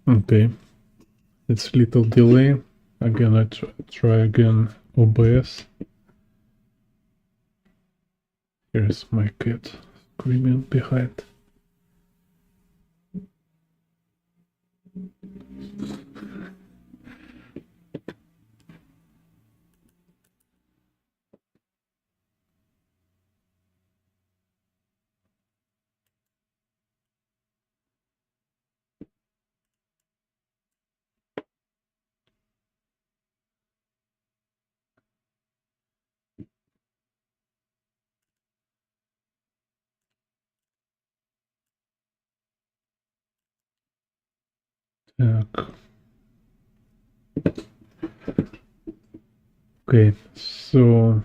Okay, it's a little delay. I'm gonna try again OBS. Here's my cat screaming behind. Okay, so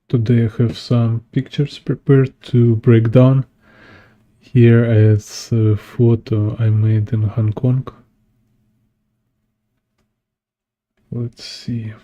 today I have some pictures prepared to break down. Here is a photo I made in Hong Kong. Let's see.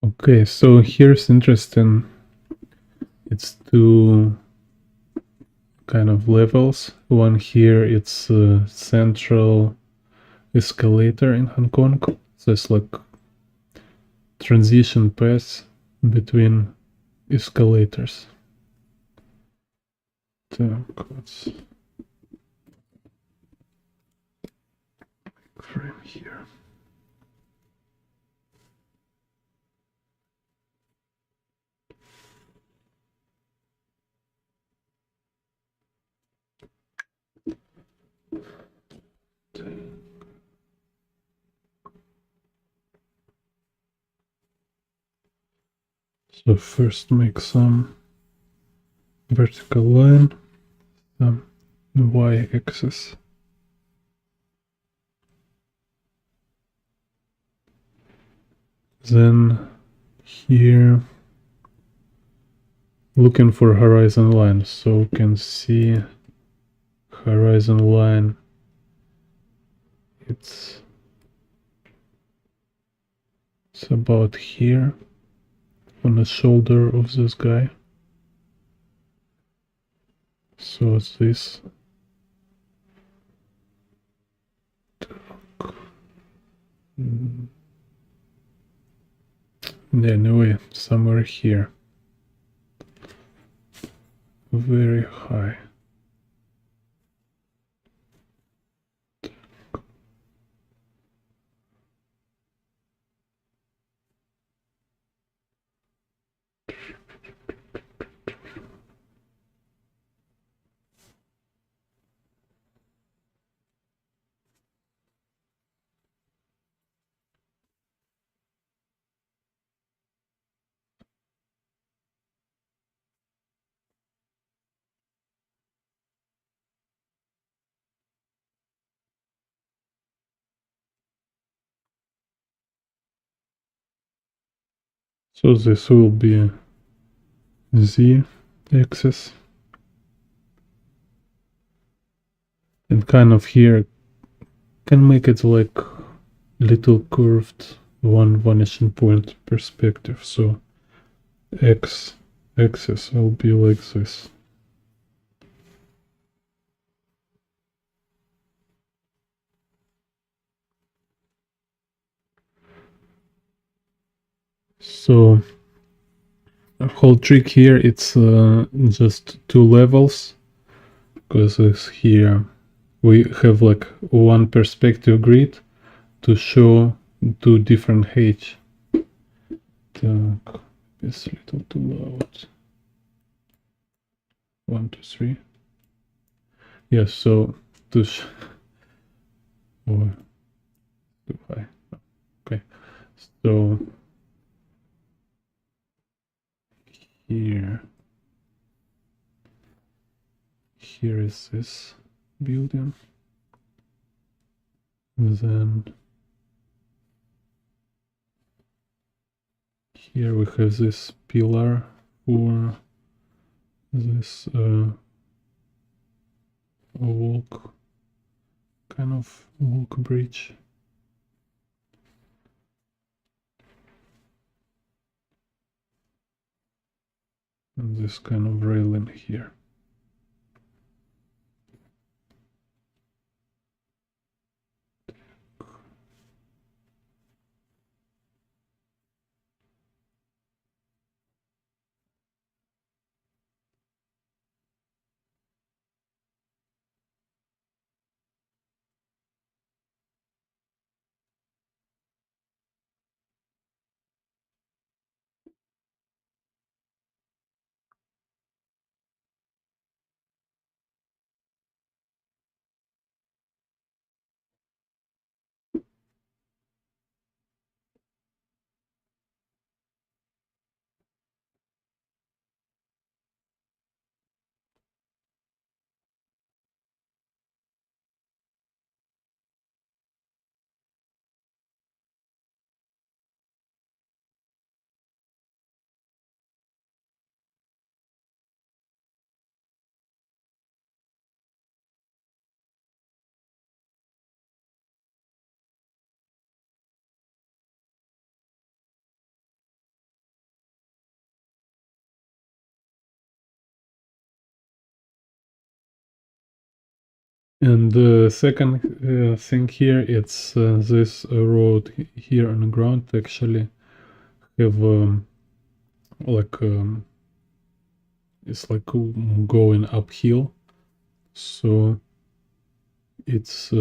Okay, so here's interesting. It's two kind of levels. One here, it's a central escalator in Hong Kong. So it's like transition path between escalators. Так, let's frame here. So first make some vertical line, some y-axis. Then here looking for horizon line, so you can see horizon line, it's about here on the shoulder of this guy. So it's this. Anyway, somewhere here. Very high. So this will be z-axis. And kind of here can make it like little curved one vanishing point perspective. So x axis will be like this. So the whole trick here, it's just two levels, because here we have like one perspective grid to show two different heights. It's a little too loud. 1, 2, 3. Yes, so to or too high. Okay, so here is this building, and then here we have this pillar for this walk, kind of walk bridge. And this kind of railing here. And the second thing here, it's this road here on the ground actually have like it's like going uphill, so it's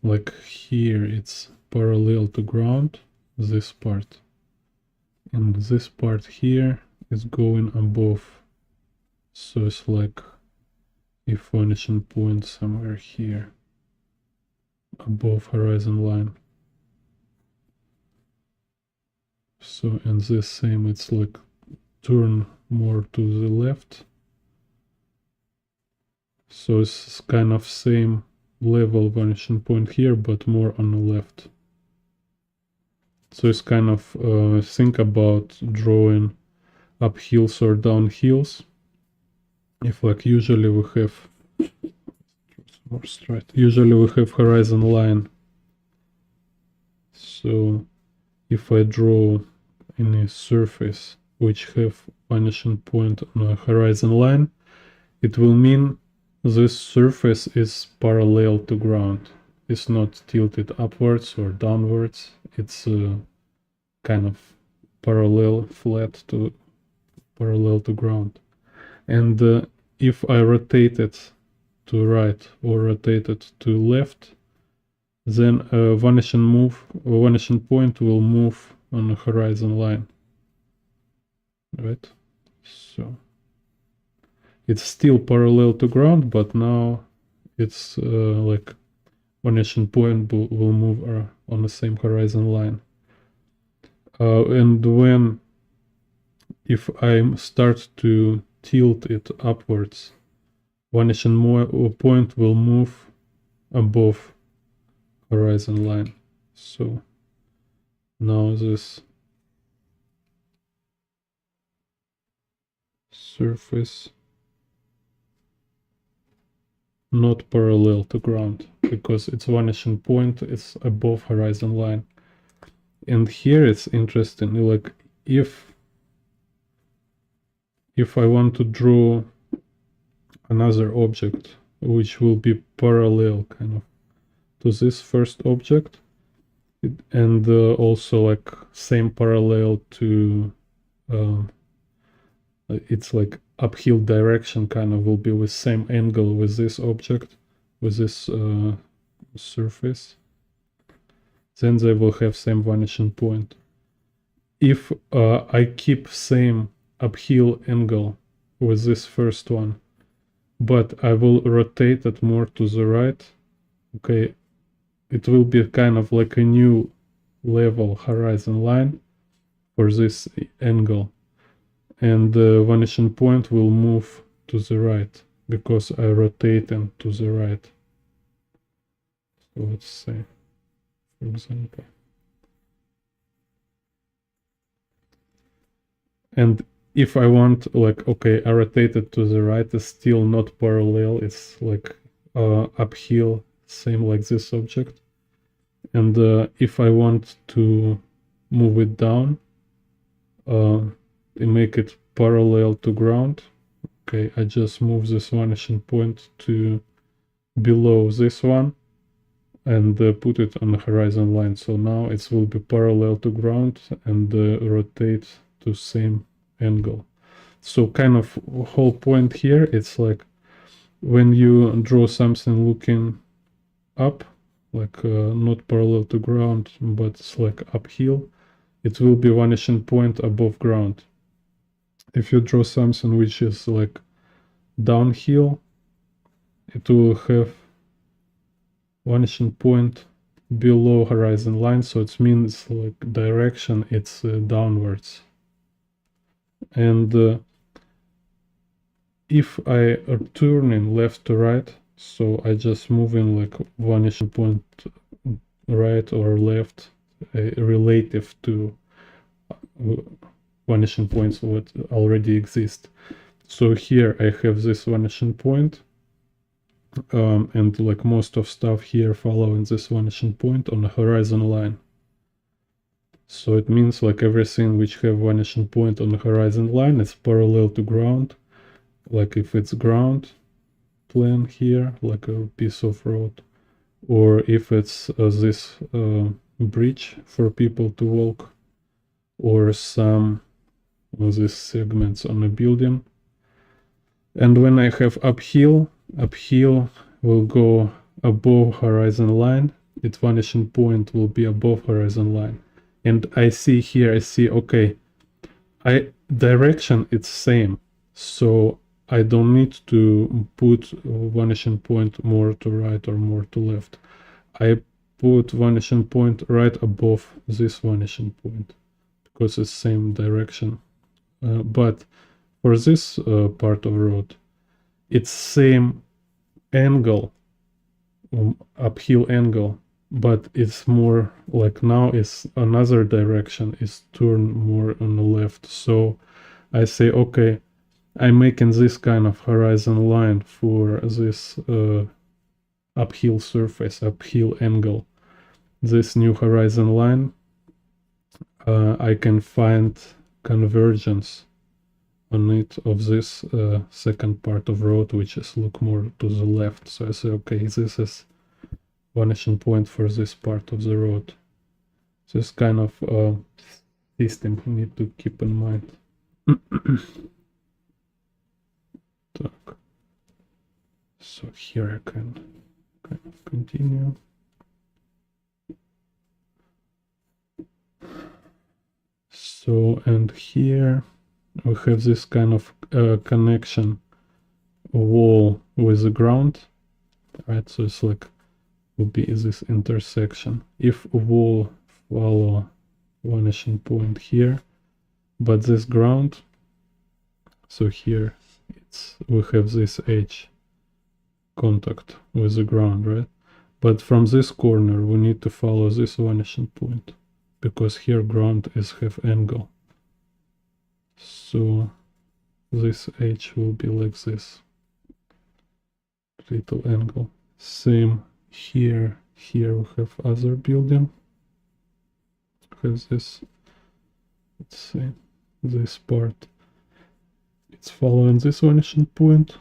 like here it's parallel to ground, this part, and this part here is going above, so it's like a vanishing point somewhere here above horizon line. So and this same, it's like turn more to the left, so it's kind of same level vanishing point here, but more on the left. So it's kind of think about drawing up hills or down hills. If like usually we have more straight, usually we have horizon line. So if I draw any surface which have vanishing point on a horizon line, it will mean this surface is parallel to ground. It's not tilted upwards or downwards. It's kind of parallel, flat to parallel to ground. And if I rotate it to right or rotate it to left, then a vanishing point will move on the horizon line, right? So it's still parallel to ground, but now it's like vanishing point will move on the same horizon line. And when if I start to tilt it upwards, vanishing point will move above horizon line. So now this not parallel to ground, because its vanishing point is above horizon line. And here it's interesting, like if I want to draw another object which will be parallel kind of to this first object, and also like same parallel to it's like uphill direction kind of will be with same angle with this object, with this surface, then they will have same vanishing point. If I keep same uphill angle with this first one, but I will rotate it more to the right, okay, it will be kind of like a new level horizon line for this angle, and the vanishing point will move to the right because I rotate them to the right. So let's say, for example, and if I want, like, okay, I rotate it to the right, it's still not parallel, it's like uphill, same like this object. And if I want to move it down, make it parallel to ground, okay, I just move this vanishing point to below this one and put it on the horizon line. So now it will be parallel to ground and rotate to same angle. So kind of whole point here, it's like when you draw something looking up, like not parallel to ground, but it's like uphill, it will be vanishing point above ground. If you draw something which is like downhill, it will have vanishing point below horizon line, so it means like direction it's downwards. And if I are turning left to right, so I just moving like vanishing point right or left relative to vanishing points what already exist. So here I have this vanishing point, and like most of stuff here following this vanishing point on the horizon line. So it means like everything which have vanishing point on the horizon line is parallel to ground. Like if it's ground plane here, like a piece of road, or if it's this bridge for people to walk, or some of these segments on a building. And when I have uphill will go above horizon line, its vanishing point will be above horizon line. And I see here, okay, direction it's same, so I don't need to put vanishing point more to right or more to left. I put vanishing point right above this vanishing point because it's same direction. But for this part of road, it's same angle, uphill angle, but it's more like now is another direction, is turn more on the left. So I say, okay, I'm making this kind of horizon line for this uphill surface, uphill angle. This new horizon line, I can find convergence on it of this second part of road, which is look more to the left. So I say, okay, this is vanishing point for this part of the road. This kind of system you need to keep in mind. So here I can kind of continue. So, and here we have this kind of connection wall with the ground, right? So it's like will be this intersection. If a wall follow vanishing point here, but this ground, so here we have this edge contact with the ground, right? But from this corner we need to follow this vanishing point because here ground is have angle. So this edge will be like this. little angle. Same here. Here we have other building. Has this, let's see, this part. It's following this vanishing point.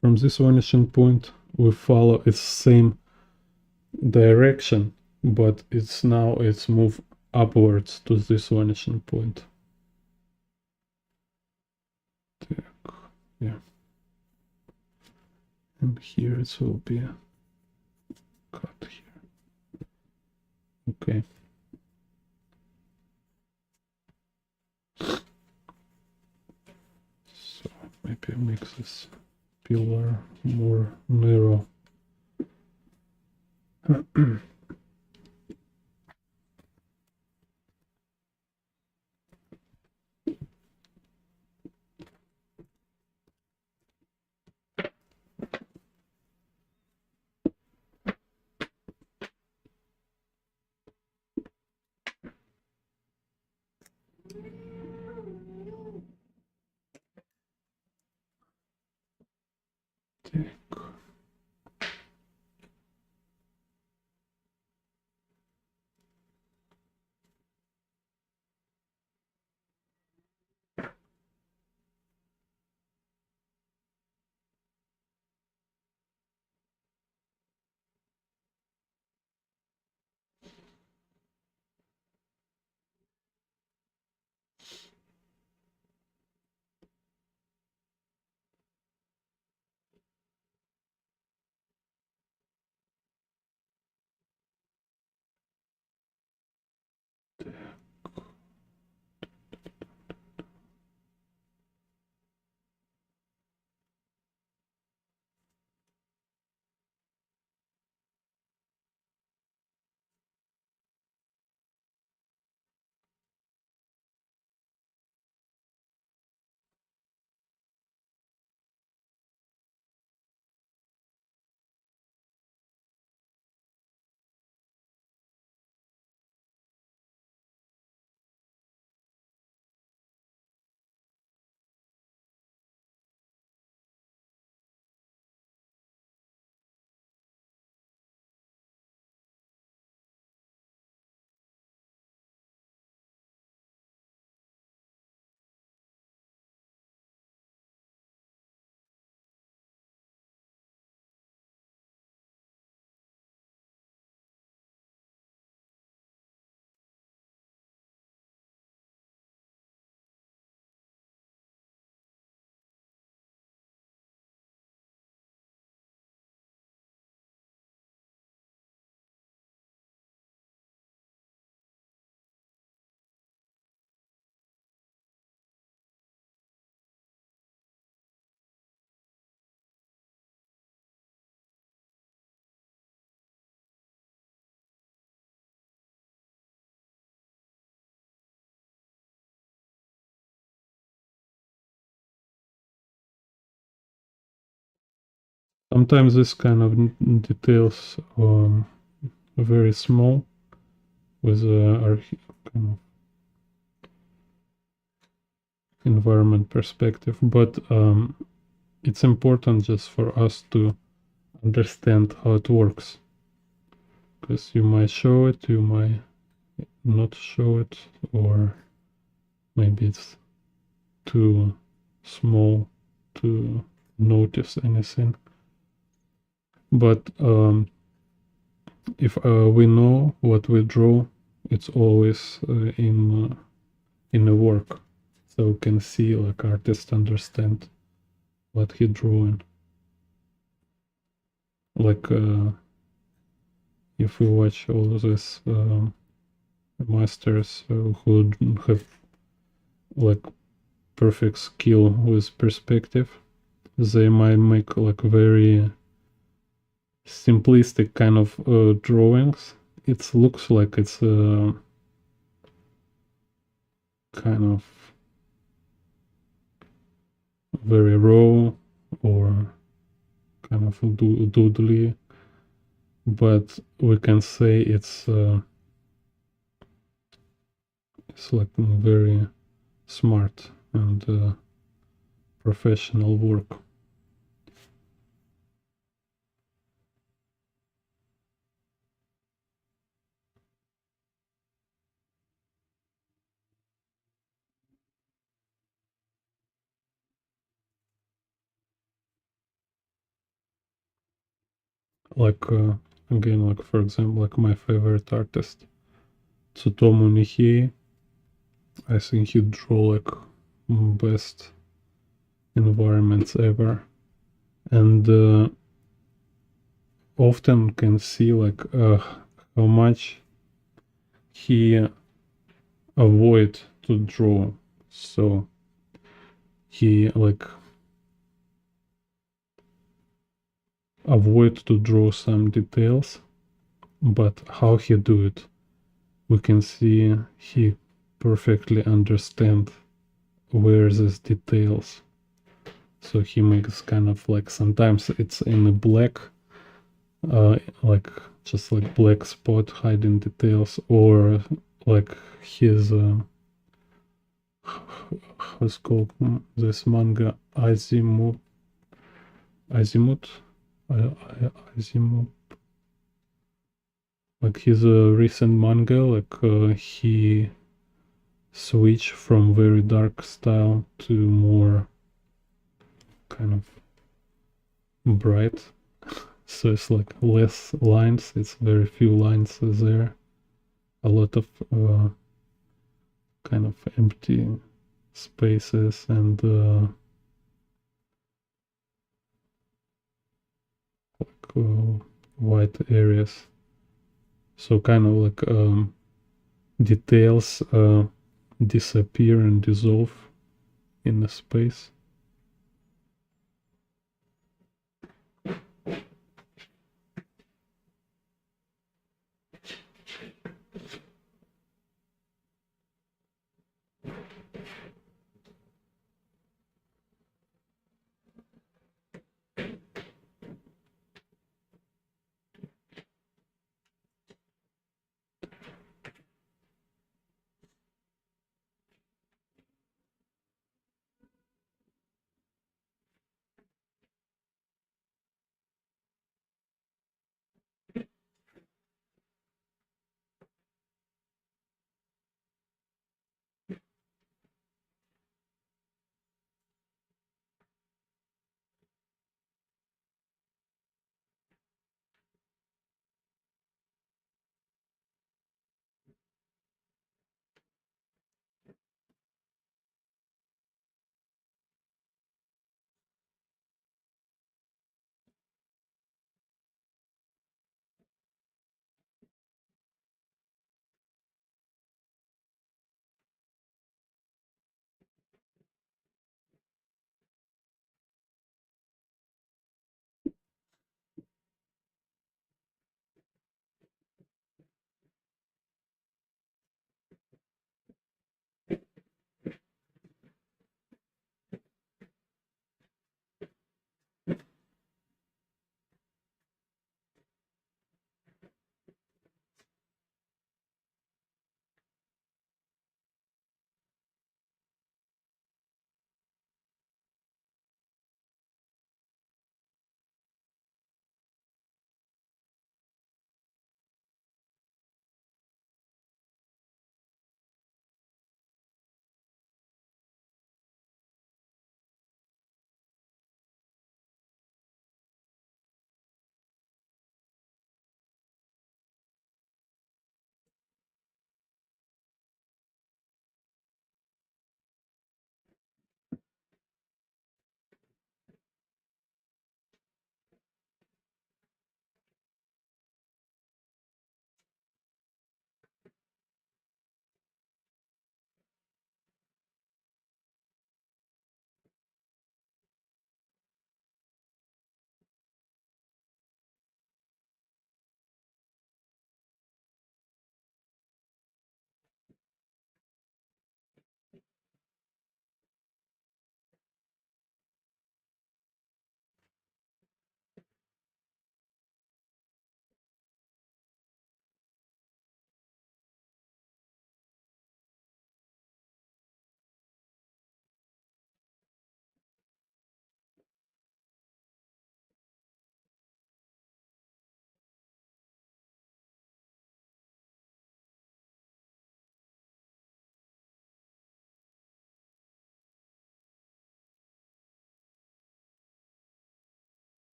From this vanishing point, we follow its same direction, but it's moved upwards to this vanishing point. Yeah. And here it will be cut here. Okay. So maybe make this pillar more narrow. Sometimes this kind of details are very small with our kind of environment perspective, but it's important just for us to understand how it works, because you might show it, you might not show it, or maybe it's too small to notice anything. But if we know what we draw, it's always in the work, so we can see, like, artist understand what he drawing. Like if we watch all these masters who have like perfect skill with perspective, they might make like very simplistic kind of drawings. It looks like it's kind of very raw or kind of doodly, but we can say it's like very smart and professional work. like again, like for example, like my favorite artist, Tsutomu Nihei. I think he draw like best environments ever, and often can see like how much he avoid to draw. So he like avoid to draw some details, but how he do it, we can see he perfectly understand where these details. So he makes kind of like sometimes it's in the black, like just like black spot hiding details, or like his how's called this manga Azimuth, Azimuth, like his recent manga, like he switch from very dark style to more kind of bright. So it's like less lines, it's very few lines there, a lot of kind of empty spaces and like white areas. So kind of like details disappear and dissolve in the space.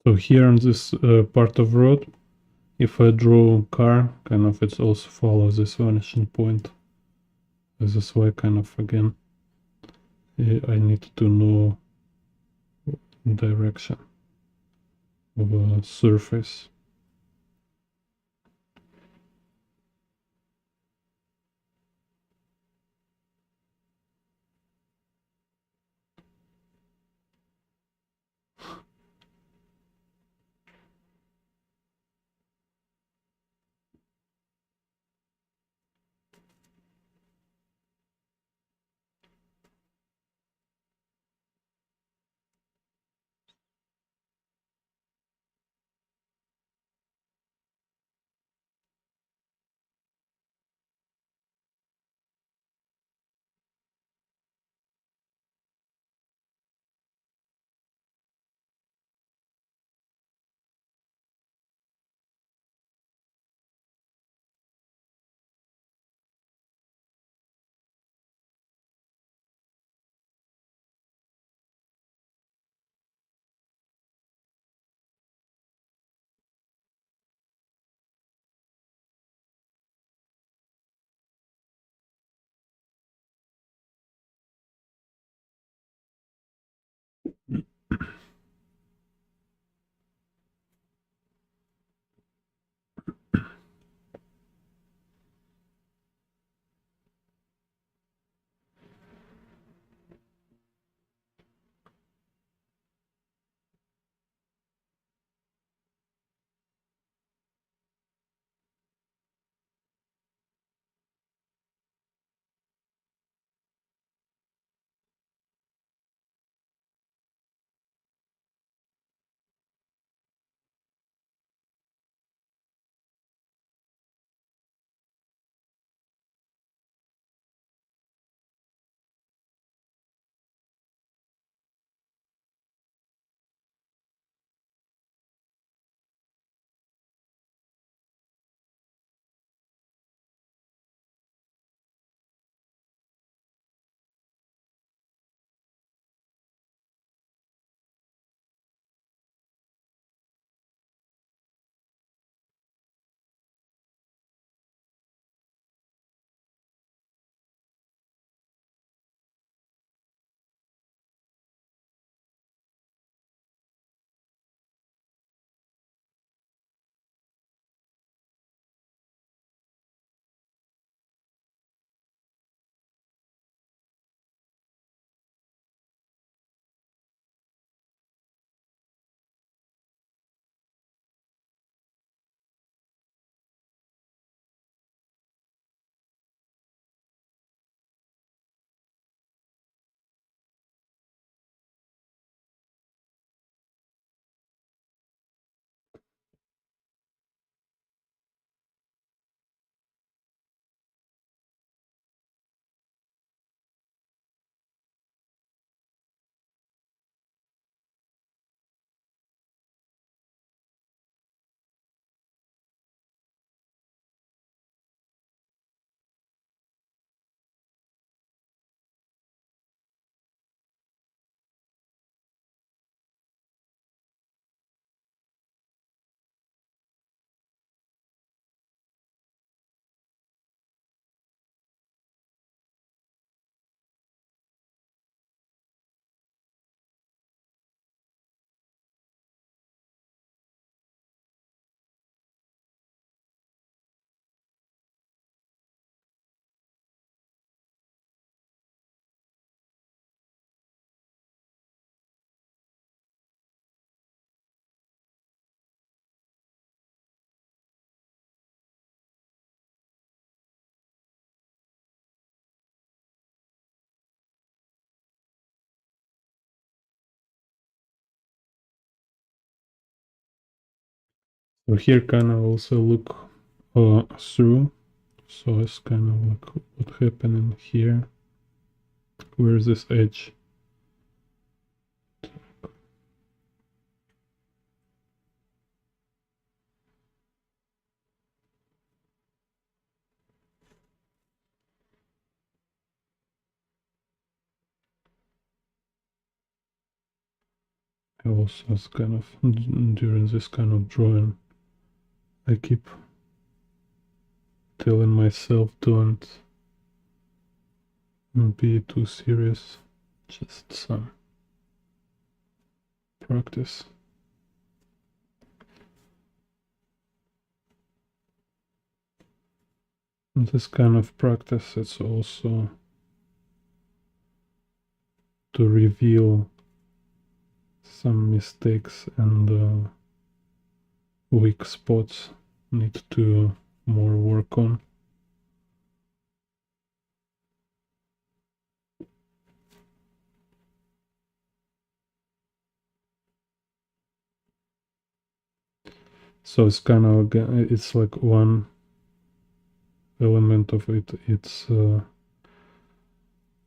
So here on this part of road, if I draw car, kind of it also follows this vanishing point. This is why kind of again I need to know direction of a surface. So here kind of also look through. So it's kind of like what happening here. Where is this edge? also it's kind of during this kind of drawing, I keep telling myself don't be too serious, just some practice. And this kind of practice, it's also to reveal some mistakes and weak spots need to more work on. So it's kind of, it's like one element of it, it's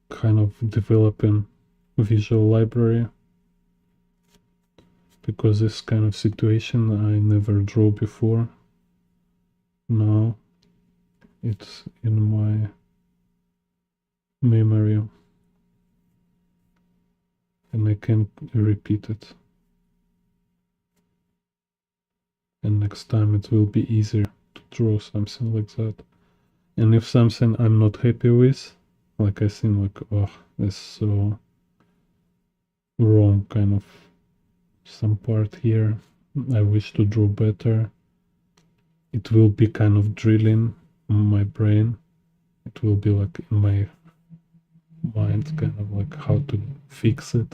kind of developing visual library, because this kind of situation I never drew before. Now it's in my memory and I can repeat it. And next time it will be easier to draw something like that. And if something I'm not happy with, like I think like, oh, this is so wrong, kind of some part here, I wish to draw better, it will be kind of drilling my brain. It will be like in my mind, kind of like how to fix it,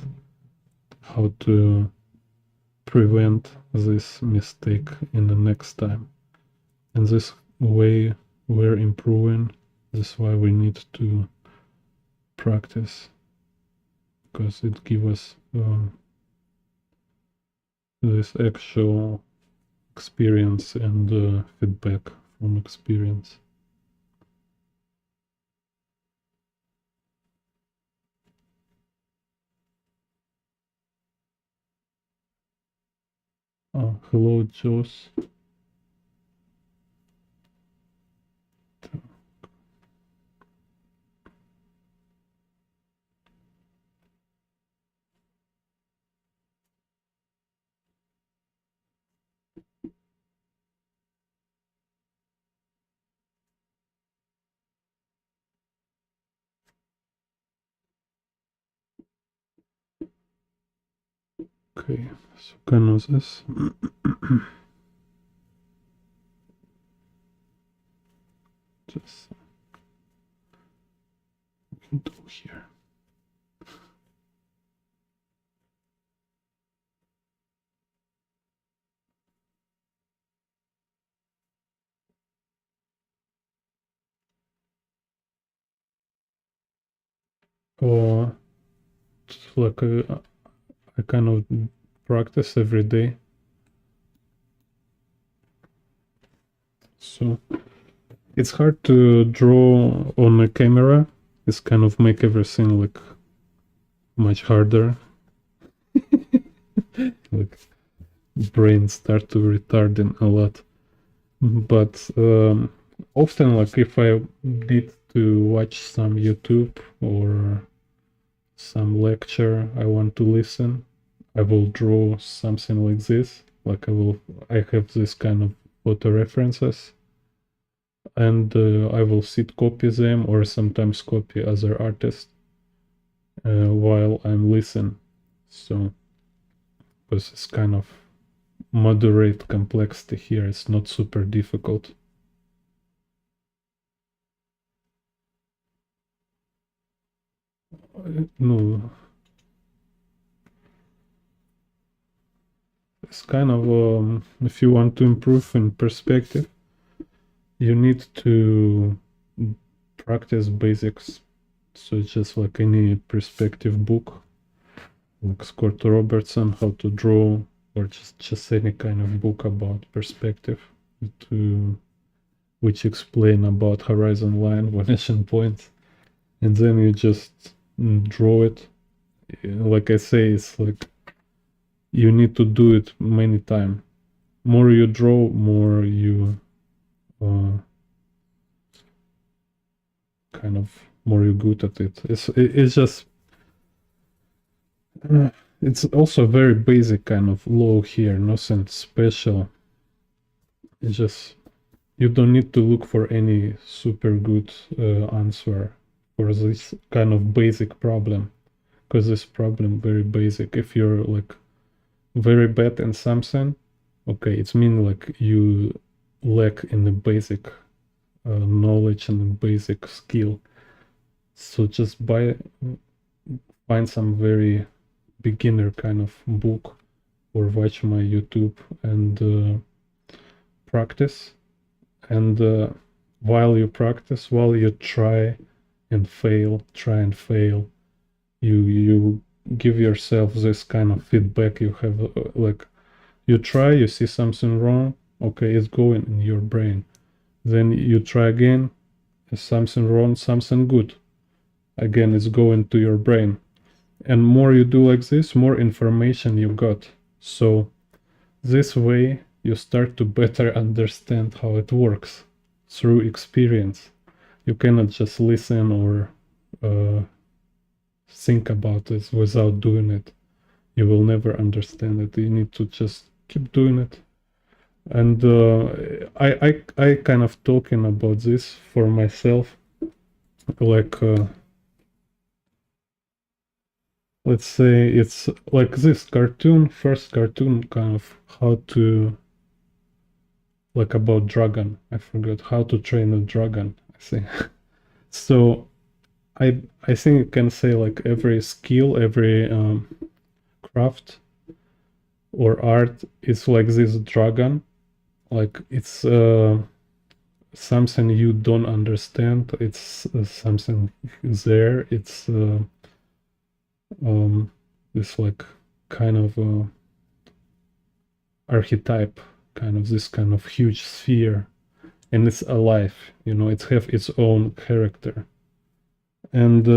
how to prevent this mistake in the next time. And this way we're improving. This is why we need to practice, because it gives us this actual experience and feedback from experience. Hello, Joss. Okay, so kind of this. Just we can do here. Or like I kind of practice every day. So it's hard to draw on a camera. It's kind of make everything like much harder. Like brain start to retarding a lot. But often, like if I need to watch some YouTube or some lecture I want to listen, I will draw something like this. Like I have this kind of photo references, and I will sit copy them or sometimes copy other artists while I'm listening. So, because it's kind of moderate complexity here, it's not super difficult. No, it's kind of if you want to improve in perspective, you need to practice basics. So it's just like any perspective book, like Scott Robertson, How to Draw, or just any kind of book about perspective, which explain about horizon line, vanishing point, and then you just draw it. Like I say, it's like you need to do it many times. More you draw, more you kind of more you're good at it. It's just it's also very basic kind of law here, nothing special. It's just you don't need to look for any super good answer for this kind of basic problem, because this problem very basic. If you're like very bad in something, okay, it's mean like you lack in the basic knowledge and the basic skill. So just find some very beginner kind of book or watch my YouTube and practice. And while you practice, while you try and fail, you give yourself this kind of feedback. You have like you try, you see something wrong, okay, it's going in your brain. Then you try again, something wrong, something good, again it's going to your brain. And more you do like this, more information you got. So this way you start to better understand how it works through experience. You cannot just listen or think about it without doing it. You will never understand it. You need to just keep doing it. And I kind of talking about this for myself, like let's say it's like this cartoon, first cartoon, kind of how to, like about dragon. I forgot how to train a dragon, I think. So I think you can say like every skill, every craft or art is like this dragon. Like it's something you don't understand. It's something there. It's this like kind of archetype, kind of this kind of huge sphere, and it's alive. You know, it have its own character. And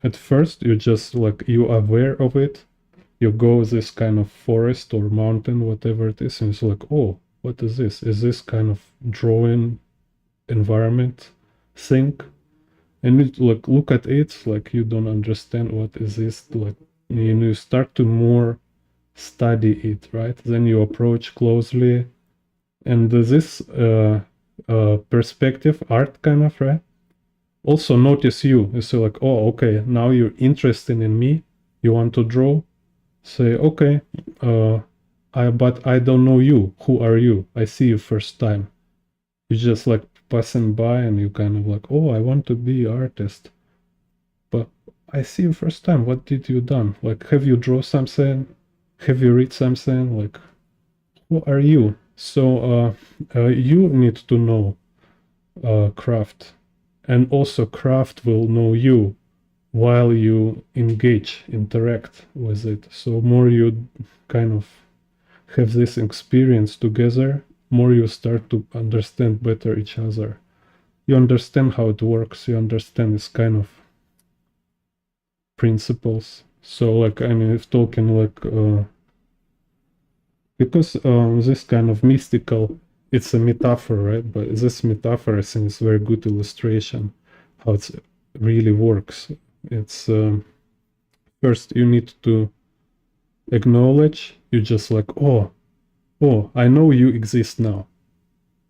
at first you just like you aware of it. You go this kind of forest or mountain, whatever it is, and it's like, oh, what is this? Is this kind of drawing environment thing? And you like look at it, like you don't understand what is this, like you start to more study it, right? Then you approach closely, and this perspective art kind of, right? Also notice you. You say like, oh, okay, now you're interested in me. You want to draw. Say, okay, but I don't know you. Who are you? I see you first time. You just like passing by and you kind of like, oh, I want to be artist. But I see you first time. What did you done? Like, have you draw something? Have you read something? Like, who are you? So you need to know craft. And also craft will know you while you interact with it. So more you kind of have this experience together, more you start to understand better each other. You understand how it works, you understand its kind of principles. So like, I mean, if talking like, because this kind of mystical, it's a metaphor, right? But this metaphor, I think, is very good illustration how it really works. It's first you need to acknowledge. You just like, oh, I know you exist now,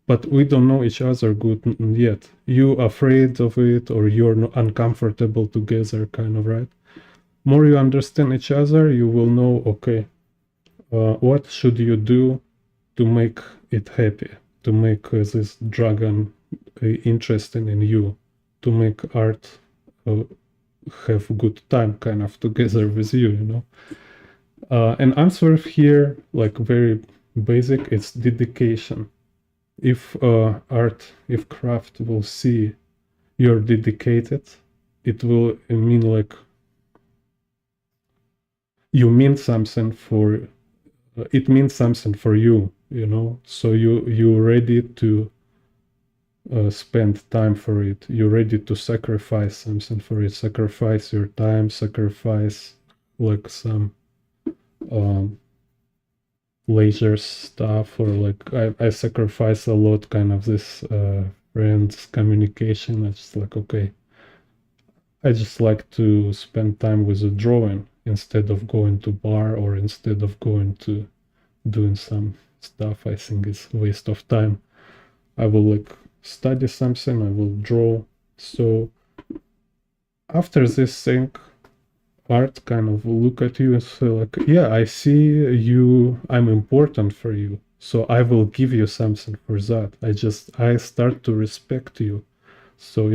but we don't know each other good yet. You afraid of it, or you're uncomfortable together, kind of, right? More you understand each other, you will know, okay, what should you do to make it happy, to make this dragon interesting in you, to make art have good time kind of together with you, you know. And answer here, like very basic, it's dedication. If if craft will see you're dedicated, it will mean like you mean something for it means something for you, you know. So you're ready to spend time for it. You're ready to sacrifice something for it. Sacrifice your time. Sacrifice like some leisure stuff, or like I sacrifice a lot kind of this friends communication. I just like, okay, I just like to spend time with the drawing. instead of going to bar or instead of going to doing some stuff. I think it's a waste of time. I will like study something, I will draw. So after this thing, art kind of look at you and say like, yeah, I see you, I'm important for you, so I will give you something for that. I start to respect you. So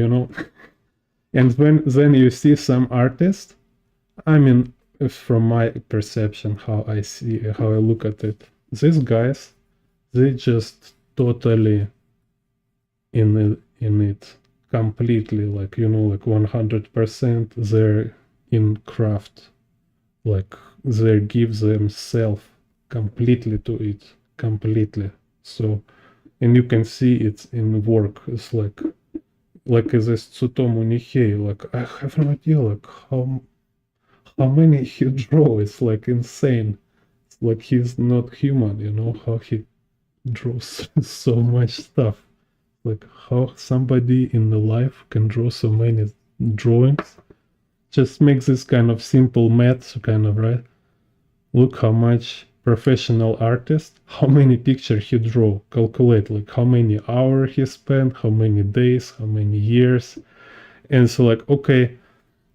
and when then you see some artist, I mean, from my perception, how I look at it, these guys, they just totally in it completely, like like 100%. They're in craft, like they give themselves completely to it, completely. So, and you can see it in work. It's like this Tsutomu Nihei. Like I have no idea, like how many he draw. It's like insane. It's like he's not human. How he draws so much stuff. Like how somebody in the life can draw so many drawings. Just makes this kind of simple maths kind of, right? Look how much professional artist, how many pictures he draw. Calculate like how many hours he spent, how many days, how many years. And so like, okay,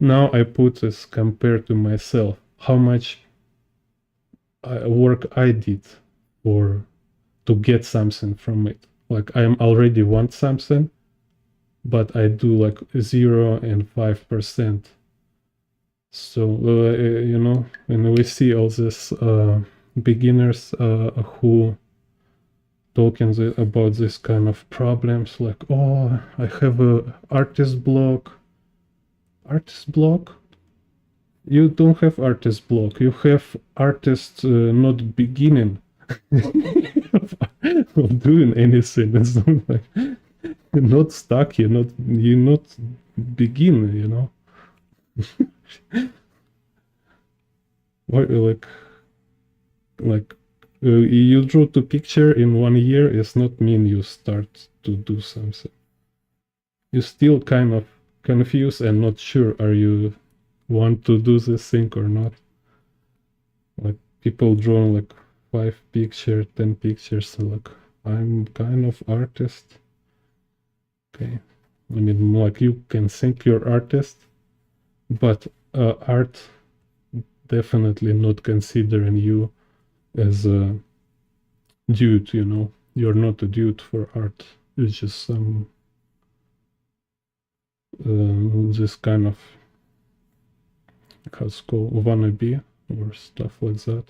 now I put this compared to myself. How much work I did for to get something from it. Like I already want something, but I do like 0 and 5%. So and we see all these beginners who talking about this kind of problems, like, oh, I have a artist block. Artist block? You don't have artist block. You have artist not beginning of doing anything. It's not like you're not stuck. You're not begin. What like you draw the picture in 1 year is not mean you start to do something. You're still kind of confused and not sure. Are you want to do this thing or not? Like people draw like 5 pictures, 10 pictures. So like I'm kind of artist. Okay, I mean, like you can think you're artist, but art definitely not considering you as a dude. You're not a dude for art. It's just some this kind of how's called wannabe or stuff like that.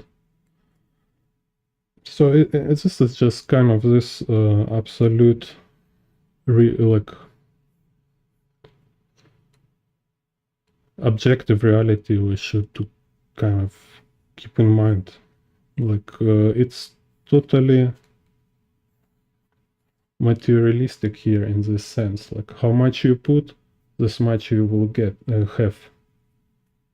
So this is just kind of this absolute like objective reality we should to kind of keep in mind. Like it's totally materialistic here in this sense. Like how much you put, this much you will get have.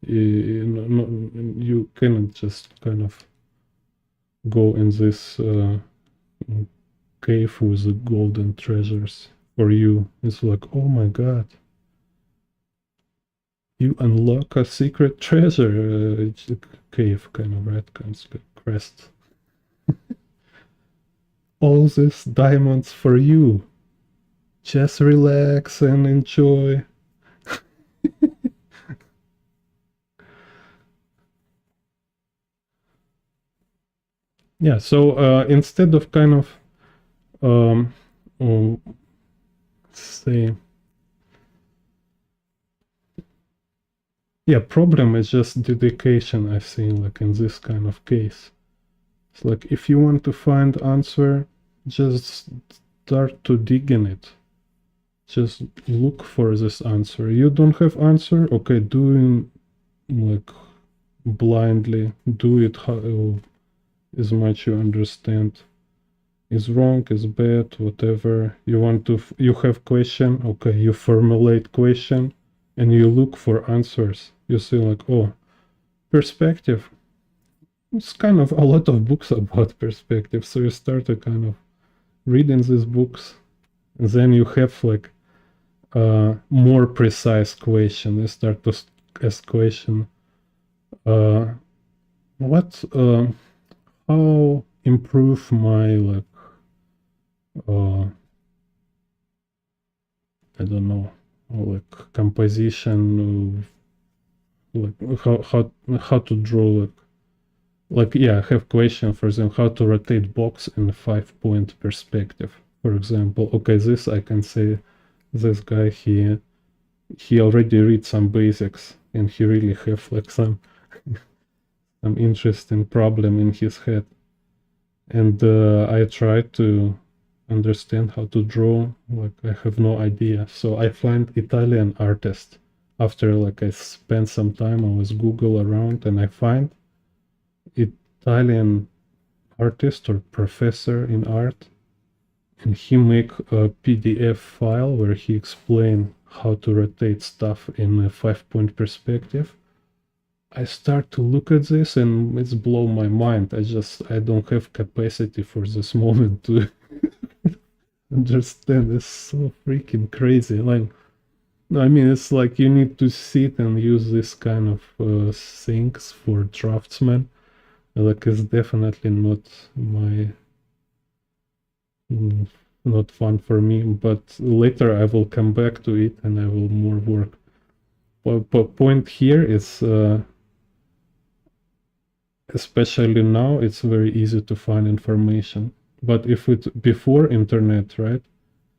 You cannot just kind of go in this cave with the golden treasures. For you, it's like, oh my god, you unlock a secret treasure. It's a cave, kind of, right? Kind of crest. All these diamonds for you. Just relax and enjoy. Yeah, so instead of kind of say, yeah, problem is just dedication, I think, like in this kind of case. It's like if you want to find answer, just start to dig in it. Just look for this answer. You don't have answer, okay, doing like blindly, do it how as much you understand. Is wrong, is bad, whatever. You want to, you have question, okay, you formulate question and you look for answers. You see like, oh, perspective. It's kind of a lot of books about perspective. So you start to kind of reading these books, and then you have like more precise question. You start to ask question what how improve my uh I don't know, like composition, like how to draw yeah, I have question for them how to rotate box in a 5-point perspective. For example, okay, this I can say this guy he already read some basics and he really have like some interesting problem in his head. And I try to understand how to draw, like I have no idea. So I find Italian artist. After like I spent some time, I was Google around and I find Italian artist or professor in art, and he make a PDF file where he explain how to rotate stuff in a 5-point perspective. I start to look at this and it's blow my mind. I don't have capacity for this moment to understand. It's so freaking crazy. Like, I mean, it's like you need to sit and use this kind of things for draftsmen. Like, it's definitely not my mm, not fun for me. But later I will come back to it and I will more work. But point here is. Especially now, it's very easy to find information. But if it before internet, right,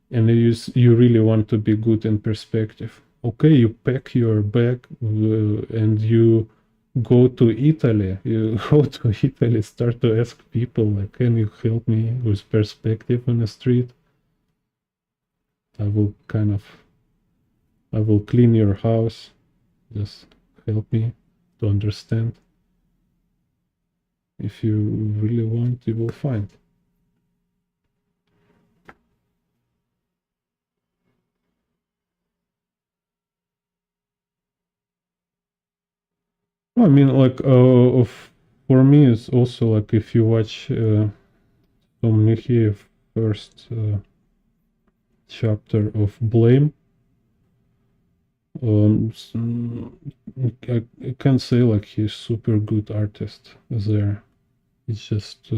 and you really want to be good in perspective, okay, you pack your bag and you go to Italy. You go to Italy, start to ask people like, can you help me with perspective on the street? I will I will clean your house. Just help me to understand. If you really want, you will find. I mean, like, for me, it's also like if you watch Tom Mikheyev first chapter of Blame, I can say like he's super good artist there. It's just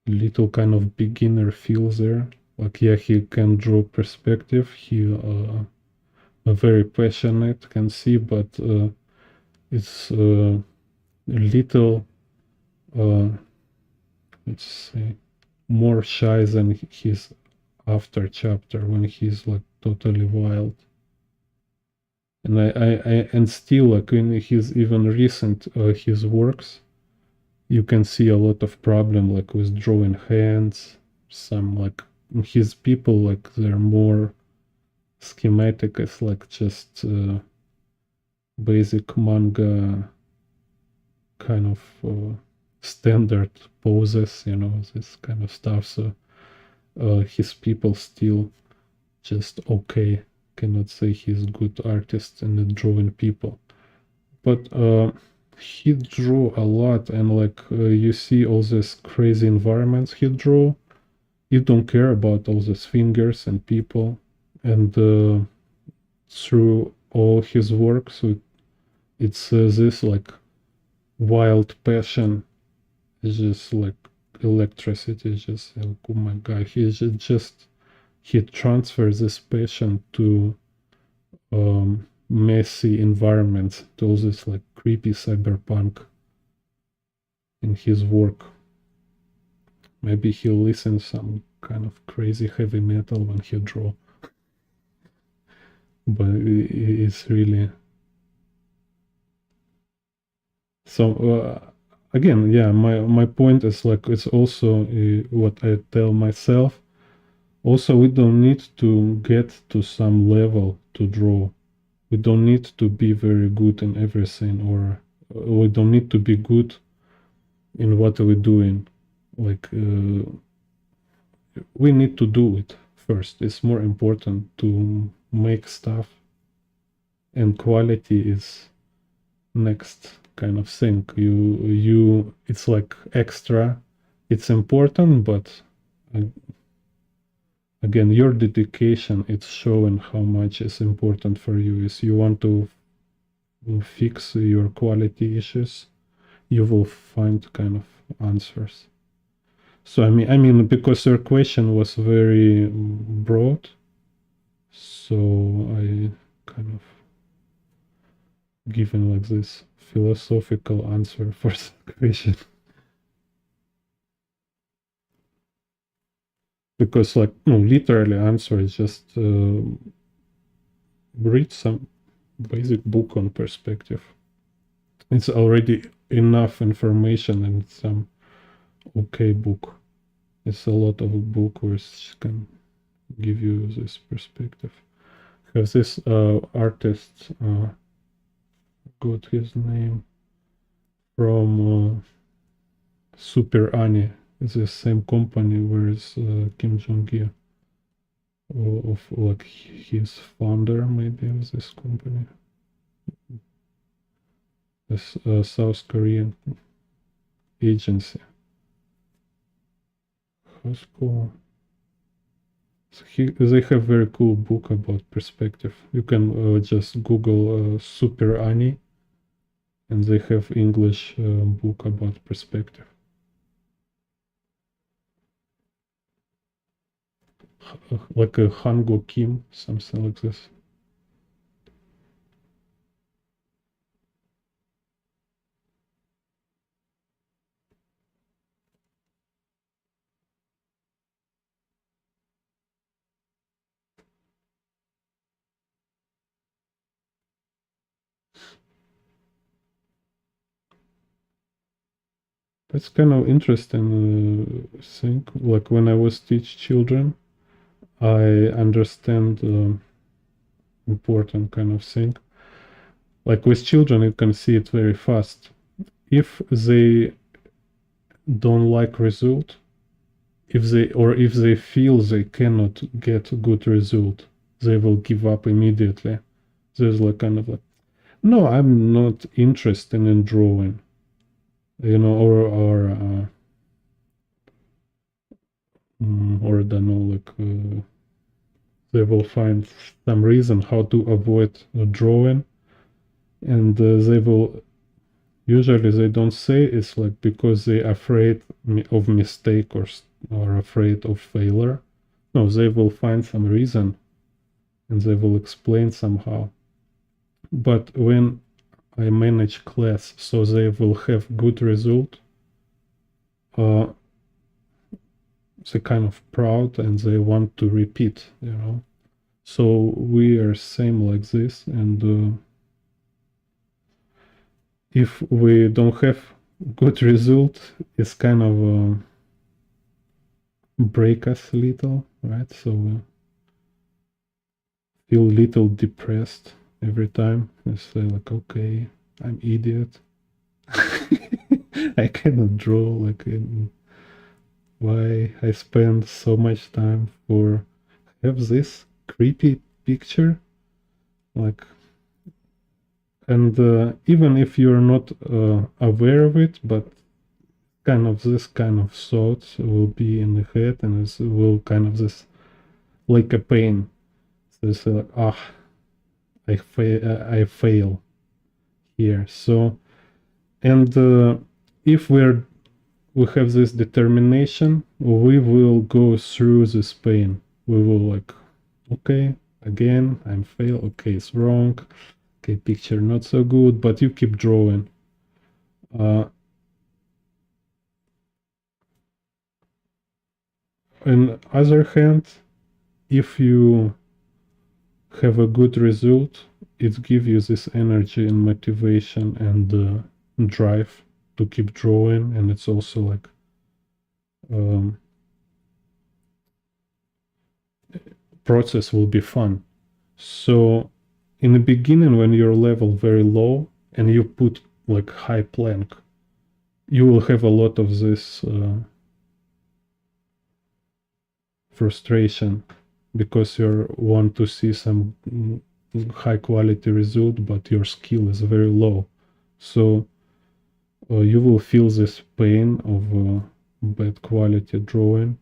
little kind of beginner feel there. Like, yeah, he can draw perspective. He very passionate, can see, but it's a little, let's say, more shy than his after chapter when he's like totally wild. And and still like in his even recent his works, you can see a lot of problem like with drawing hands. Some like his people like they're more schematic. It's like just basic manga kind of standard poses, you know, this kind of stuff. So his people still just okay. Cannot say he's good artist in drawing people, but he drew a lot, and like you see all these crazy environments he drew. You don't care about all these fingers and people, and through all his work, so it's this like wild passion. It's just like electricity. It's just like, oh my god, he transfers this passion to messy environments, to all this like creepy cyberpunk in his work. Maybe he'll listen some kind of crazy heavy metal when he draw, but it's really so. Again, yeah, my point is like it's also what I tell myself. Also, we don't need to get to some level to draw. We don't need to be very good in everything, or we don't need to be good in what we're doing. Like, we need to do it first. It's more important to make stuff, and quality is next kind of thing. It's like extra. It's important, but again, your dedication, it's showing how much is important for you. Is you want to fix your quality issues, you will find kind of answers. So I mean, because your question was very broad, so I kind of given like this philosophical answer for the question. Because like no, literally answer is just read some basic book on perspective. It's already enough information and some okay book. It's a lot of book which can give you this perspective. Have this artist got his name from Super Ani, the same company where is Kim Jong-il, of like his founder maybe of this company, this South Korean agency. That's cool. So they have very cool book about perspective. You can just Google Super Ani, and they have English book about perspective. Like a Hango Kim, something like this. That's kind of interesting thing. Like when I was teach children, I understand important kind of thing. Like with children, you can see it very fast. If they don't like result, if they feel they cannot get good result, they will give up immediately. There's like kind of like, no, I'm not interested in drawing, you know, or I don't know, like they will find some reason how to avoid drawing, and they will usually they don't say it's like because they're afraid of mistake or afraid of failure. No, they will find some reason and they will explain somehow. But when I manage class so they will have good result, they're kind of proud and they want to repeat, you know. So we are same like this, and if we don't have good result, it's kind of break us a little, right? So we feel a little depressed every time. I say like, okay, I'm idiot. I cannot draw. Like, why I spend so much time for have this creepy picture, like, and even if you're not aware of it, but kind of this kind of thoughts will be in the head, and it will kind of this like a pain. So it's like, I fail here. So, and if we have this determination, we will go through this pain. We will like, okay, again, I'm fail. Okay, it's wrong. Okay, picture not so good, but you keep drawing. On other hand, if you have a good result, it gives you this energy and motivation and drive to keep drawing, and it's also like process will be fun. So in the beginning, when your level very low and you put like high plank, you will have a lot of this frustration because you want to see some high quality result, but your skill is very low. So you will feel this pain of bad quality drawing.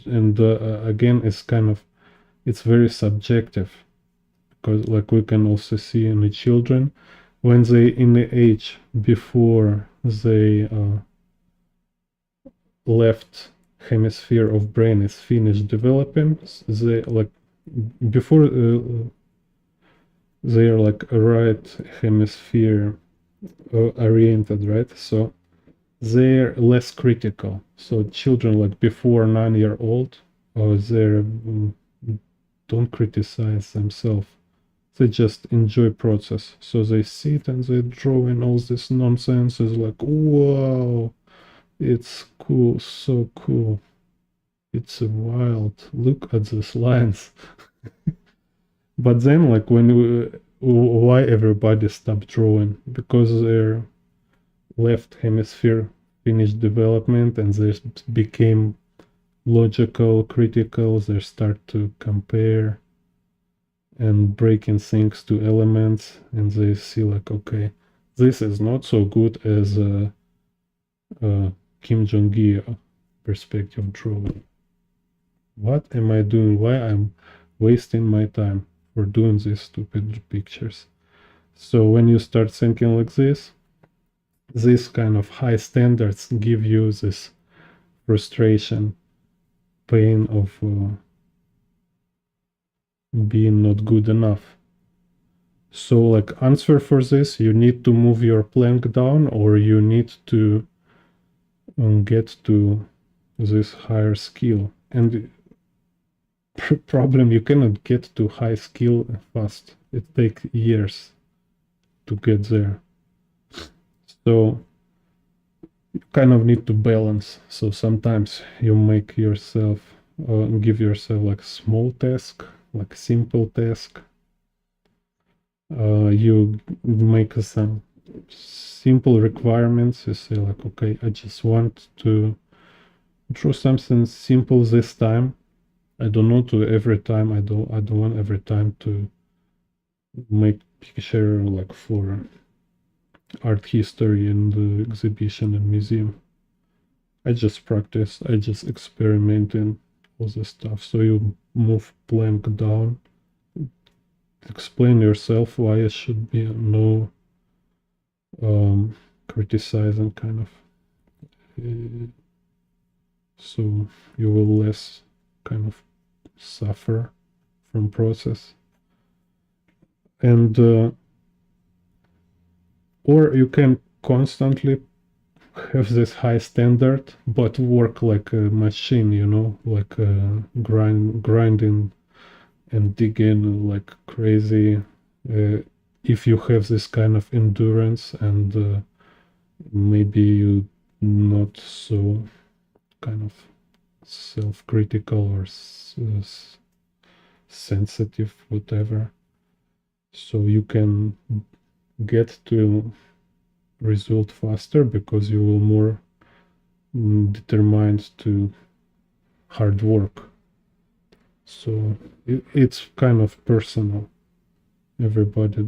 And again, it's very subjective because like we can also see in the children when they in the age before they left hemisphere of brain is finished developing, they like before they are like a right hemisphere oriented, right? So they're less critical. So children like before 9 year old, they don't criticize themselves. They just enjoy process. So they sit and they draw in all this nonsense. Is like, wow, it's cool, so cool. It's wild. Look at these lines. But then, like, why everybody stopped drawing? Because their left hemisphere finished development and they became logical, critical. They start to compare and breaking things to elements, and they see like, okay, this is not so good as Kim Jong-il perspective drawing. What am I doing? Why I'm wasting my time for doing these stupid pictures? So when you start thinking like this, these kind of high standards give you this frustration, pain of being not good enough. So like answer for this, you need to move your plank down, or you need to get to this higher skill. And problem, you cannot get to high skill fast. It takes years to get there. So you kind of need to balance. So sometimes you make yourself give yourself like small task, like simple task. You make some simple requirements. You say like, okay, I just want to draw something simple this time. I don't know to every time. I don't want every time to make picture like for art history and the exhibition and museum. I just practice. I just experimenting all this stuff. So you move plank down. Explain yourself why it should be no criticizing kind of. So you will less kind of suffer from process. And or you can constantly have this high standard but work like a machine, you know, like grinding and digging like crazy. If you have this kind of endurance and maybe you not so kind of self-critical or sensitive, whatever, so you can get to result faster because you will more determined to hard work. So it's kind of personal. Everybody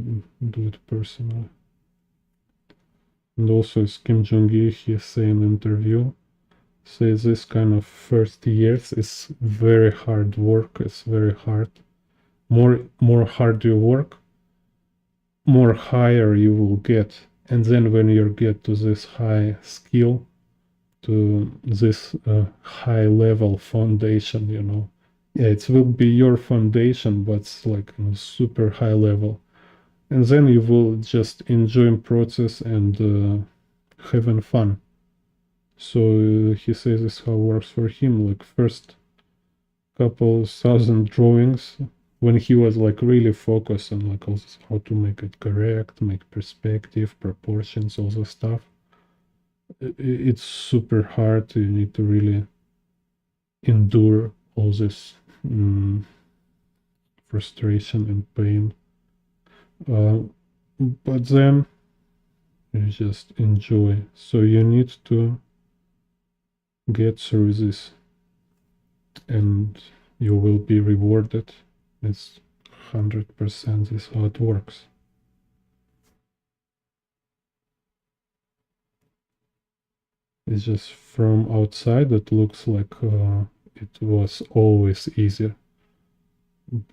do it personally. And also, as Kim Jong-il, he say in an interview, says this kind of first years is very hard work. It's very hard. More hard you work, more higher you will get. And then when you get to this high skill, to this high level foundation, you know, yeah, it will be your foundation, but it's like on a super high level. And then you will just enjoy process and having fun. So he says this how it works for him, like first couple thousand drawings, when he was like really focused on like all this, how to make it correct, make perspective, proportions, all the stuff. It's super hard. You need to really endure all this frustration and pain. But then you just enjoy. So you need to get through this and you will be rewarded. It's 100% this how it works. It's just from outside it looks like it was always easier,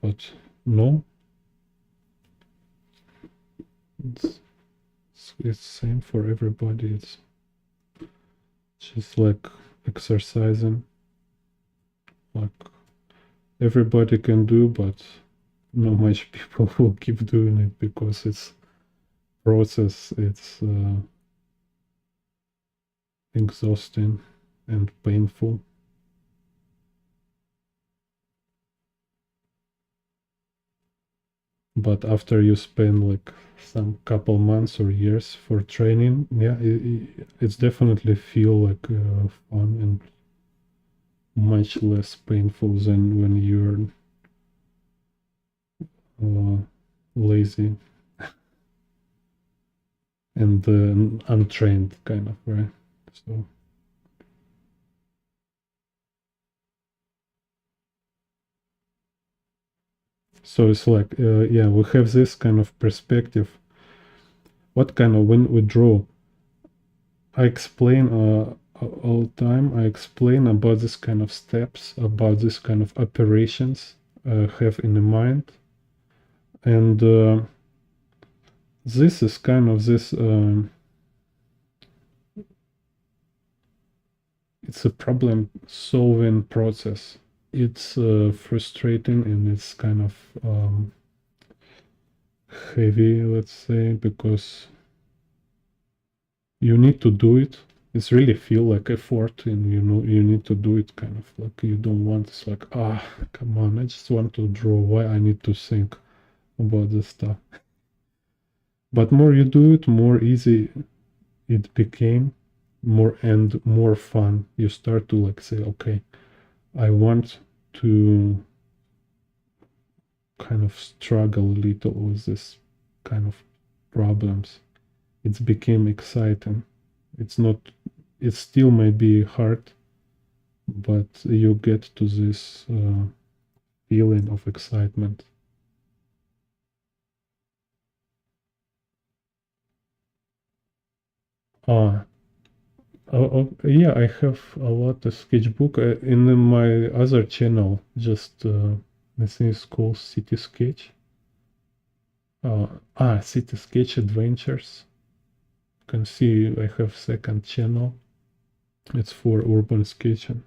but no, it's same for everybody. It's just like exercising, like everybody can do, but not much people will keep doing it because it's process. It's exhausting and painful. But after you spend like some couple months or years for training, yeah, it's definitely feel like fun and much less painful than when you're lazy and untrained, kind of, right? So it's like, yeah, we have this kind of perspective. What kind of, when we draw, I explain all the time, I explain about this kind of steps, about this kind of operations have in the mind. And this is kind of this, it's a problem solving process. It's frustrating and it's kind of heavy, let's say, because you need to do it. It's really feel like effort, and you know you need to do it. Kind of like you don't want. It's like come on, I just want to draw. Why I need to think about this stuff? But more you do it, more easy it became, more fun. You start to like say, okay, I want to kind of struggle a little with this kind of problems. It's became exciting. It's not, it still might be hard, but you get to this feeling of excitement. Ah, yeah, I have a lot of sketchbook in my other channel. Just I think it's called City Sketch. City Sketch Adventures. You can see I have second channel. It's for urban sketching.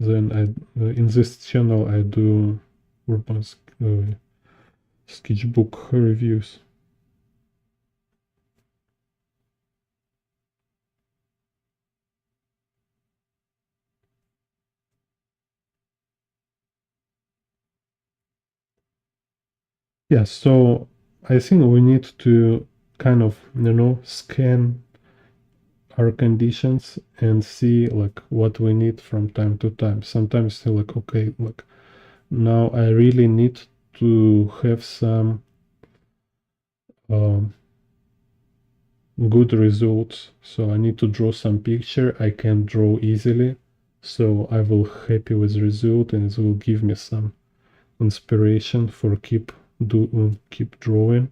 Then in this channel I do urban sketchbook reviews. Yeah, so I think we need to kind of, scan our conditions and see like what we need from time to time. Sometimes they're like, okay, look, now I really need to have some um, good results. So I need to draw some picture. I can draw easily. So I will happy with the result and it will give me some inspiration for keep drawing.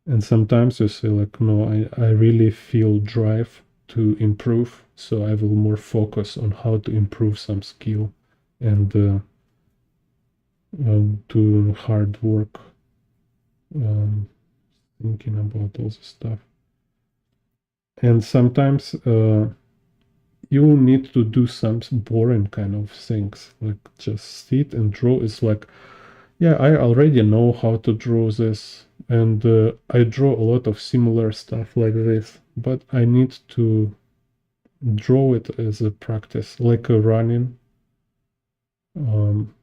And sometimes you say like, no, I really feel drive to improve, so I will more focus on how to improve some skill and do hard work, um, thinking about all this stuff. And sometimes you need to do some boring kind of things, like just sit and draw. It's like, yeah, I already know how to draw this, and I draw a lot of similar stuff like this, but I need to draw it as a practice, like a running, um,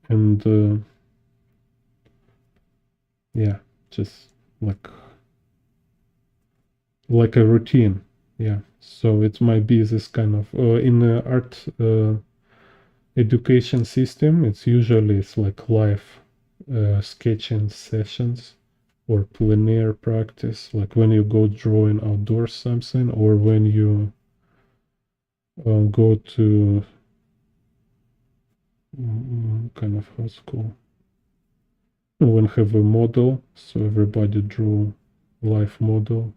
and yeah, just like a routine. Yeah, so it might be this kind of in the art education system. It's like live sketching sessions or plein air practice, like when you go drawing outdoors something, or when you go to kind of high school. When have a model, so everybody draw live model,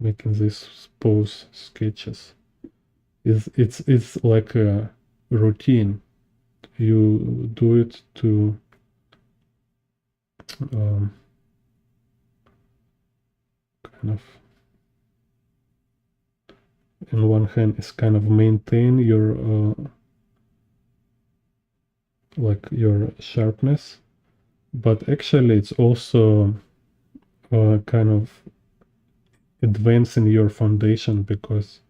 making these pose sketches. It's like a routine. You do it to um, kind of, in one hand, is kind of maintain your like your sharpness, but actually it's also kind of advancing your foundation, because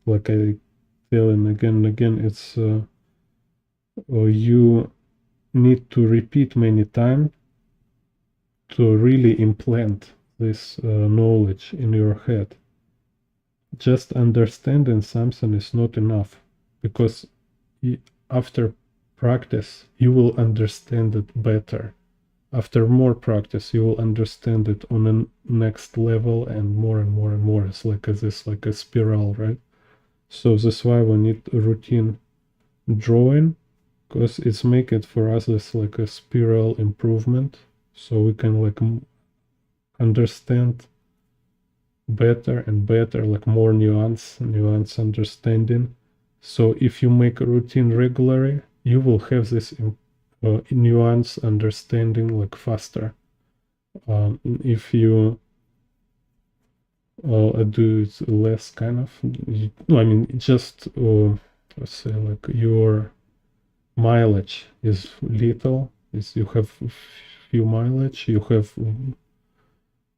like I tell and again, it's you need to repeat many times to really implant this knowledge in your head. Just understanding something is not enough, because after practice you will understand it better. After more practice you will understand it on a next level, and more and more and more. It's like a spiral, right? So that's why we need a routine drawing, because it's make it for us as like a spiral improvement, so we can like understand better and better, like more nuance understanding. So if you make a routine regularly, you will have this nuance understanding like faster. If you do it less, kind of, I mean, just let's say like your mileage is little, is you have few mileage, you have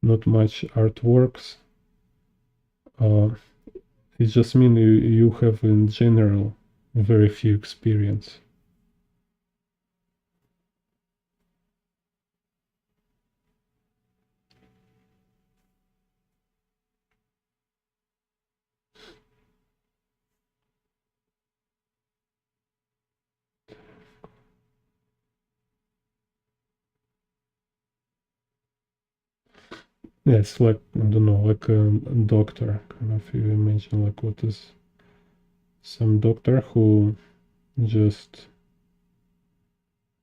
not much artworks, it just means you have in general very few experience. Yeah, it's like, I don't know, like a doctor, kind of. You imagine like what is some doctor who just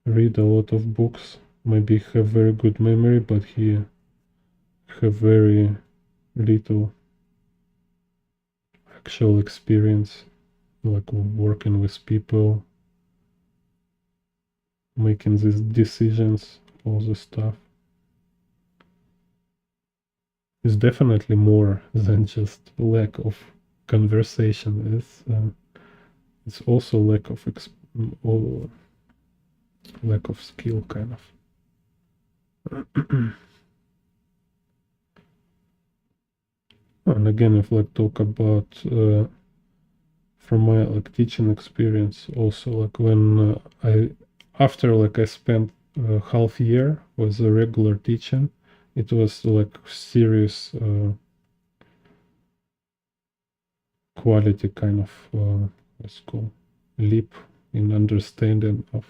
read a lot of books, maybe have very good memory, but he have very little actual experience, like working with people, making these decisions, all this stuff. It's definitely more than just lack of conversation. It's also lack of lack of skill, kind of. And again, if like talk about from my like teaching experience, also like when I after like I spent half year with a regular teaching, it was like serious quality kind of what's called leap in understanding of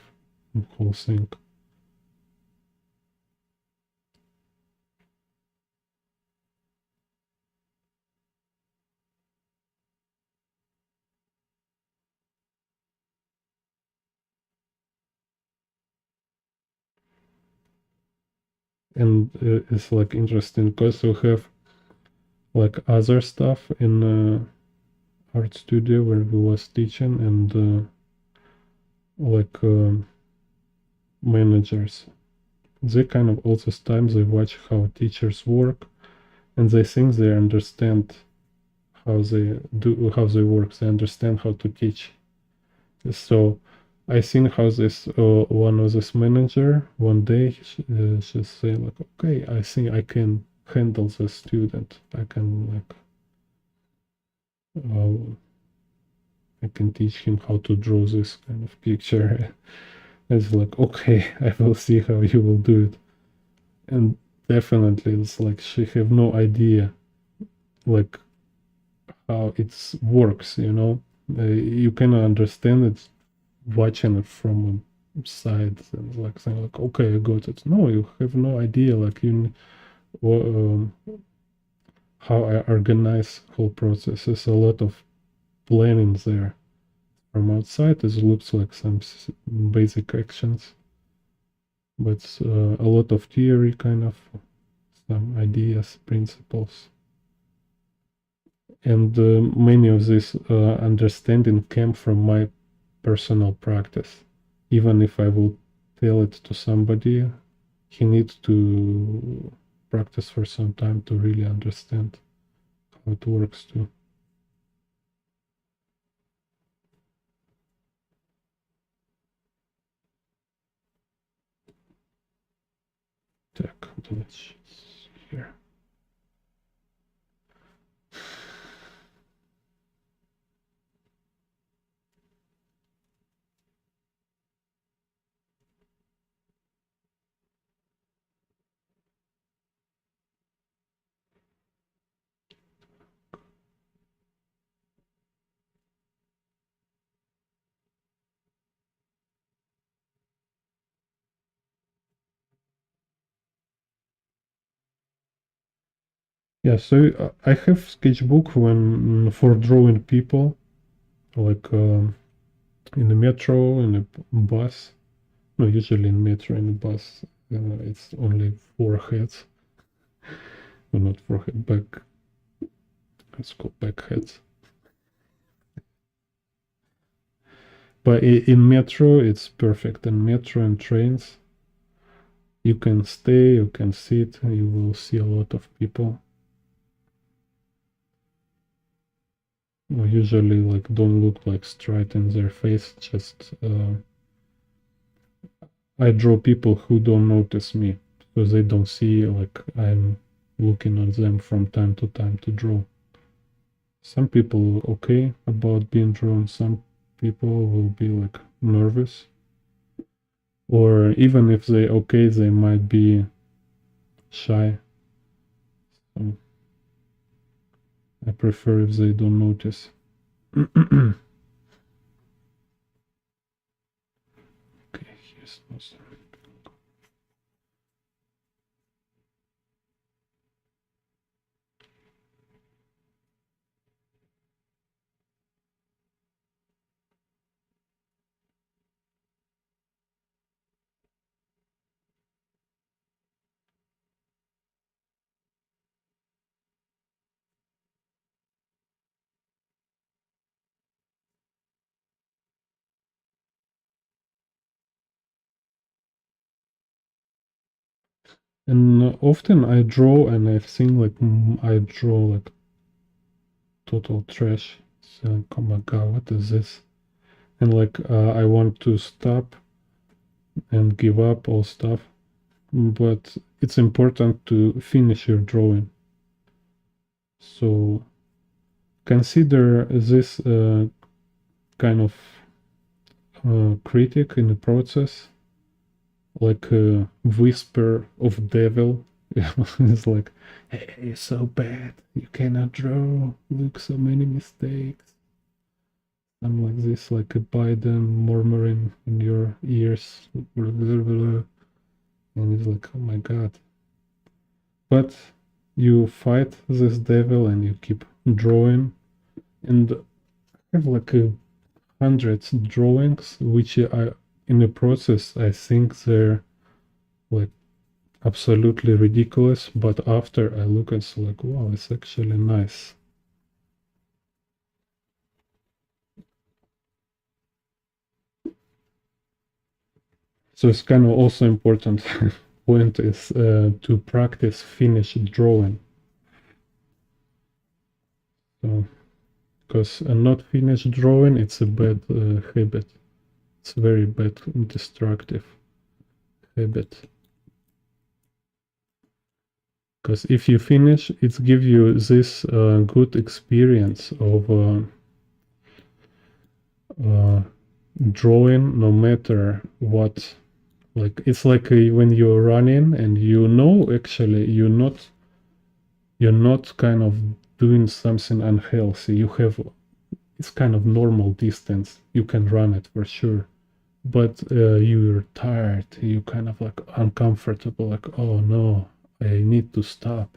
the whole thing. And it's like interesting because we have like other stuff in art studio where we was teaching, and like managers, they kind of all this time they watch how teachers work, and they think they understand how they work, they understand how to teach. So I seen how this one of this manager one day she say like, okay, I think I can handle the student, I can like I can teach him how to draw this kind of picture. It's like, okay, I will see how you will do it. And definitely it's like she have no idea like how it works, you know. You cannot understand it watching it from a side and like saying like, okay, I got it. No, you have no idea like how I organize whole process. There's a lot of planning there. From outside it looks like some basic actions, but a lot of theory, kind of some ideas, principles. And many of this understanding came from my personal practice. Even if I will tell it to somebody, he needs to practice for some time to really understand how it works too. Так, давайте here. Yeah, so I have sketchbook when for drawing people, like in the metro, in a bus. No, usually in metro and a bus, it's only 4 heads. Well, not 4 heads, back. Let's call back heads. But in metro, it's perfect. In metro and trains, you can stay, you can sit, you will see a lot of people. Usually, like, don't look like straight in their face. Just I draw people who don't notice me, because they don't see like I'm looking at them from time to time to draw. Some people okay about being drawn. Some people will be like nervous, or even if they okay, they might be shy. So I prefer if they don't notice. Okay, here's also. And often I draw and I think like I draw like total trash. So like, oh my god, what is this? And like I want to stop and give up all stuff, but it's important to finish your drawing. So consider this kind of critic in the process, like a whisper of devil. It's like, hey, you're so bad, you cannot draw, look, so many mistakes. I'm like this, like a Biden murmuring in your ears, and it's like, oh my god. But you fight this devil and you keep drawing, and I have like hundreds drawings which are in the process. I think they're like absolutely ridiculous, but after I look and it's like, wow, it's actually nice. So it's kind of also important point is to practice finished drawing. So, because a not finished drawing, it's a bad habit. It's very bad, destructive habit. Because if you finish, it gives you this good experience of drawing, no matter what. Like it's like when you're running and you know actually you're not kind of doing something unhealthy. You have it's kind of normal distance. You can run it for sure, but you're tired. You kind of like uncomfortable. Like, oh no, I need to stop.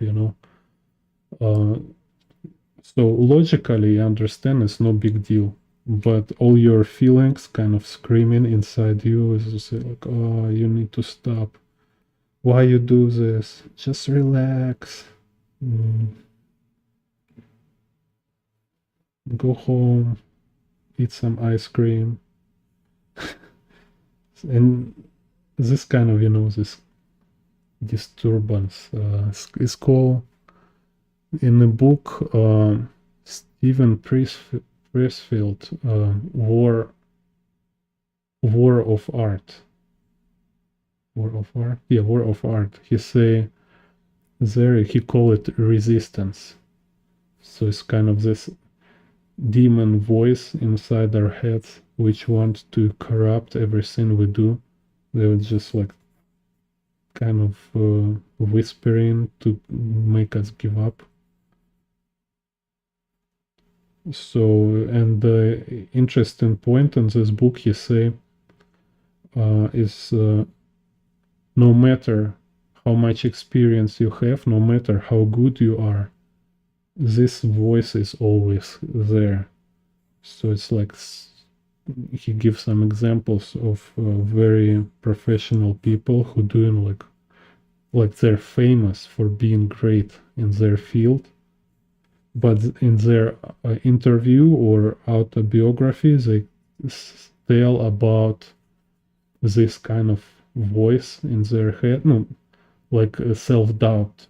Uh, so logically, you understand it's no big deal, but all your feelings kind of screaming inside you is just like, oh, you need to stop. Why you do this? Just relax. Mm, go home, eat some ice cream. And this kind of, this disturbance. It's called in the book Stephen Pressfield, War of Art. War of Art? Yeah, War of Art. He say there he call it resistance. So it's kind of this demon voice inside our heads which want to corrupt everything we do. They would just like kind of whispering to make us give up. So, and the interesting point in this book, he say, is no matter how much experience you have, no matter how good you are, this voice is always there. So it's like he gives some examples of very professional people who doing like they're famous for being great in their field, but in their interview or autobiography they tell about this kind of voice in their head, no, like self-doubt,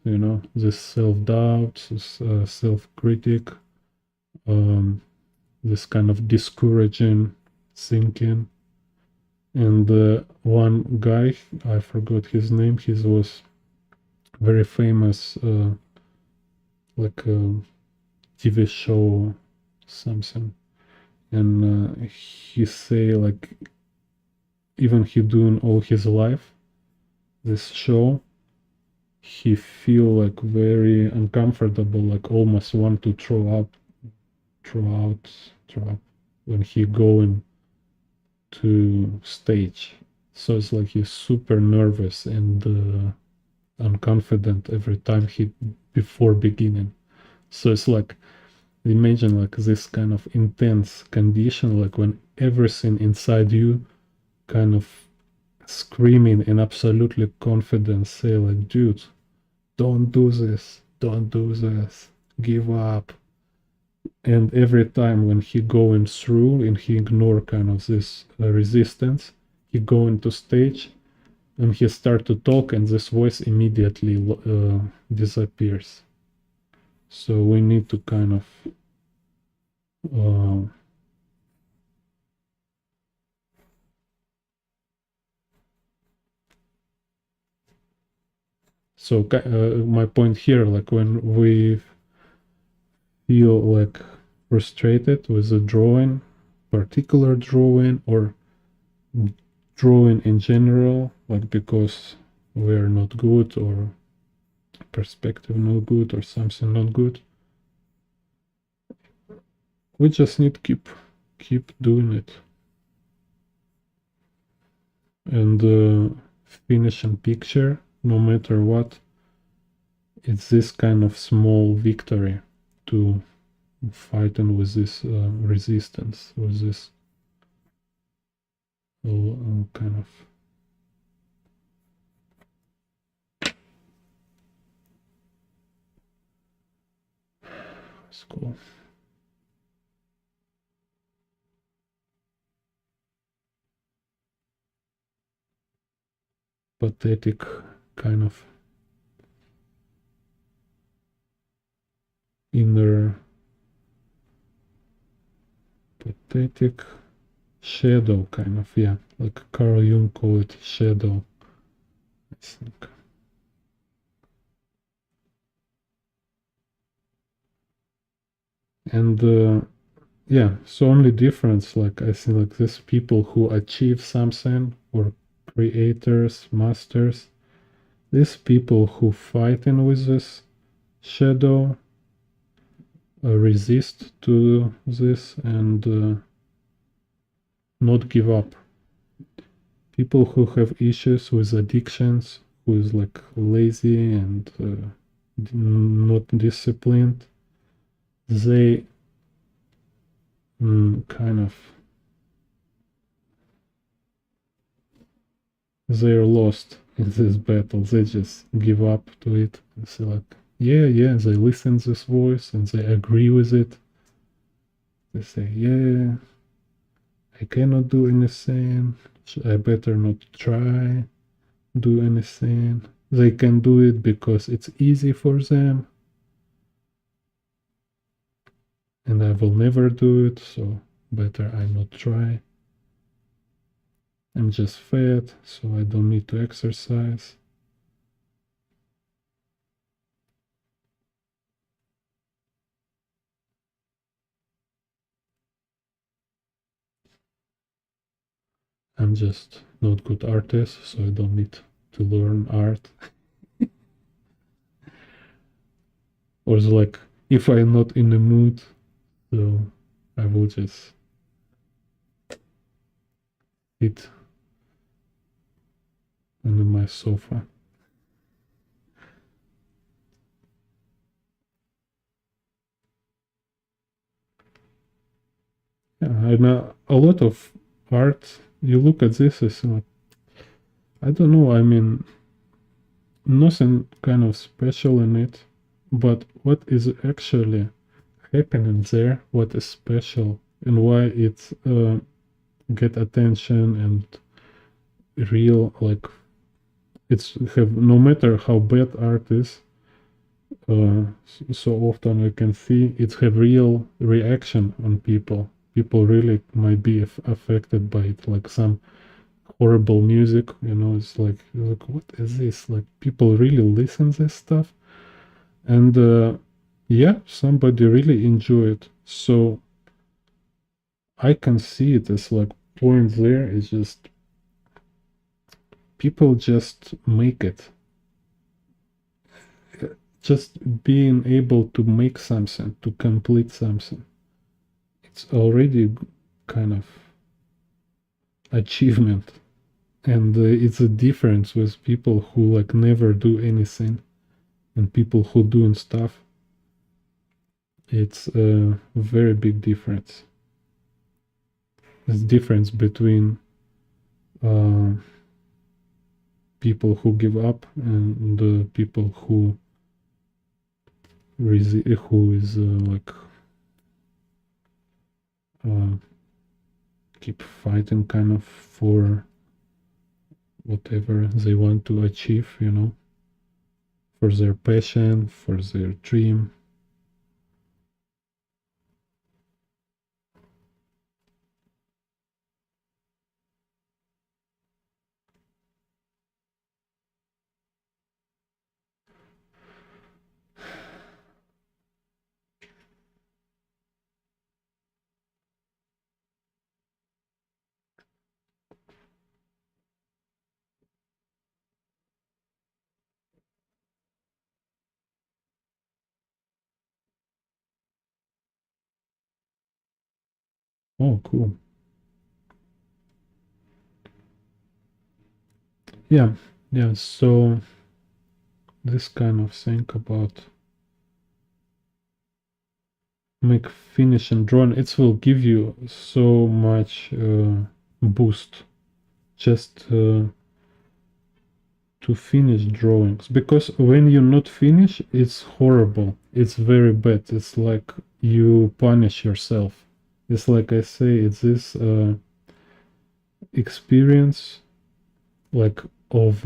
this self-doubt, this self-critic, this kind of discouraging thinking. And one guy, I forgot his name, he was very famous, like a TV show, something. And he say like, even he doing all his life, this show, he feel like very uncomfortable, like almost want to throw out when he going to stage. So it's like he's super nervous and unconfident every time he before beginning. So it's like, imagine like this kind of intense condition, like when everything inside you kind of screaming in absolutely confident, say like, dude, don't do this, give up. And every time when he going through and he ignore kind of this resistance, he go into stage and he start to talk and this voice immediately disappears. So we need to kind of so my point here, like when we feel like frustrated with a drawing, particular drawing, or drawing in general, like because we're not good or perspective not good or something not good, we just need to keep doing it. And finishing picture, no matter what, it's this kind of small victory to fighting with this resistance, with this kind of school. Pathetic kind of inner pathetic shadow, kind of, yeah, like Carl Jung call it shadow, I think. And yeah, so only difference, like I think, like these people who achieve something, or creators, masters, these people who fighting with this shadow resist to this and not give up. People who have issues with addictions, who is like lazy and not disciplined, they kind of, they're lost in this battle. They just give up to it and say like, yeah, they listen to this voice and they agree with it. They say, yeah, I cannot do anything, I better not try do anything. they can do it because it's easy for them, and I will never do it, so better I not try. I'm just fat, so I don't need to exercise. I'm just not good artist, so I don't need to learn art. Or it's like, if I'm not in the mood, so I will just sit on my sofa. Yeah, I know a lot of art. You look at this, it's like, I don't know, I mean, nothing kind of special in it, but what is actually happening there, what is special, and why it get attention and real, like, it's have, no matter how bad art is, so often we can see it have real reaction on people. People really might be affected by it, like some horrible music, you know, it's like what is this? Like people really listen this stuff, and yeah, somebody really enjoy it. So I can see it as like point there is just people just make it. Just being able to make something, to complete something, it's already kind of achievement. And it's a difference with people who like never do anything and people who doing stuff. It's a very big difference. There's difference between uh, people who give up and the people who who is like uh, keep fighting kind of for whatever they want to achieve, you know, for their passion, for their dream. Oh, cool. Yeah, yeah. So this kind of thing about make finish and drawing, it will give you so much boost just to finish drawings, because when you not finish it's horrible, it's very bad, it's like you punish yourself. It's like I say, it's this experience like of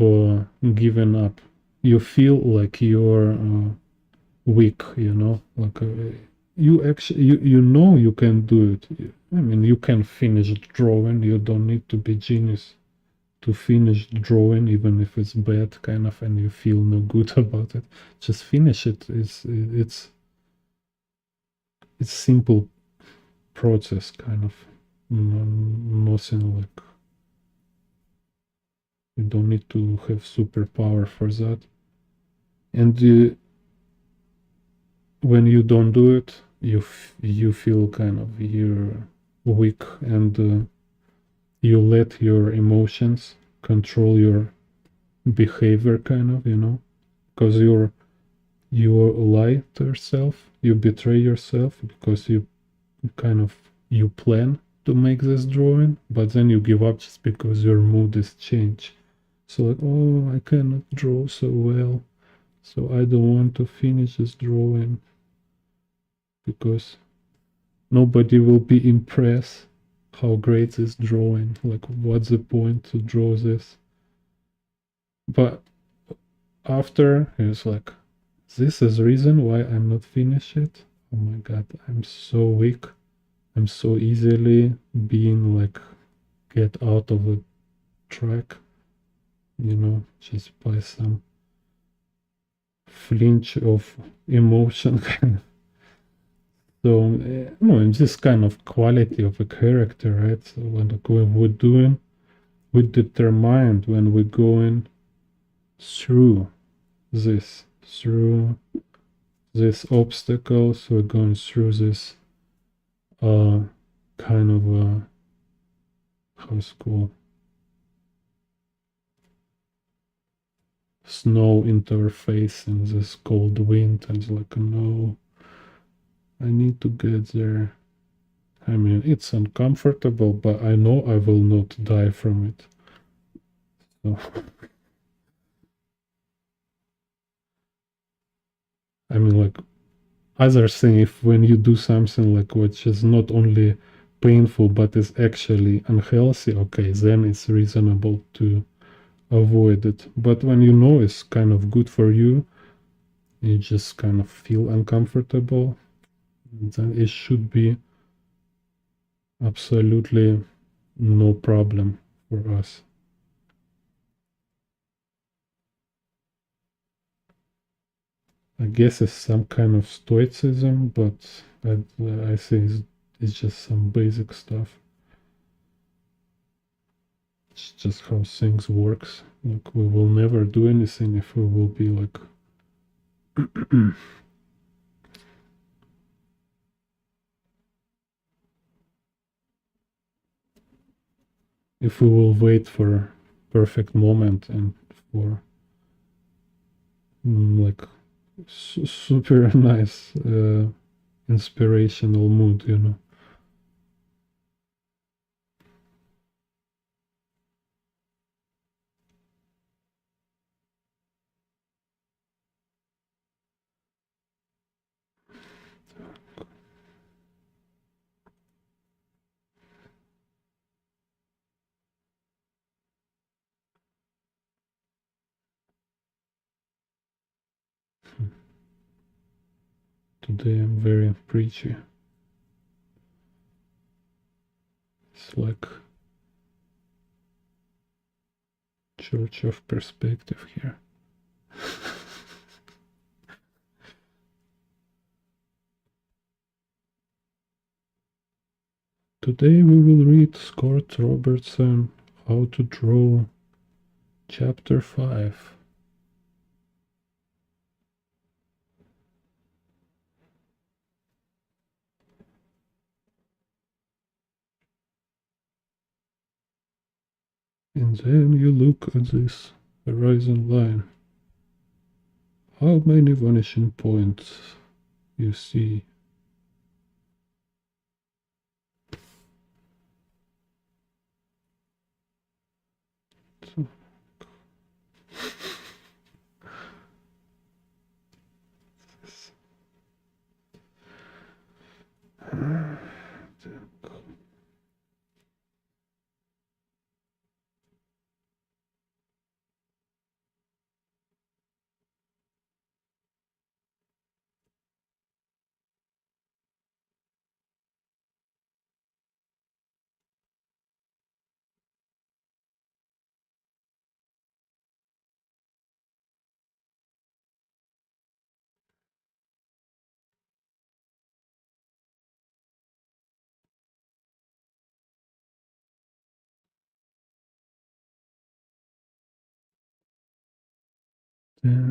giving up. You feel like you're weak, you know, like you actually you know you can do it. I mean, you can finish drawing, you don't need to be genius to finish drawing, even if it's bad kind of and you feel no good about it. Just finish it. It's simple process kind of. Nothing like, you don't need to have superpower for that. And when you don't do it, you feel kind of you're weak, and you let your emotions control your behavior kind of, you know, because you lie to yourself, you betray yourself, because you kind of you plan to make this drawing, but then you give up just because your mood is changed. So like, oh, I cannot draw so well, so I don't want to finish this drawing because nobody will be impressed how great this drawing. Like, what's the point to draw this? But after he was like, this is reason why I'm not finished it. Oh my god, I'm so weak. I'm so easily being like get out of the track, just by some flinch of emotion. So no, this kind of quality of a character, right? So when we're doing, we're determined when we're going through through this obstacles, we're going through this uh kind of how's it called, snow interface in this cold wind, and it's like, no, I need to get there. I mean, it's uncomfortable, but I know I will not die from it. So, I mean, like, other thing, if when you do something like which is not only painful but is actually unhealthy, okay, then it's reasonable to avoid it. But when you know it's kind of good for you, you just kind of feel uncomfortable, then it should be absolutely no problem for us. I guess it's some kind of stoicism, but I think it's just some basic stuff. It's just how things works. Like we will never do anything if we will be like if we will wait for perfect moment and for like super nice inspirational mood. Today I'm very preachy. It's like church of perspective here. Today we will read Scott Robertson, How to Draw, Chapter 5. And then you look at this horizon line. How many vanishing points you see? So, yeah.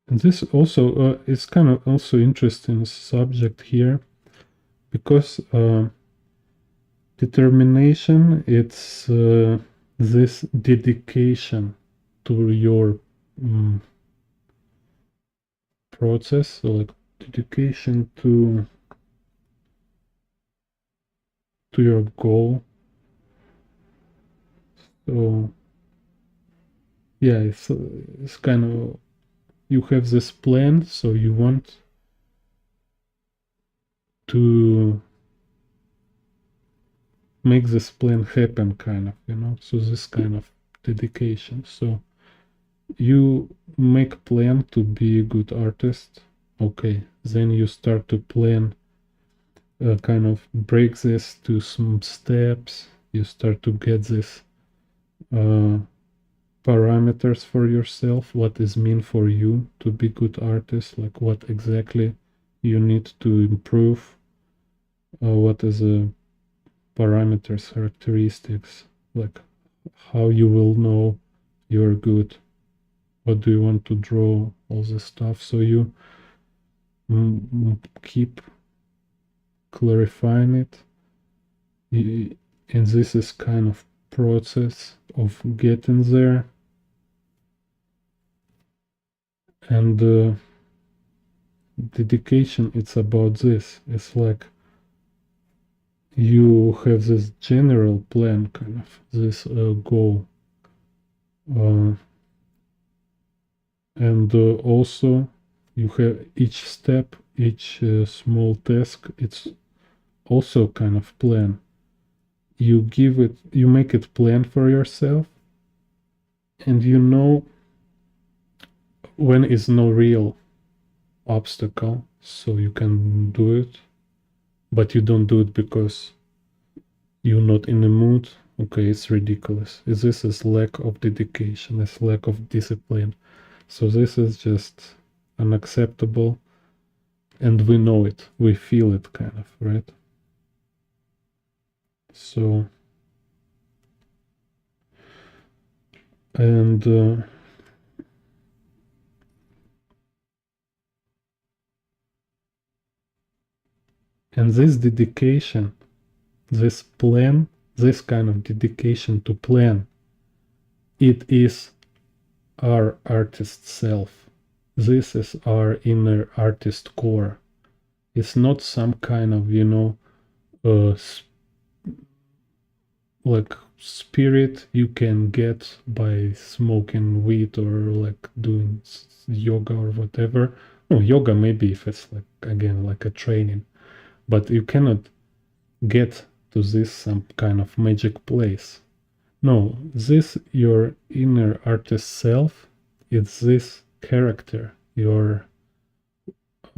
And this also is kind of also interesting subject here, because determination, it's this dedication to your process, so like dedication to your goal. So yeah, it's kind of you have this plan, so you want to make this plan happen, kind of, so this kind of dedication. So you make plan to be a good artist. Okay, then you start to plan, kind of break this to some steps. You start to get this parameters for yourself, what is mean for you to be good artist, like what exactly you need to improve, what is the parameters, characteristics, like how you will know you're good, what do you want to draw, all this stuff. So you keep clarifying it, and this is kind of process of getting there. And dedication, it's about this. It's like you have this general plan, kind of this goal, and also you have each step, each small task, it's also kind of plan. You make it plan for yourself, and you know when is no real obstacle, so you can do it, but you don't do it because you're not in the mood. Okay, it's ridiculous. This is lack of dedication, it's lack of discipline. So this is just unacceptable, and we know it, we feel it, kind of, right? So, and this dedication, this plan, this kind of dedication to plan, it is our artist self. This is our inner artist core. It's not some kind of, like spirit you can get by smoking weed or like doing yoga or whatever. No, yoga maybe if it's like, again, like a training, but you cannot get to this some kind of magic place. No, this your inner artist self, it's this character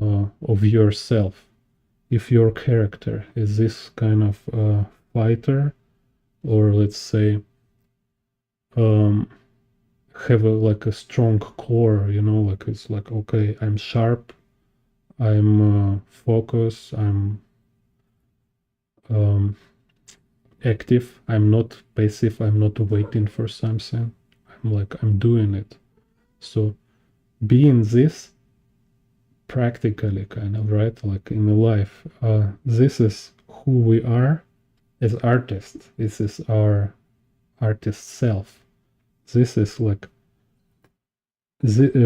of yourself. If your character is this kind of fighter, or let's say have like a strong core, like it's like, okay, I'm sharp, I'm focused, I'm active, I'm not passive, I'm not waiting for something, I'm doing it. So being this practically, kind of, right, like in the life, this is who we are as artists. This is our artist self. This is like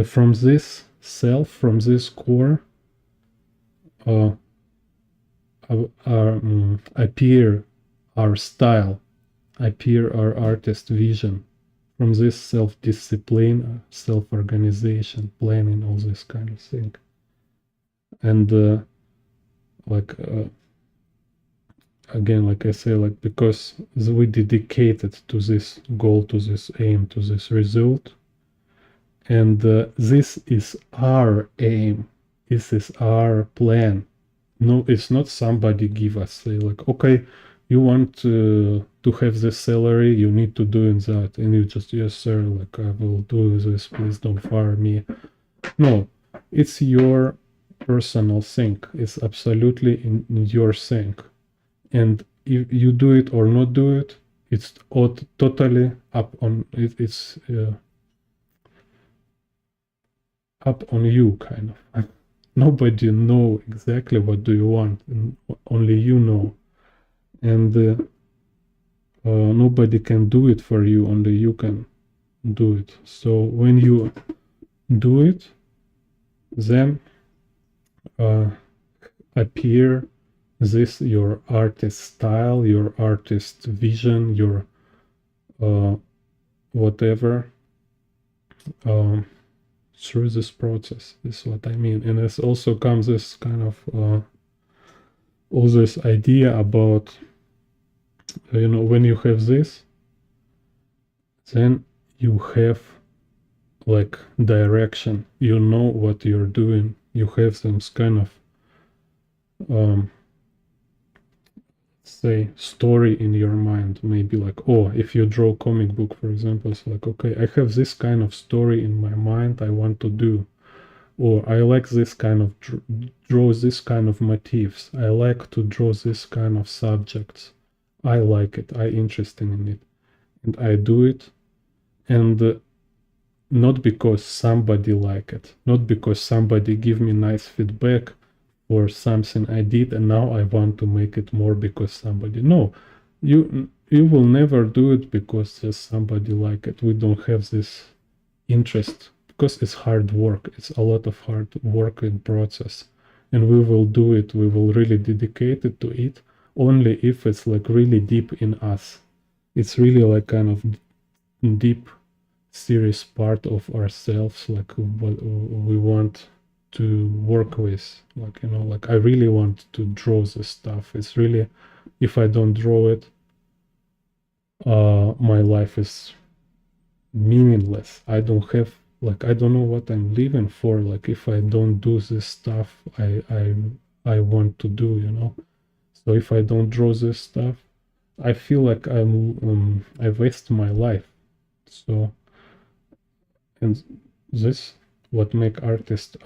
from this self, from this core, appear our style, appear our artist vision. From this self-discipline, self-organization, planning, all this kind of thing. And again, like I say, like because we dedicated to this goal, to this aim, to this result, and this is our aim, this is our plan. No, it's not somebody give us, say like, okay, you want to have this salary, you need to do that, and you just, yes sir, like I will do this, please don't fire me. No, it's your personal thing, it's absolutely in your thing, and if you do it or not do it, it's totally up on it, it's up on you, kind of. Nobody know exactly what do you want, and only you know, and nobody can do it for you, only you can do it. So when you do it, then appear this your artist style, your artist vision, your whatever, through this process. This is what I mean. And it also comes this kind of all this idea about, when you have this, then you have like direction. You know what you're doing. You have some kind of say story in your mind. Maybe like, oh, if you draw comic book, for example, it's like, okay, I have this kind of story in my mind I want to do, or I like this kind of draw this kind of motifs. I like to draw this kind of subjects. I like it. I interested in it, and I do it, and not because somebody like it, not because somebody give me nice feedback or something I did and now I want to make it more because somebody. No, you will never do it because there's somebody like it. We don't have this interest because it's hard work. It's a lot of hard work in process, and we will do it. We will really dedicate it to it only if it's like really deep in us. It's really like kind of deep, serious part of ourselves, like what we want to work with. Like, like I really want to draw this stuff. It's really, if I don't draw it, my life is meaningless. I don't have, like, I don't know what I'm living for. Like, if I don't do this stuff I want to do. So if I don't draw this stuff, I feel like I waste my life. So, and this what make artist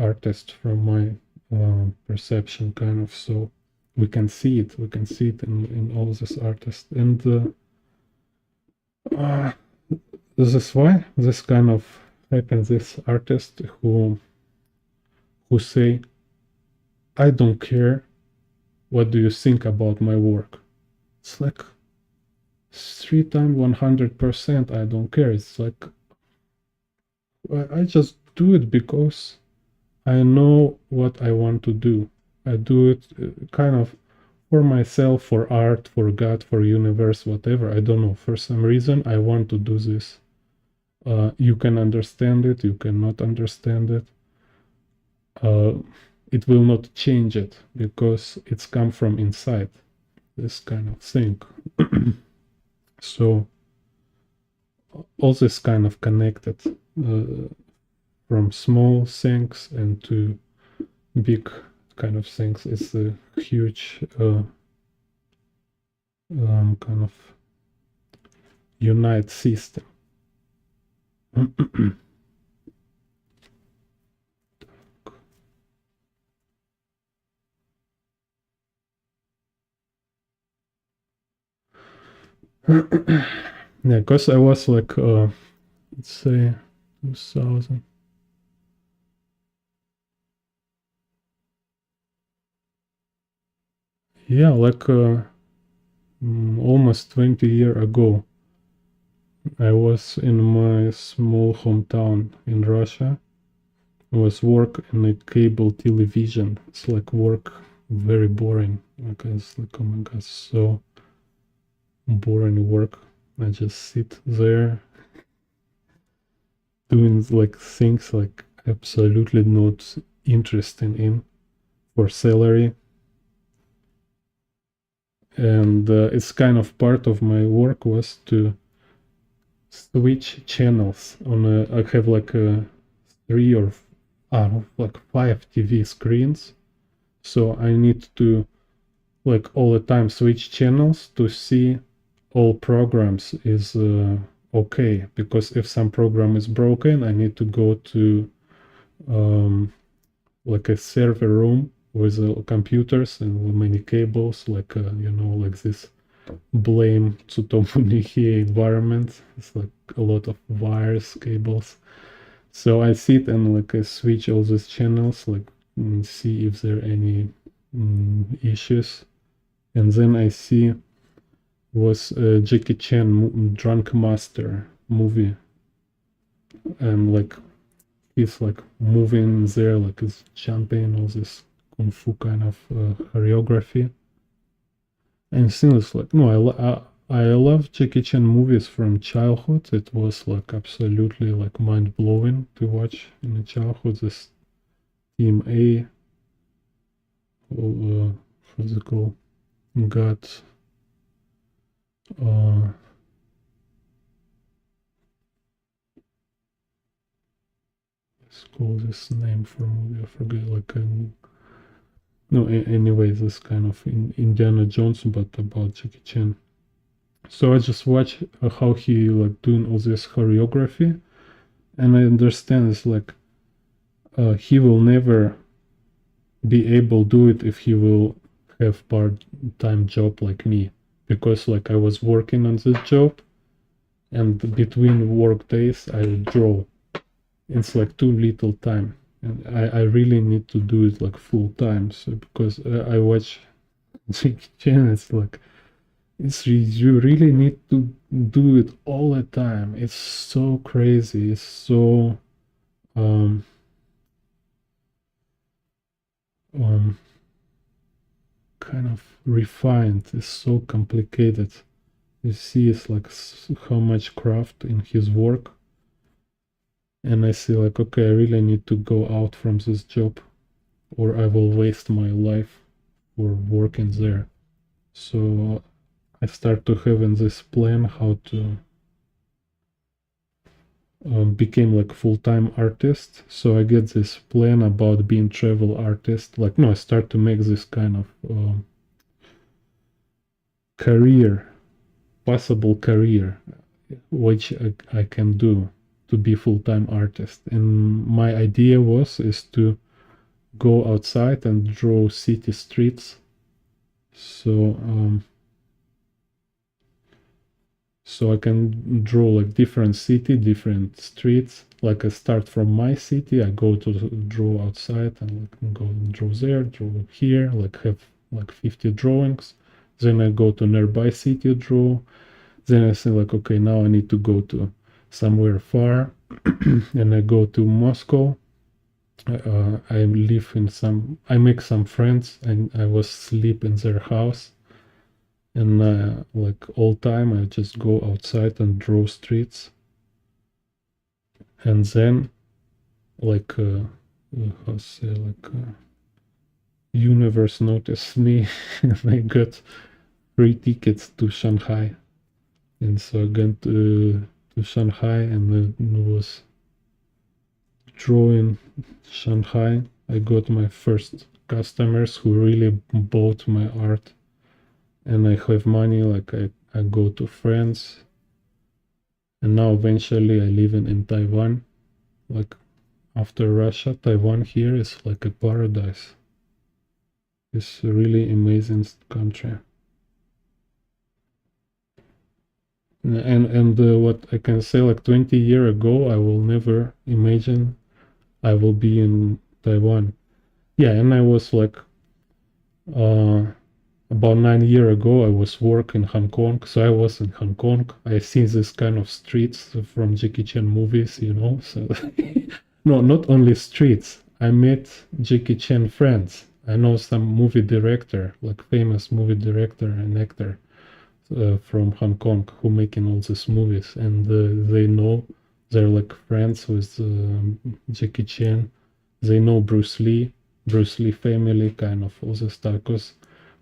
from my perception, kind of. So we can see it in all this artists, and this is why this kind of happens. This artist who say, I don't care what do you think about my work. It's like 3 times 100% I don't care. It's like I just do it because I know what I want to do. I do it kind of for myself, for art, for God, for universe, whatever. I don't know. For some reason, I want to do this. You can understand it. You cannot understand it. It will not change it because it's come from inside. This kind of thing. So all this kind of connected from small things and to big kind of things. It's a huge kind of unite system. Yeah, because I was like, let's say 2000. Yeah, like almost 20 years ago, I was in my small hometown in Russia. I was work in a cable television. It's like work very boring. Like it's like, oh my god, so boring work. I just sit there doing like things like absolutely not interesting in for salary. And it's kind of part of my work was to switch channels on I have like a 3 or like 5 TV screens, so I need to like all the time switch channels to see all programs is okay, because if some program is broken I need to go to like a server room with computers and many cables, like like this blame Tsutomu environment. It's like a lot of wires, cables. So I sit and like I switch all these channels, like see if there are any issues. And then I see was Jackie Chan Drunk Master movie, and like he's like moving there, like he's jumping, all this kung fu kind of choreography. And it seems like no, I love Jackie Chan movies from childhood. It was like absolutely like mind blowing to watch in the childhood. This Team A, physical got uh, let's call this name for movie. I forget. Like no. Anyway, this kind of Indiana Jones, but about Jackie Chan. So I just watch how he like doing all this choreography, and I understand it's like he will never be able to do it if he will have part-time job like me, because like I was working on this job, and between work days I draw. It's like too little time, and I really need to do it like full time. So because I watch Jackie Chan, it's like you really need to do it all the time. It's so crazy. It's so um um kind of refined. It's so complicated. You see, it's like how much craft in his work, and I see like, okay, I really need to go out from this job, or I will waste my life for working there. So I start to having this plan how to became like full-time artist. So I get this plan about being travel artist. Like no, I start to make this kind of career, possible career, which I can do to be full-time artist. And my idea is to go outside and draw city streets. So I can draw like different city, different streets. Like I start from my city, I go to draw outside and like go and draw there, draw here, like have like 50 drawings. Then I go to nearby city, draw. Then I say like, okay, now I need to go to somewhere far, and I go to Moscow. I live in I make some friends, and I was sleep in their house. And like all time, I just go outside and draw streets. And then, like, how say, like, universe noticed me, and I got free tickets to Shanghai. And so I went to Shanghai, and was drawing Shanghai. I got my first customers who really bought my art, and I have money. Like I go to France, and now eventually I live in Taiwan. Like after Russia, Taiwan here is like a paradise. It's a really amazing country. And what I can say, like 20 years ago, I will never imagine I will be in Taiwan. Yeah, and I was like uh, about 9 years ago, I was working in Hong Kong. So I was in Hong Kong. I see this kind of streets from Jackie Chan movies, you know. So no, not only streets. I met Jackie Chan friends. I know some movie director, like famous movie director and actor from Hong Kong who making all these movies, and they know they're like friends with Jackie Chan. They know Bruce Lee family, kind of all this stuff. Because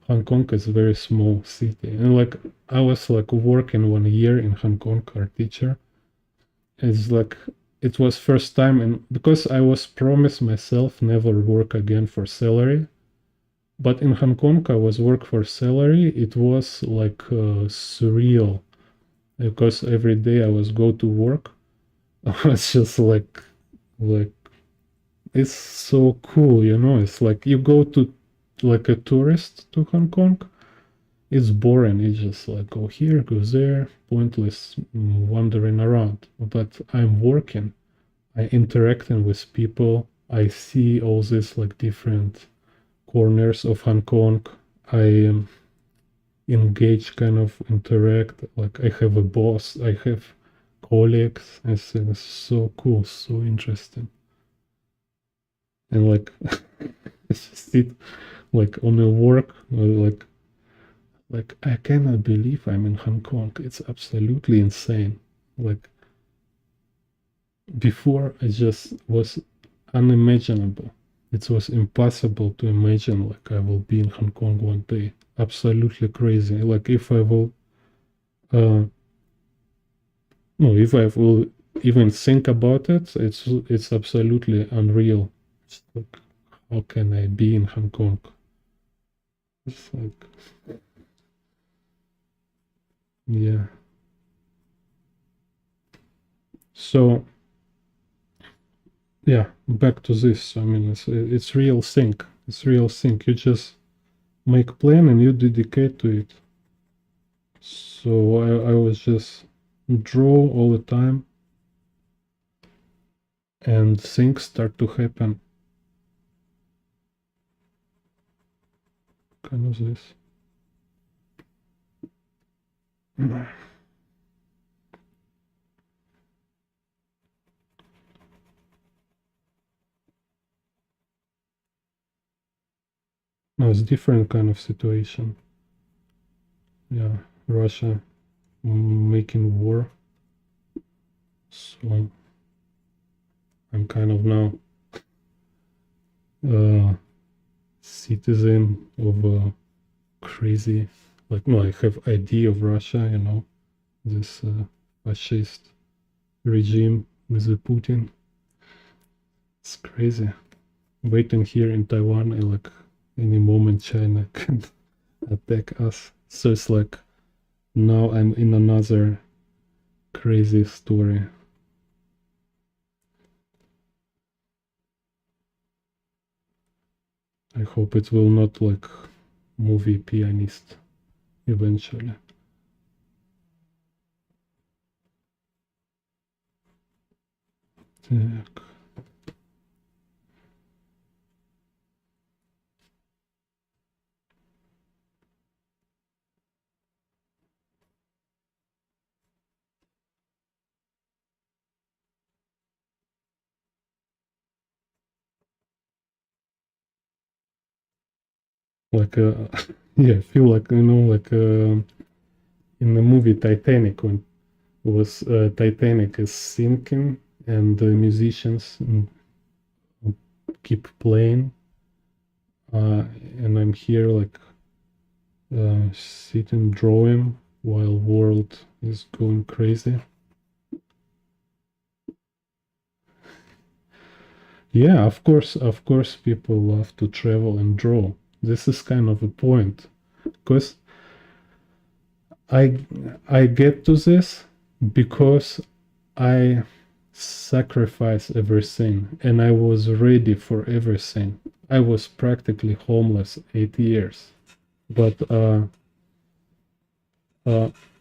Hong Kong is a very small city, and like I was like working 1 year in Hong Kong, art teacher. It's like it was first time, and because I was promised myself never work again for salary. But in Hong Kong, I was work for salary. It was like surreal because every day I was go to work. I was just like it's so cool, you know. It's like you go to like a tourist to Hong Kong. It's boring. It's just like go here, go there, pointless wandering around. But I'm working. I interacting with people. I see all this like different corners of Hong Kong. I engage, kind of interact. Like I have a boss, I have colleagues. It's so cool, so interesting. And like it's just sit like on the work, like Like, I cannot believe I'm in Hong Kong. It's absolutely insane. Like, before, it just was unimaginable. It was impossible to imagine, like, I will be in Hong Kong one day. Absolutely crazy. Like, if I will, uh, no, if I will even think about it, it's absolutely unreal. It's like, how can I be in Hong Kong? It's like, yeah. So, yeah, back to this. I mean, it's real thing. It's real thing. You just make plan and you dedicate to it. So I was just draw all the time, and things start to happen. Kind of this. No, it's different kind of situation. Yeah, Russia making war. So I'm kind of now a citizen of a crazy, like, no, I have idea of Russia, you know, this fascist regime with the Putin. It's crazy. Waiting here in Taiwan, and like any moment China can attack us. So it's like now I'm in another crazy story. I hope it will not like movie Pianist eventually. Так. Like yeah, I feel like, you know, like in the movie Titanic, when it was Titanic is sinking and the musicians keep playing, and I'm here like sitting drawing while world is going crazy. Yeah, of course, people love to travel and draw. This is kind of a point, because I I get to this because I sacrifice everything and I was ready for everything. I was practically homeless 8 years, but uh,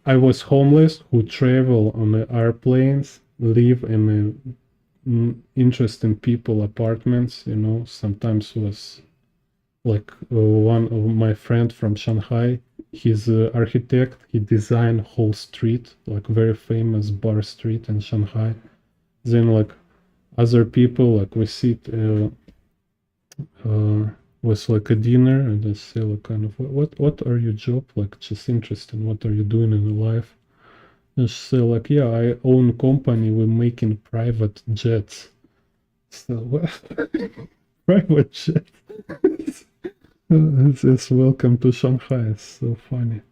I was homeless who travel on the airplanes, live in interesting people apartments. You know, sometimes was like one of my friend from Shanghai. He's an architect. He designed whole street, like very famous bar street in Shanghai. Then like other people, like we sit uh, with like a dinner and they say like kind of what are your job, like just interesting, what are you doing in life? And she say like, yeah, I own company, we're making private jets. So what? Private jet. It's welcome to Shanghai. It's so funny.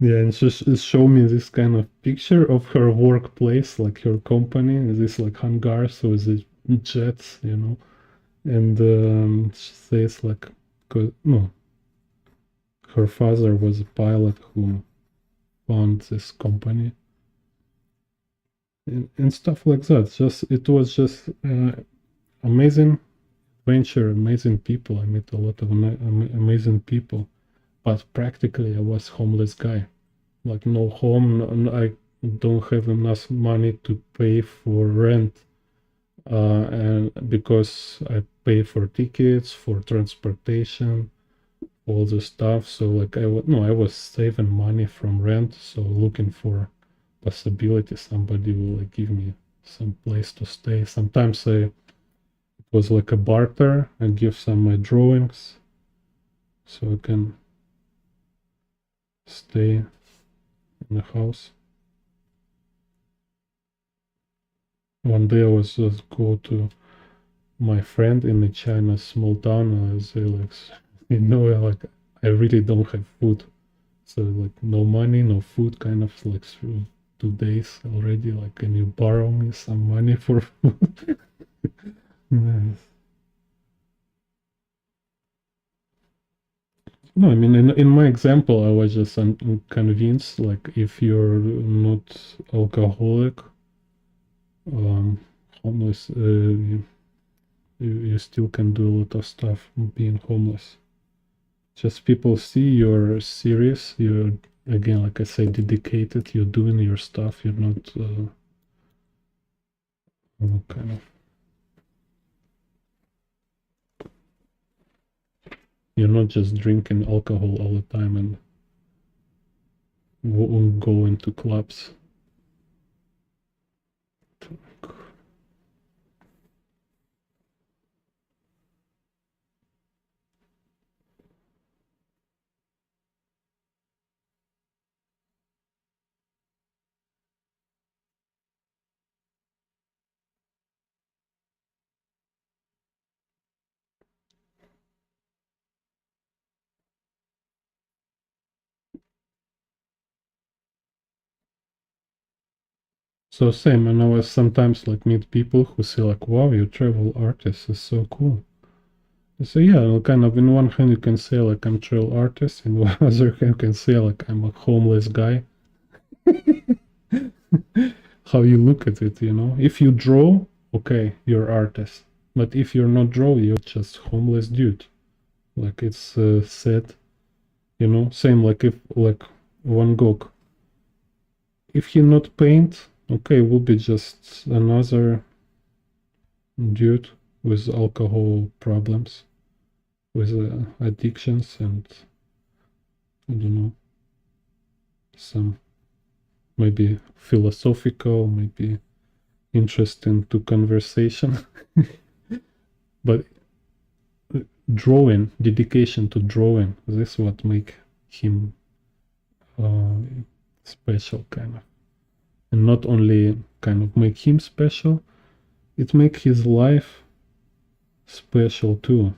Yeah, and she show me this kind of picture of her workplace, like her company, this like hangars with the jets, you know. And she says like, no, her father was a pilot who found this company, and stuff like that. Just it was just amazing venture, amazing people. I met a lot of amazing people, but practically I was homeless guy, like no home. I don't have enough money to pay for rent, and because I pay for tickets, for transportation, all the stuff. So like I was saving money from rent, so looking for possibility somebody will like give me some place to stay. Sometimes it was like a barter. I give some my drawings, so I can stay in the house. One day I was just go to my friend in the China small town, and I say like, like I really don't have food, so like no money, no food, kind of like through 2 days already. Like, can you borrow me some money for food? Nice. No, I mean, in my example, I was just convinced, like, if you're not alcoholic, um, homeless, you still can do a lot of stuff being homeless. Just people see you're serious, you're, again, like I say, dedicated, you're doing your stuff, you're not kind of, you're not just drinking alcohol all the time and go into clubs. So same, and I was sometimes like meet people who say like, "Wow, you travel artist is so cool." So yeah, kind of in one hand you can say like I'm trail artist, in the other hand you can say like I'm a homeless guy. How you look at it, you know? If you draw, okay, you're artist. But if you're not draw, you're just homeless dude. Like it's sad, you know? Same like if like Van Gogh. If he not paint, okay, will be just another dude with alcohol problems, with addictions, and I don't know, some maybe philosophical, maybe interesting to conversation. But drawing, dedication to drawing, this is what make him uh, special, kind of. And not only kind of make him special, it make his life special too.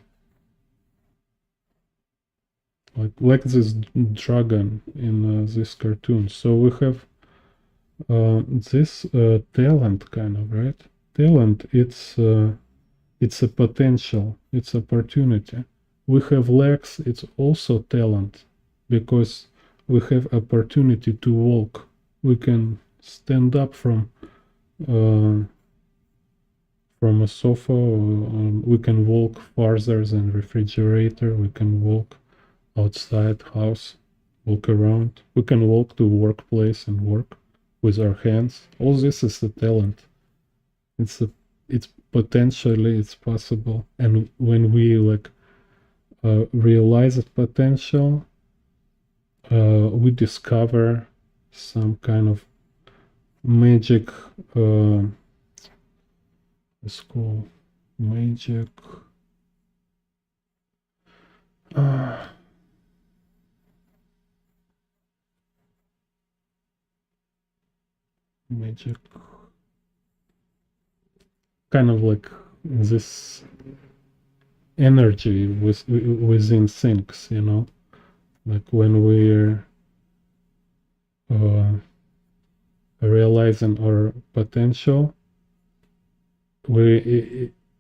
Like this dragon in this cartoon. So we have this talent, kind of, right? Talent, it's a potential, it's opportunity. We have legs, it's also talent, because we have opportunity to walk. We can stand up uh, from a sofa, we can walk farther than refrigerator, we can walk outside house, walk around. We can walk to workplace and work with our hands. All this is a talent. It's potentially it's possible, and when we like realize that potential, we discover some kind of magic. It's called magic. Uh, magic. Kind of like this energy within things, you know, like when we're uh, realizing our potential,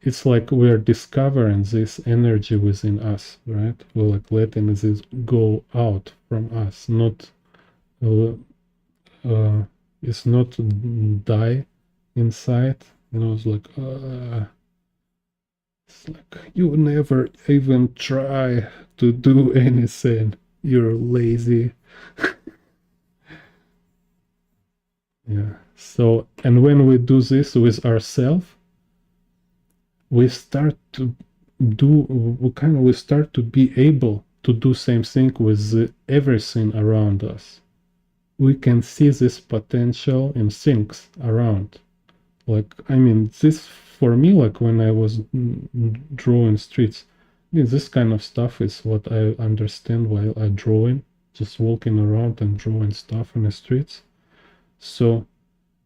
it's like we're discovering this energy within us, right? We're like letting this go out from us, not uh, it's not die inside, you know. It's like you never even try to do anything, you're lazy. Yeah. So, and when we do this with ourselves, we start to we start to be able to do same thing with everything around us. We can see this potential in things around. Like, I mean, this for me, like when I was drawing streets, Yeah, this kind of stuff is what I understand while I drawing, just walking around and drawing stuff in the streets. So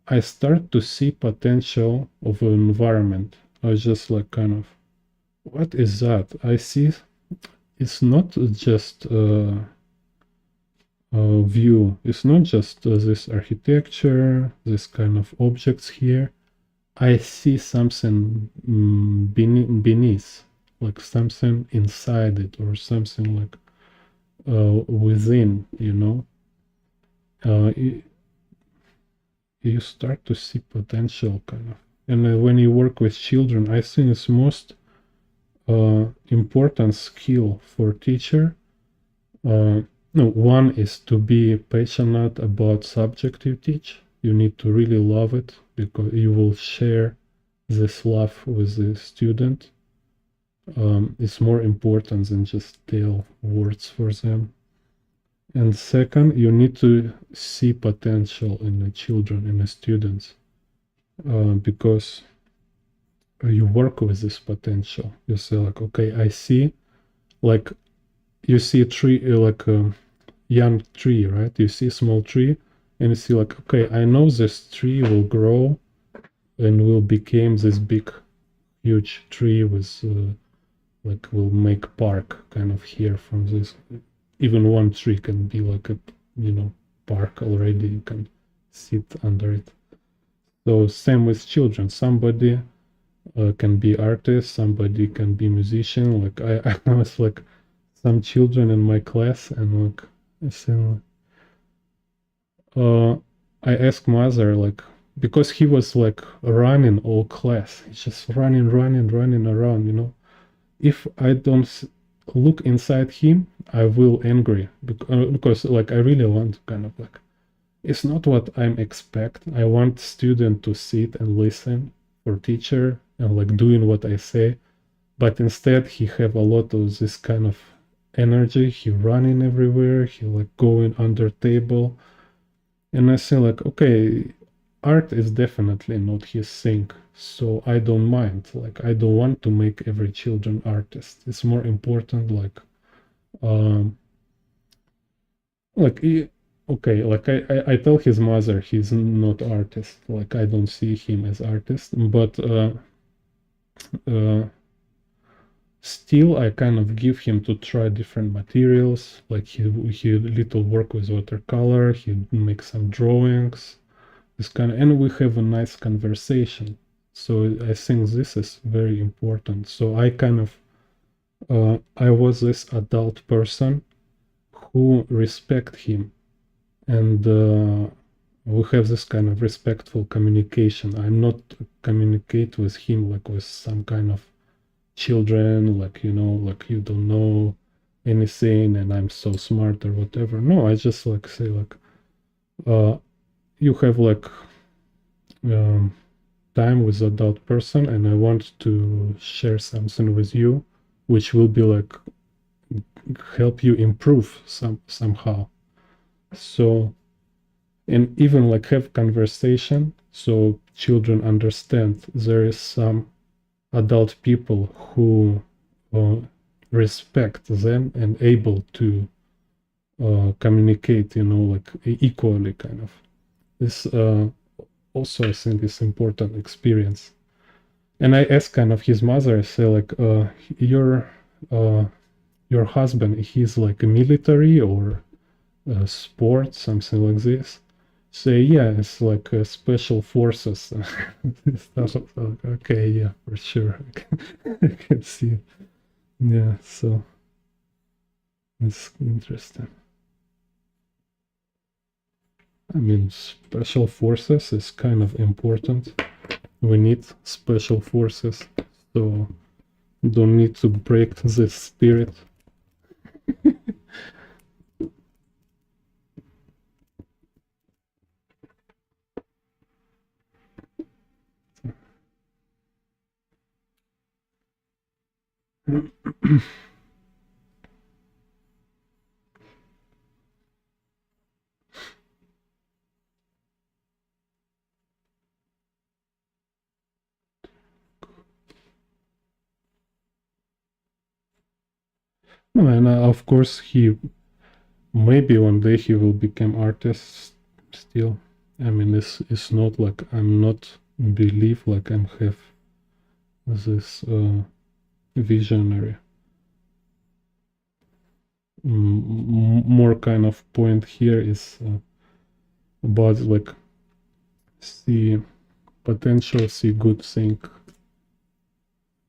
I start to see potential of an environment. I was just like kind of, what is that? I see it's not just a view. It's not just this architecture, this kind of objects here. I see something beneath, like something inside it, or something like within, you know. You start to see potential, kind of. And when you work with children, I think it's most important skill for teacher. No, one is to be passionate about subject you teach. You need to really love it because you will share this love with the student. It's more important than just tell words for them. And second, you need to see potential in the children, in the students, because you work with this potential. You say like, okay, I see, like you see a tree, like a young tree, right? You see a small tree, and you see like, okay, I know this tree will grow and will become this big, huge tree with like will make park kind of here from this. Even one tree can be like a park already. You can sit under it. So same with children. Somebody can be artist, somebody can be musician. Like I was like some children in my class, and like I said, uh, I asked mother like because he was like running all class. He's just running around. If I don't look inside him, I will angry because like I really want to kind of like it's not what I'm expect. I want student to sit and listen for teacher and like doing what I say, but instead he have a lot of this kind of energy. He running everywhere. He like going under table, and I say like, okay, art is definitely not his thing, so I don't mind. Like I don't want to make every children artist. It's more important um like okay, like I tell his mother he's not artist. Like I don't see him as artist, but uh still I kind of give him to try different materials. Like he little work with watercolor, he make some drawings, this kind of, and we have a nice conversation. So I think this is very important. So I kind of I was this adult person who respect him, and we have this kind of respectful communication. I'm not communicate with him like with some kind of children, like like you don't know anything and I'm so smart or whatever. No, I just like say like uh you have like um time with adult person, and I want to share something with you which will be like help you improve somehow. So, and even like have conversation so children understand there is some adult people who uh, respect them and able to communicate, like equally kind of. This also I think is important experience. And I asked kind of his mother, I say like, uh, your husband, he's like a military or sport, something like this. Say, yeah, it's like special forces. Stuff like, okay, yeah, for sure. I can see. Yeah, so it's interesting. I mean, special forces is kind of important. We need special forces, so don't need to break this spirit. And of course, he maybe one day he will become artist still. I mean, it's not like I'm not believe like I'm have this visionary. More kind of point here is about like see potential, see good thing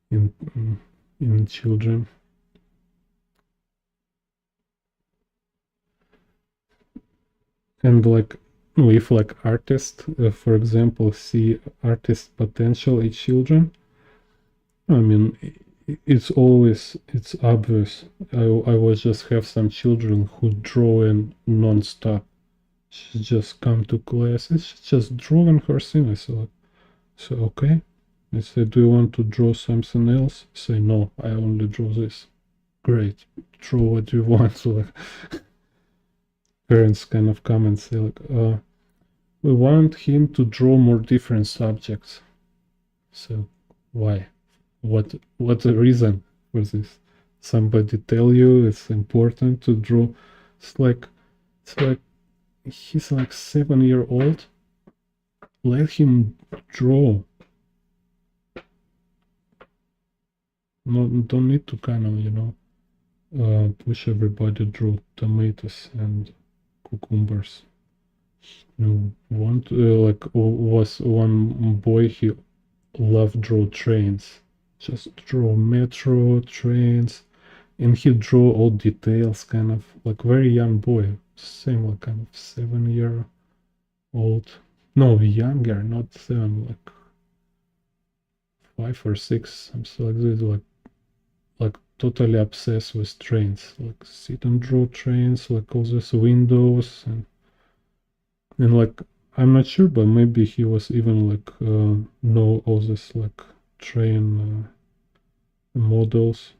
in in children. And like if like artist, for example, see artist potential in children, I mean, it's always it's obvious. I was just have some children who draw in non-stop. She just come to class. It's just drawing her thing. I said, so okay. I said, do you want to draw something else? I say, no, I only draw this. Great, draw what you want. So like parents kind of come and say like, we want him to draw more different subjects. So why? What's the reason for this? Somebody tell you it's important to draw. It's like he's like 7 year old. Let him draw. No, don't need to kind of push everybody draw tomatoes and cucumbers. Want like was one boy he loved draw trains, just draw metro trains, and he draw all details, kind of like very young boy, same like kind of 7 year old, no younger, not 7, like 5 or 6, something like this, like totally obsessed with trains, like sit and draw trains, like all these windows and like I'm not sure, but maybe he was even like know all this like train models.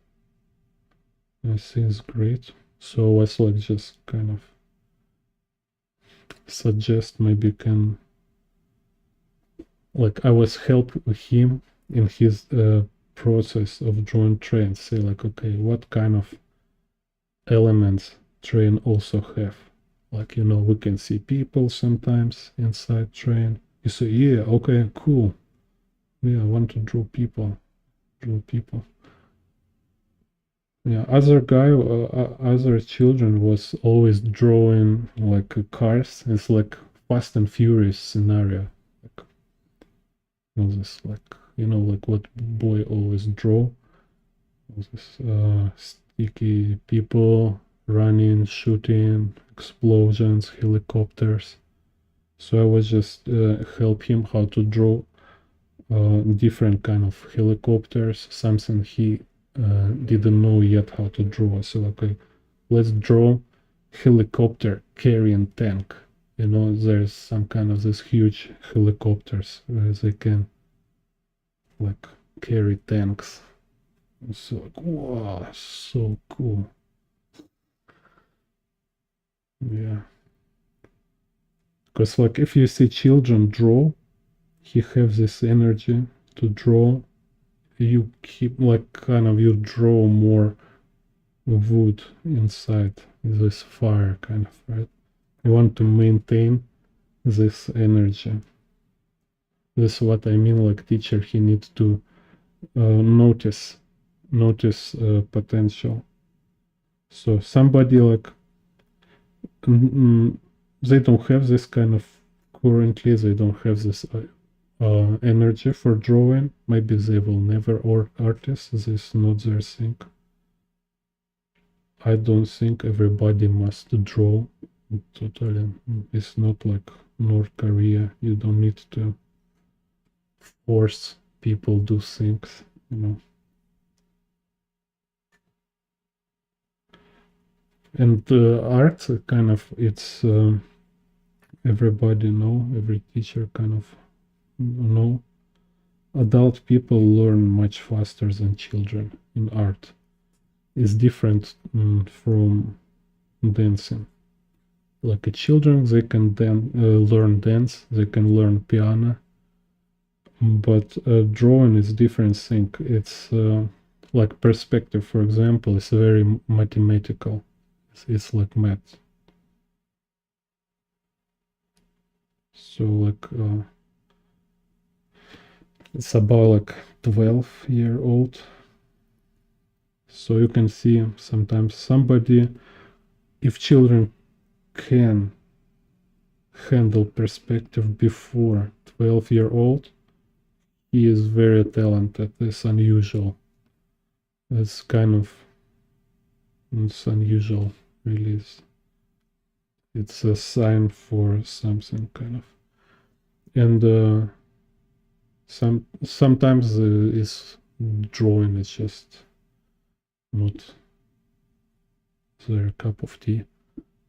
I think it's great. So I was like just kind of suggest maybe can like I was help him in his process of drawing trains. Say like okay, what kind of elements train also have? Like we can see people sometimes inside train. You say yeah, okay, cool. Yeah, I want to draw people. Draw people. Yeah, other guy, other children was always drawing like cars. It's like Fast and Furious scenario. Like all this, like like what boy always draw. All this sticky people running, shooting, explosions, helicopters. So I was just help him how to draw different kind of helicopters, something he didn't know yet how to draw. So okay, let's draw helicopter carrying tank. There's some kind of this huge helicopters where they can like carry tanks. So like, wow, so cool. Yeah. Because like if you see children draw, he have this energy to draw. You keep like kind of you draw more wood inside this fire kind of, right? You want to maintain this energy. This is what I mean, like teacher, he needs to notice potential. So somebody like they don't have this kind of currently, they don't have this energy for drawing. Maybe they will never or artists. This is not their thing. I don't think everybody must draw totally. It's not like North Korea. You don't need to force people do things. And art kind of it's everybody know, every teacher kind of know. Adult people learn much faster than children in art. It's different from dancing. Like children, they can learn dance, they can learn piano, but drawing is different thing. It's like perspective, for example, is very mathematical. It's like math. So like it's about like 12-year-old. So you can see sometimes somebody, if children can handle perspective before 12-year-old, he is very talented. It's unusual. It's unusual, really. It's a sign for something kind of. And sometimes is drawing is just not their cup of tea.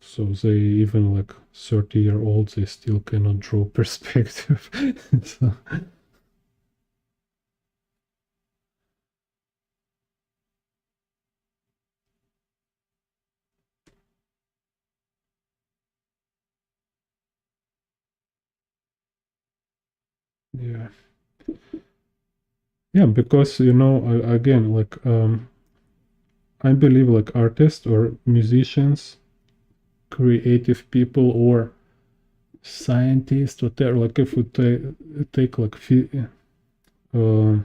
So they even like 30-year-olds, they still cannot draw perspective. So. Yeah. Yeah, because again, like I believe like artists or musicians, creative people or scientists, whatever, like if we take like uh,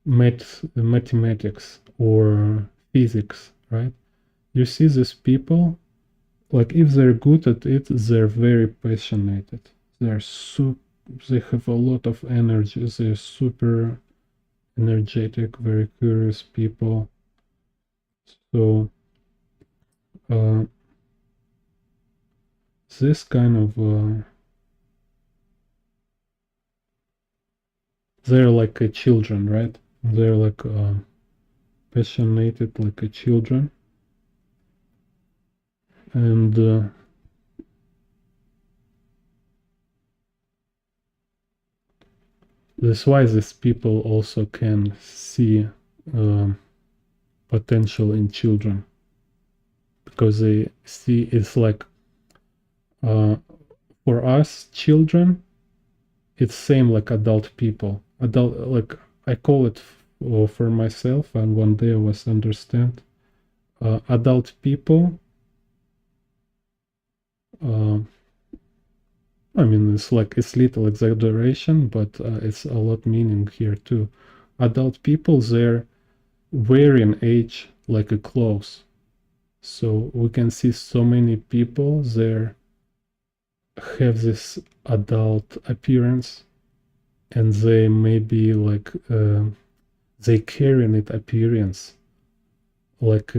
mathematics or physics, right? You see these people, like if they're good at it, they're very passionate. They're they have a lot of energy. They're super energetic, very curious people. So uh, this kind of they're like a children, right? They're like passionate like a children, and that's why these people also can see potential in children, because they see it's like for us children, it's same like adult people. Adult, like I call it for myself, and one day I was understand adult people. Uh, I mean, it's little exaggeration, but it's a lot meaning here too. Adult people, they're wearing age like a clothes. So we can see so many people there have this adult appearance, and they may be like they carrying it appearance like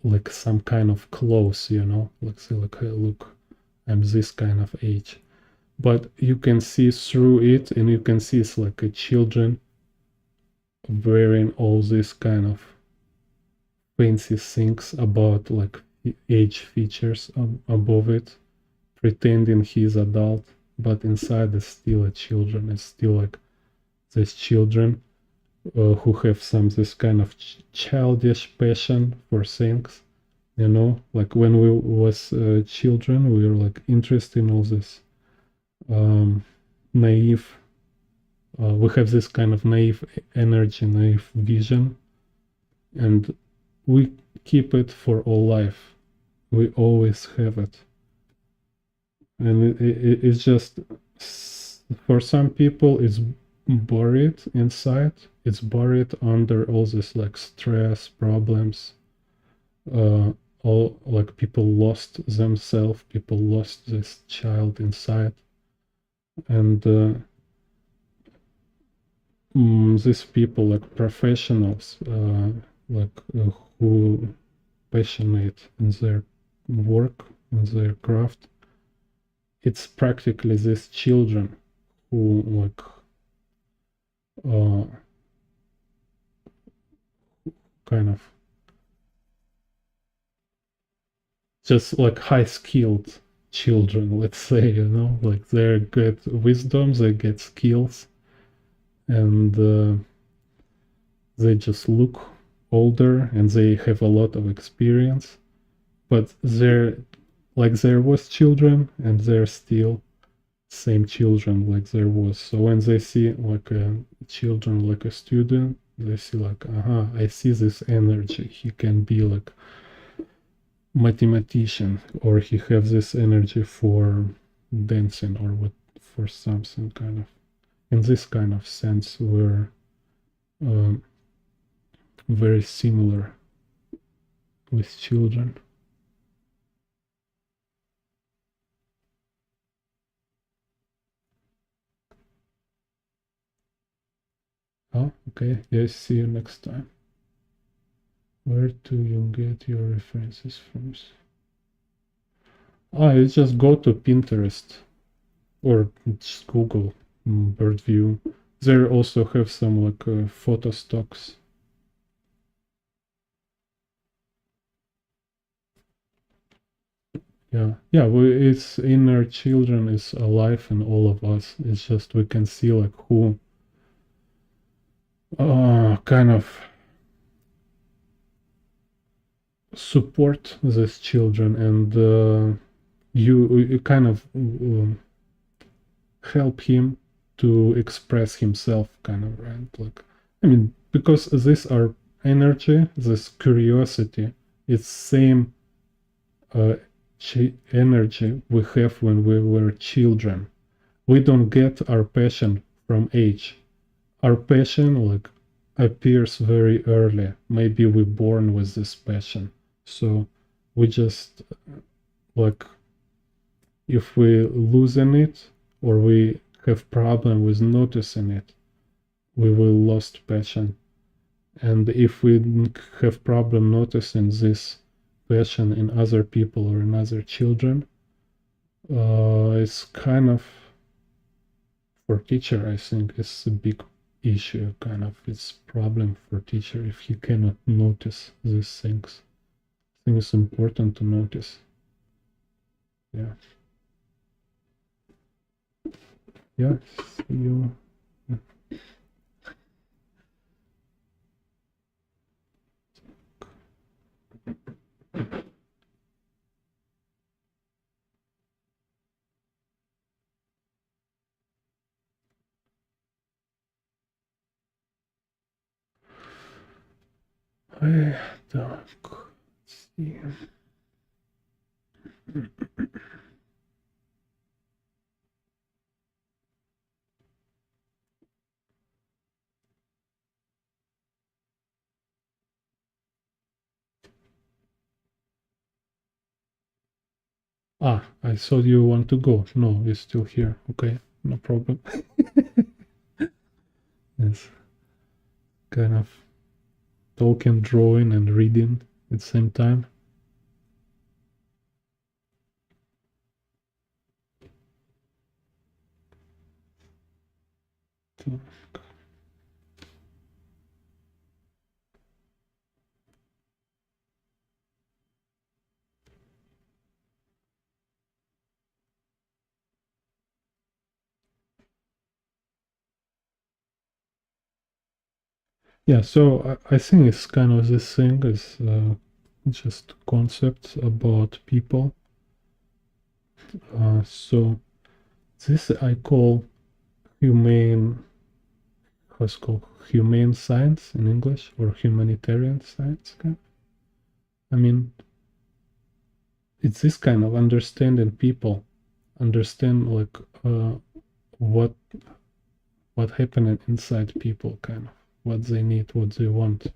like some kind of clothes, like say like, hey, look, I'm this kind of age. But you can see through it, and you can see it's like a children wearing all this kind of fancy things about like age features above it, pretending he's adult, but inside is still a children. It's still like these children who have some this kind of childish passion for things. Like when we was children, we were like interested in all this naive. We have this kind of naive energy, naive vision, and we keep it for all life. We always have it, and it's just for some people it's buried inside. It's buried under all this like stress problems. All like people lost themselves. People lost this child inside, and these people like professionals, like who passionate in their work, in their craft. It's practically these children who like kind of just like high skilled children, let's say, like they get wisdom, they get skills, and they just look older and they have a lot of experience, but they're like there was children and they're still same children like there was. So when they see like a children, like a student, They see like, I see this energy. He can be like mathematician, or he has this energy for dancing, or what, for something kind of. In this kind of sense, we're um, very similar with children. Oh, okay. Yes, see you next time. Where do you get your references from? You just go to Pinterest or just Google bird view. They also have some like photo stocks. Yeah. It's inner children is alive in all of us. It's just we can see like who kind of support these children, and you kind of help him to express himself, kind of, right? Like, I mean, because these are energy, this curiosity, it's same uh, energy we have when we were children. We don't get our passion from age. Our passion like appears very early. Maybe we're born with this passion. So we just like, if we losing it, or we have problem with noticing it, we will lost passion. And if we have problem noticing this passion in other people or in other children, it's kind of, for teacher, I think it's a big issue, kind of. It's problem for teacher if he cannot notice these things. I think it's important to notice. Yeah. Yeah, see you. Так, see. I thought you want to go. No, you're still here. Okay, no problem. Yes, kind of talking, drawing, and reading at the same time. Yeah, so I think it's kind of this thing is just concepts about people. So this I call humane, what's called humane science in English, or humanitarian science. I mean, it's this kind of understanding people, understand like what happening inside people, kind of what they need, what they want,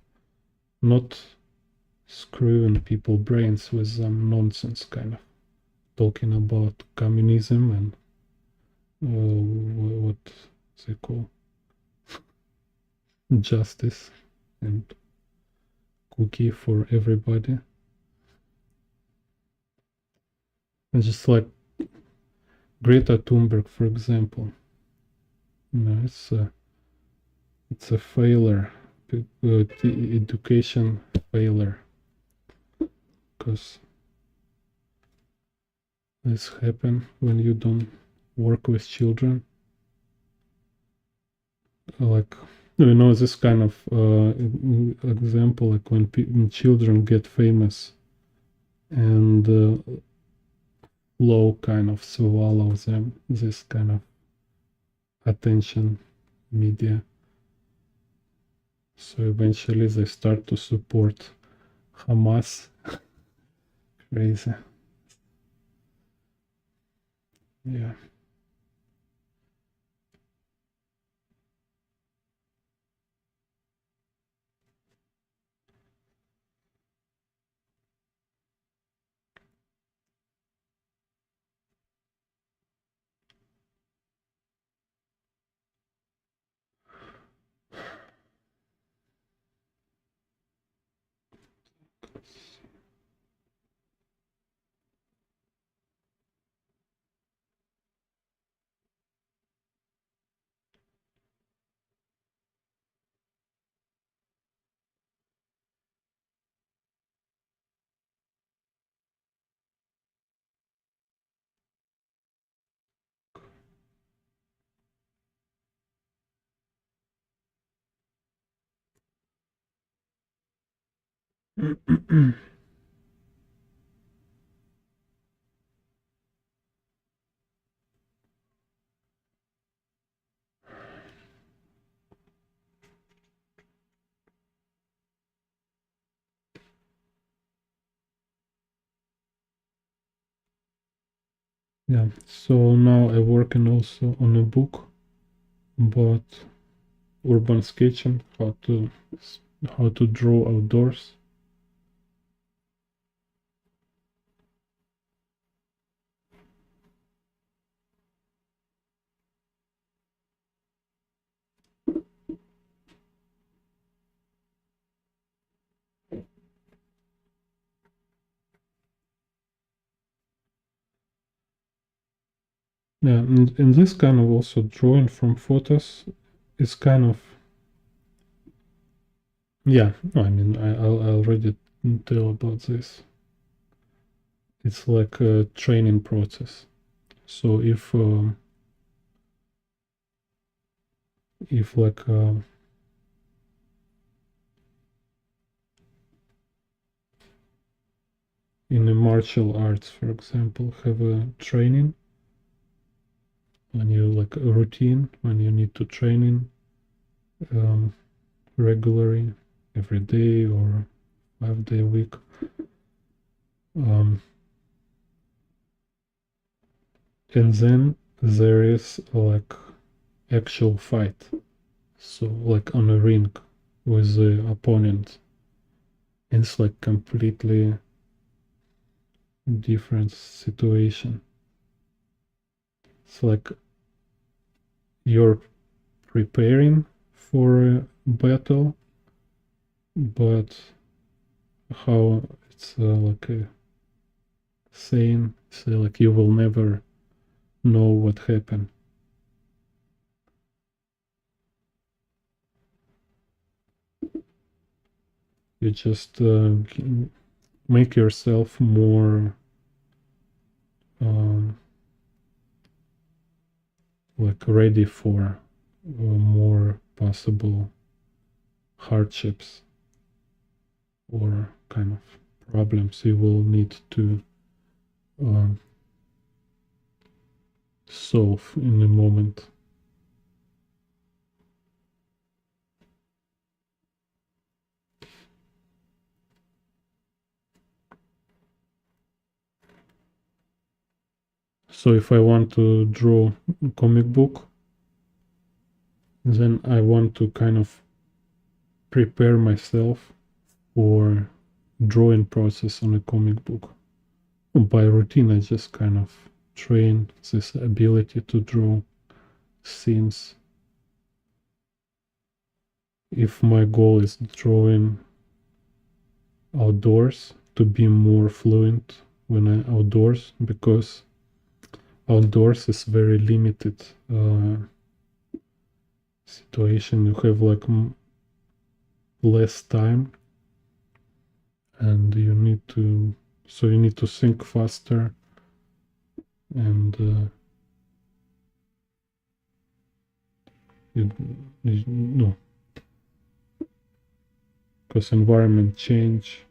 not screwing people brains with some nonsense, kind of talking about communism and what they call justice and cookie for everybody. And just like Greta Thunberg, for example, it's a failure, education failure, because this happen when you don't work with children. Like, this kind of example, like when children get famous and low kind of swallow them, this kind of attention media. So eventually they start to support Hamas. Crazy. Yeah. Yeah, so now I'm working also on a book about urban sketching, how to draw outdoors. Yeah, and this kind of also drawing from photos is kind of, yeah, I mean, I already tell about this. It's like a training process. So if like in the martial arts, for example, have a training when you like a routine when you need to training regularly every day or 5 day a week. And then there is like actual fight. So like on a ring with the opponent. It's like completely different situation. It's like you're preparing for a battle, but how it's like a saying, say like you will never know what happened. You just make yourself more um, like ready for more possible hardships or kind of problems you will need to um, solve in a moment. So if I want to draw a comic book, then I want to kind of prepare myself for drawing process on a comic book. By routine, I just kind of train this ability to draw scenes. If my goal is drawing outdoors, to be more fluent when I'm outdoors, because outdoors is very limited situation. You have like less time, and you need to think faster, and you, no, because environment change,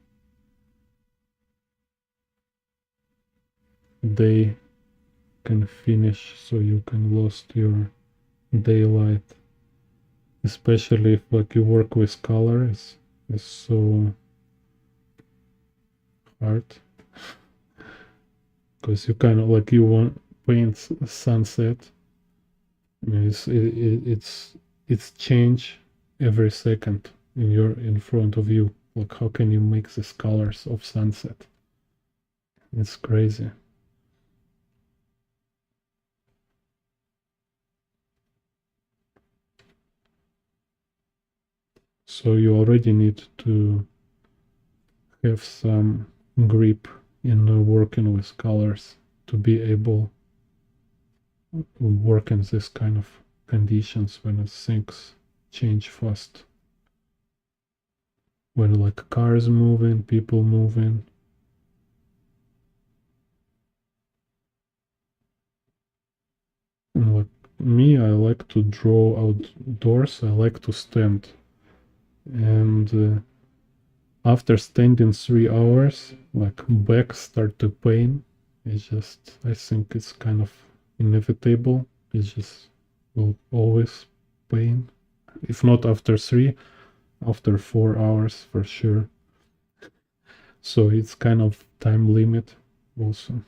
day can finish, so you can lost your daylight. especially if like you work with color, it's so hard because you kind of like you want paint a sunset. I mean, it's change every second in front of you. Like how can you make these colors of sunset? It's crazy. So you already need to have some grip in working with colors to be able to work in this kind of conditions when things change fast. When like cars moving, people moving. And like me, I like to draw outdoors. I like to stand. And after standing 3 hours, like back start to pain. It's just, I think it's kind of inevitable. It's just will always pain. If not after 3, after 4 hours for sure. So it's kind of time limit also.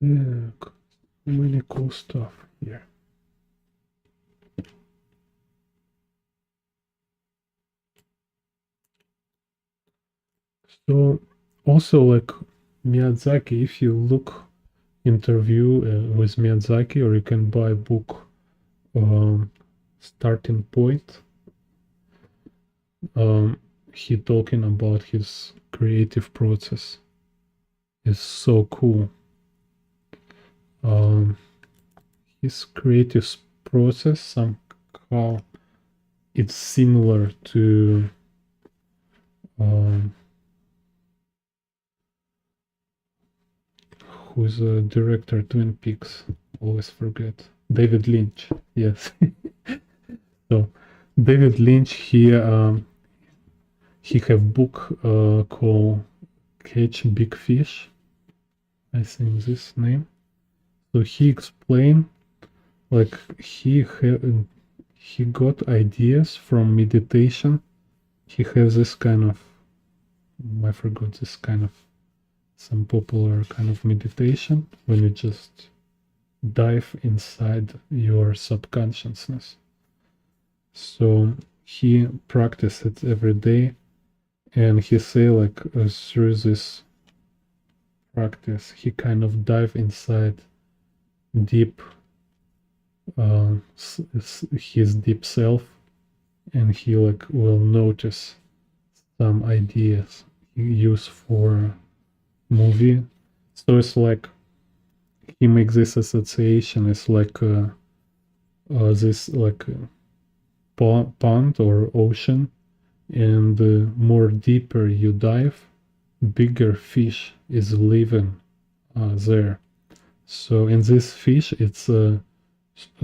Yeah, many cool stuff here. So also like Miyazaki, if you look interview with Miyazaki, or you can buy a book, Starting Point. He talking about his creative process. Is so cool. His creative process somehow it's similar to who's a director Twin Peaks? Always forget. David Lynch. Yes. So David Lynch he have book called Catch Big Fish. I think this name. So he explained like he got ideas from meditation. He has this kind of, I forgot, this kind of some popular kind of meditation when you just dive inside your subconsciousness. So he practiced it every day, and he say like through this practice he kind of dive inside deep his deep self, and he like will notice some ideas he use for movie. So it's like he makes this association. It's like this like pond or ocean, and the more deeper you dive, bigger fish is living there. So in this fish, it's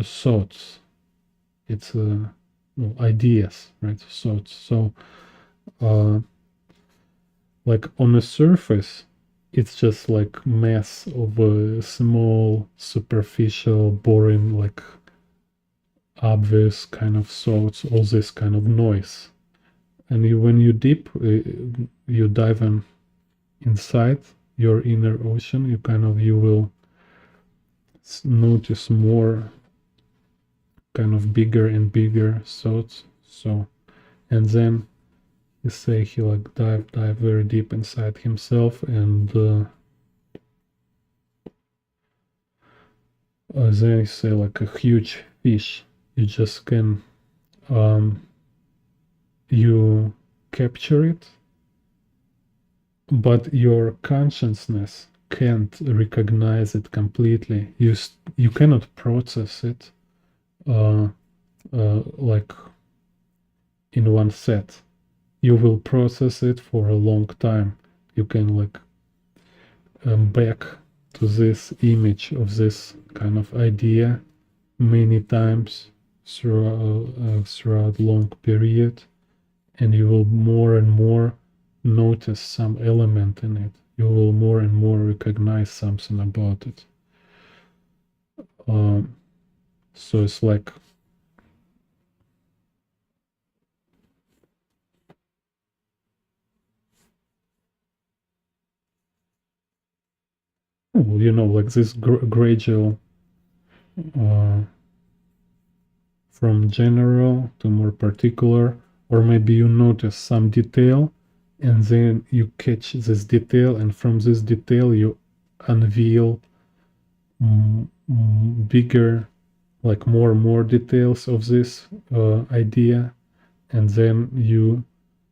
thoughts, it's ideas, right? Thoughts. So uh, like on the surface, it's just like mass of small, superficial, boring, like obvious kind of thoughts, all this kind of noise. And when you deep, you dive inside your inner ocean, you will notice more kind of bigger and bigger thoughts. So, and then he say he like dive very deep inside himself, and then he say like a huge fish. You just can you capture it, but your consciousness can't recognize it completely. You cannot process it like in one set. You will process it for a long time. You can like back to this image of this kind of idea many times throughout long period, and you will more and more notice some element in it. You will more and more recognize something about it. So it's like like this gradual from general to more particular, or maybe you notice some detail and then you catch this detail, and from this detail you unveil bigger, like more details of this idea, and then you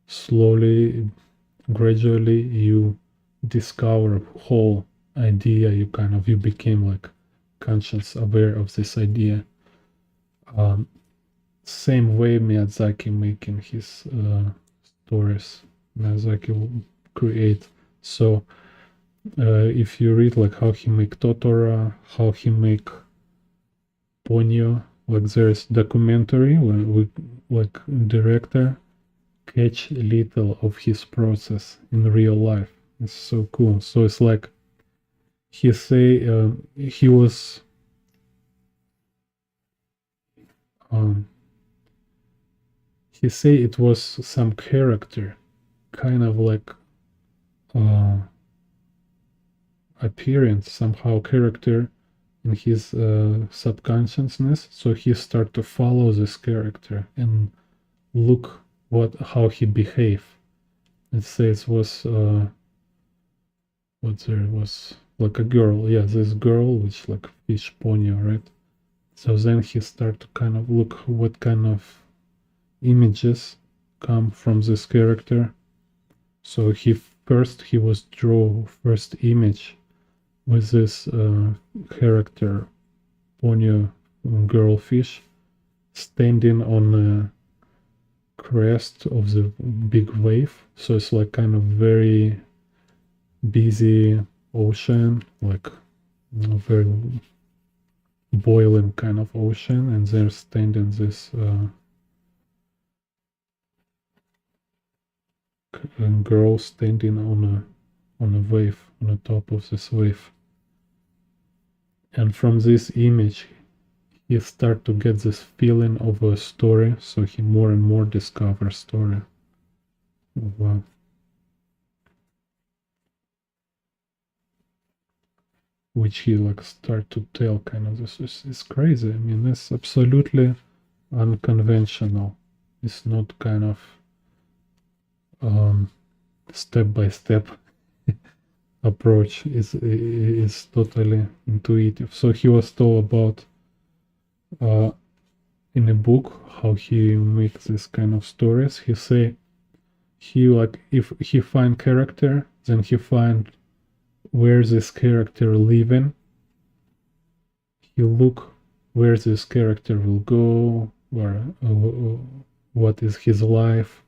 slowly, gradually, you discover whole idea. You became like conscious aware of this idea. Same way Miyazaki making his stories. Miyazaki will create. So if you read like how he make Totoro, how he make Ponyo, like there's documentary with like director catch a little of his process in real life. It's so cool. So it's like he say he was he say it was some character, kind of like appearance, somehow character in his subconsciousness. So he start to follow this character and look how he behave. It says was what there was like a girl, yeah, this girl which like fish ponyo, right? So then he start to kind of look what kind of images come from this character. So he was draw first image with this character ponyo girl fish standing on the crest of the big wave. So it's like kind of very busy ocean, like very boiling kind of ocean, and they're standing this girl standing on a wave, on the top of this wave. And from this image, he start to get this feeling of a story, so he more and more discovers story. Wow. Which he like start to tell kind of this is crazy. I mean, it's absolutely unconventional. It's not kind of step by step approach. Is totally intuitive. So he was told about in a book how he makes this kind of stories. He say he like if he find character, then he find where this character living. He look where this character will go, where what is his life,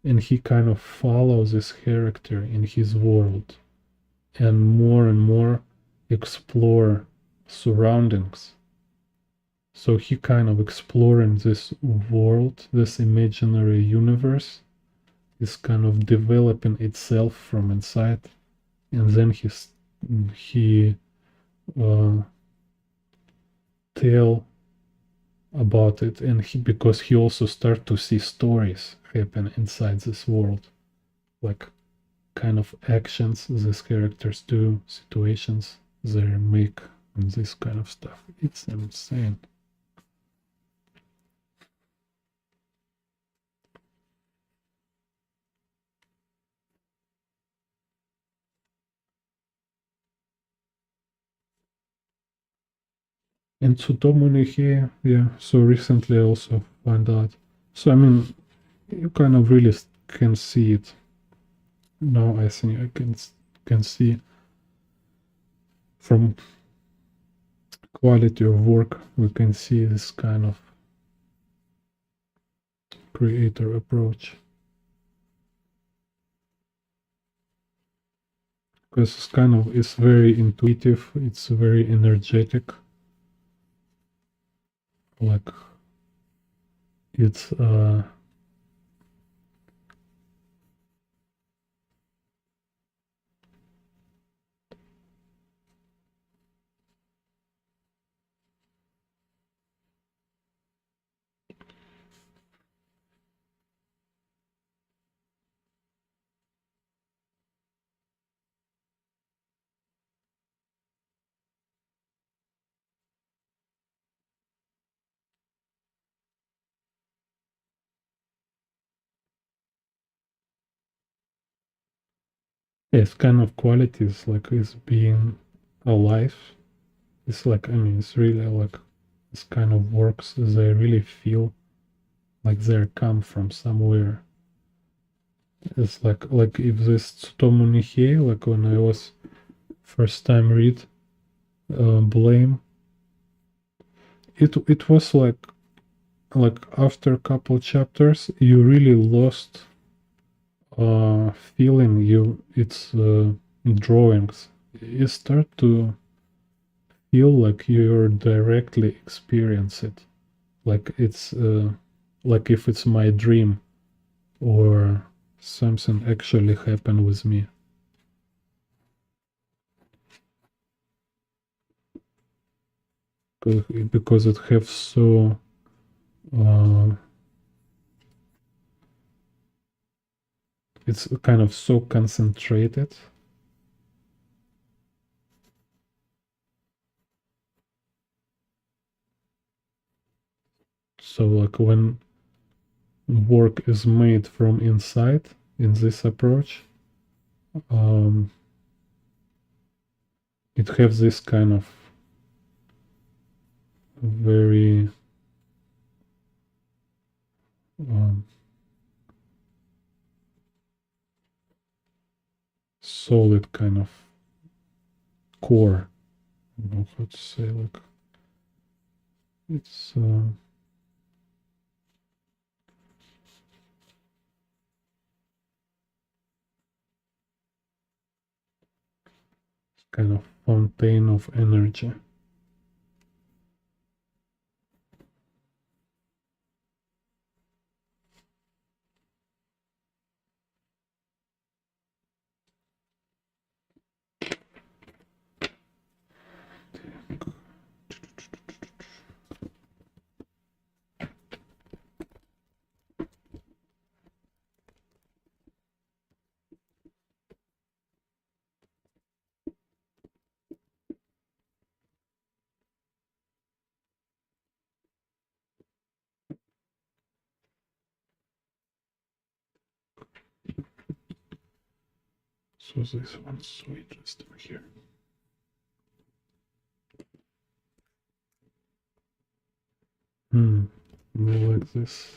and he kind of follows this character in his world and more explore surroundings. So he kind of exploring this world, this imaginary universe is kind of developing itself from inside, and then he tell about it, and because he also start to see stories happen inside this world, like kind of actions these characters do, situations they make, and this kind of stuff. It's insane. And Tsutomu here, yeah. So recently I also found out. So I mean, you kind of really can see it. Now I think I can see from quality of work we can see this kind of creator approach. Because it's kind of it's very intuitive, it's very energetic. Like it's it's kind of qualities like it's being alive. It's like I mean it's really like this kind of works they really feel like they come from somewhere. It's like if this Tsutomu Nihei, like when I was first time read Blame, it was like after a couple chapters you really lost feeling you its drawings. You start to feel like you're directly experience it, like it's like if it's my dream or something actually happened with me. Because it have so it's kind of so concentrated. So like when work is made from inside in this approach, it has this kind of very solid kind of core. I don't know how to say, like it's kind of fountain of energy. So this one's so interesting here. I like this.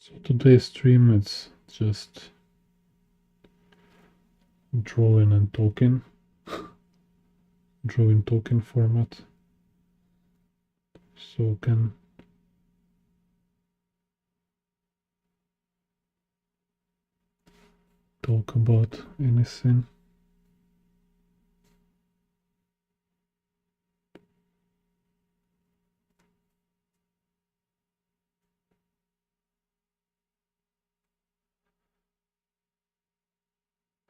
So today's stream it's just drawing and talking, drawing talking format. So can talk about anything.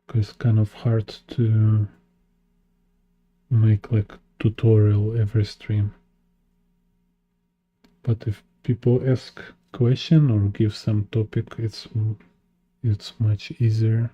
because it's kind of hard to make like tutorial every stream. But if people ask question or give some topic, it's much easier.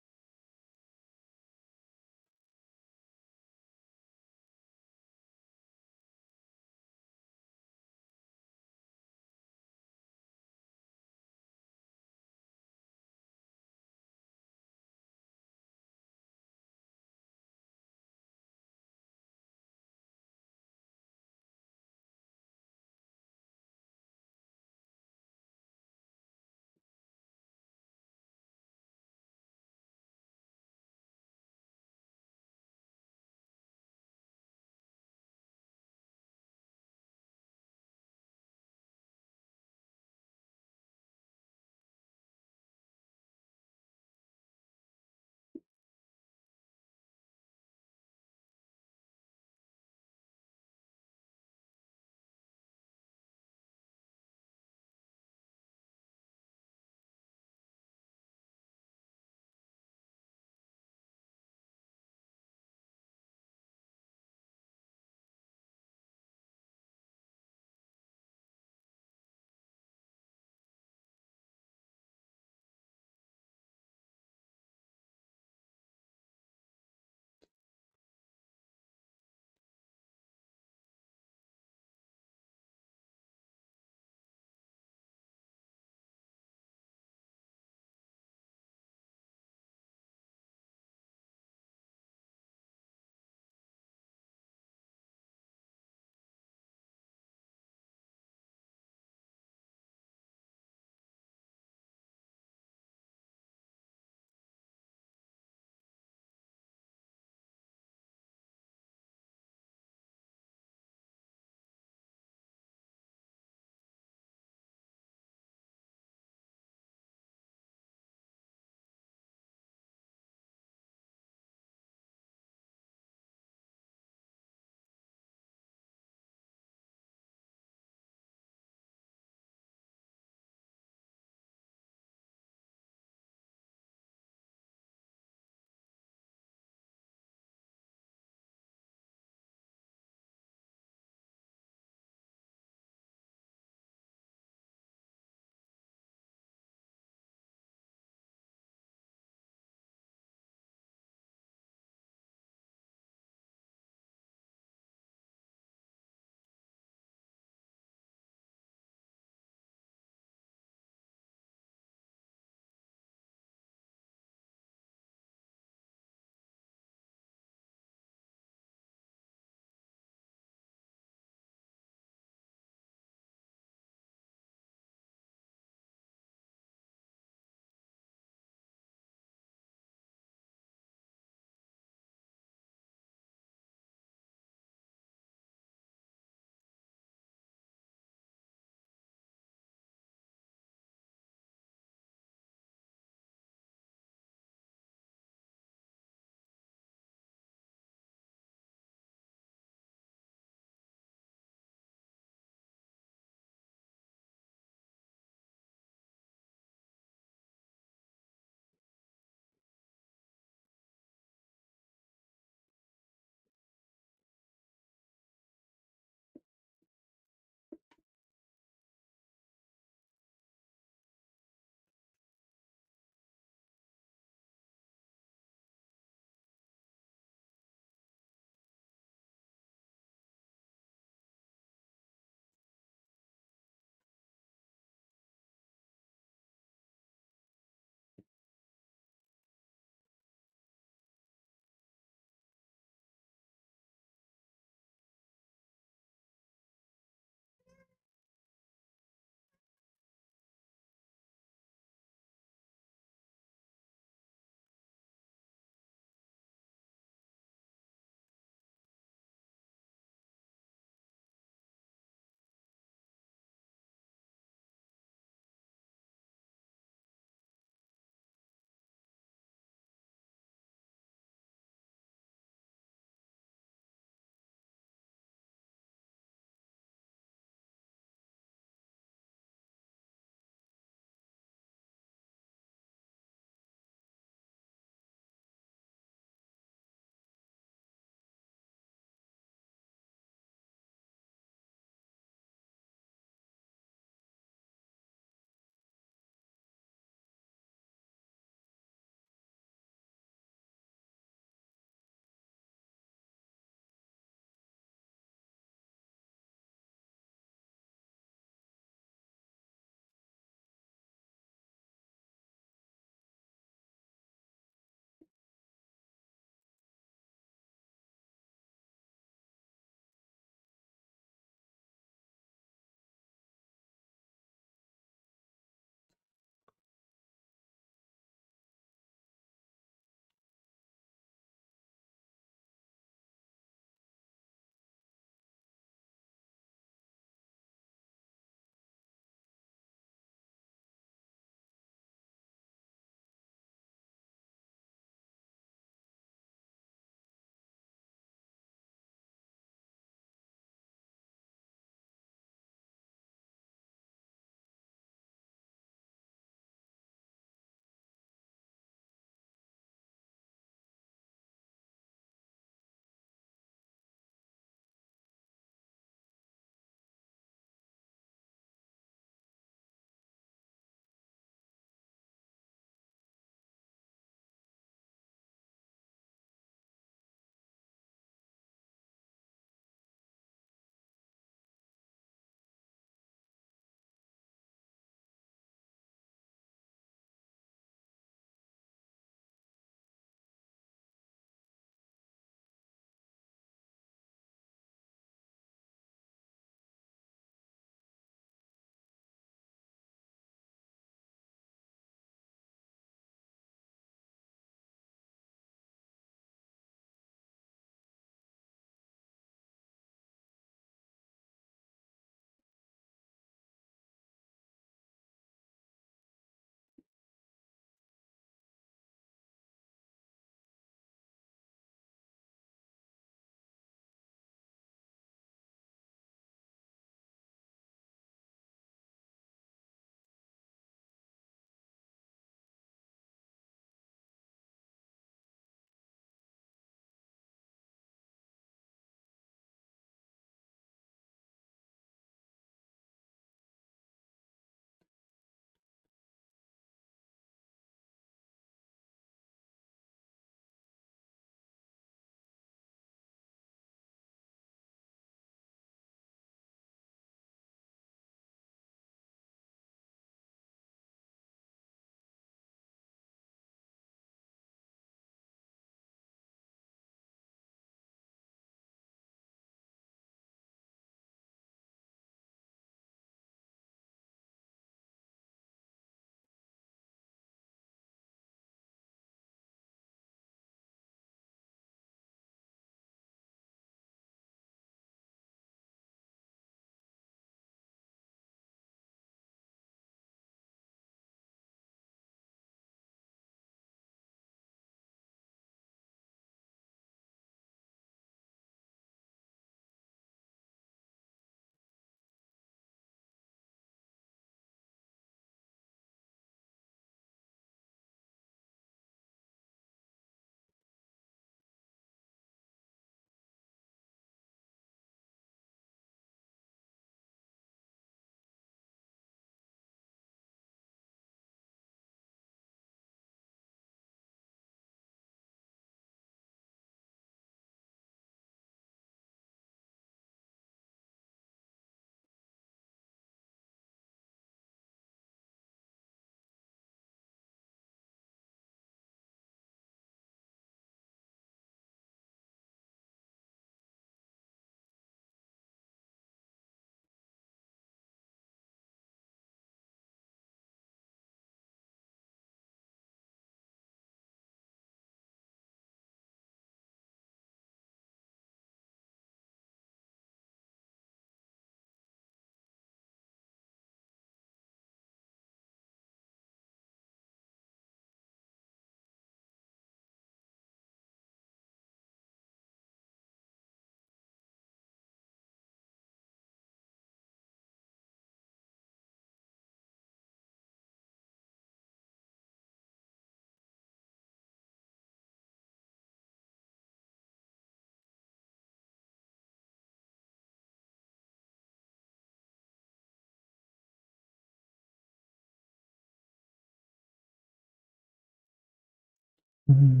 Think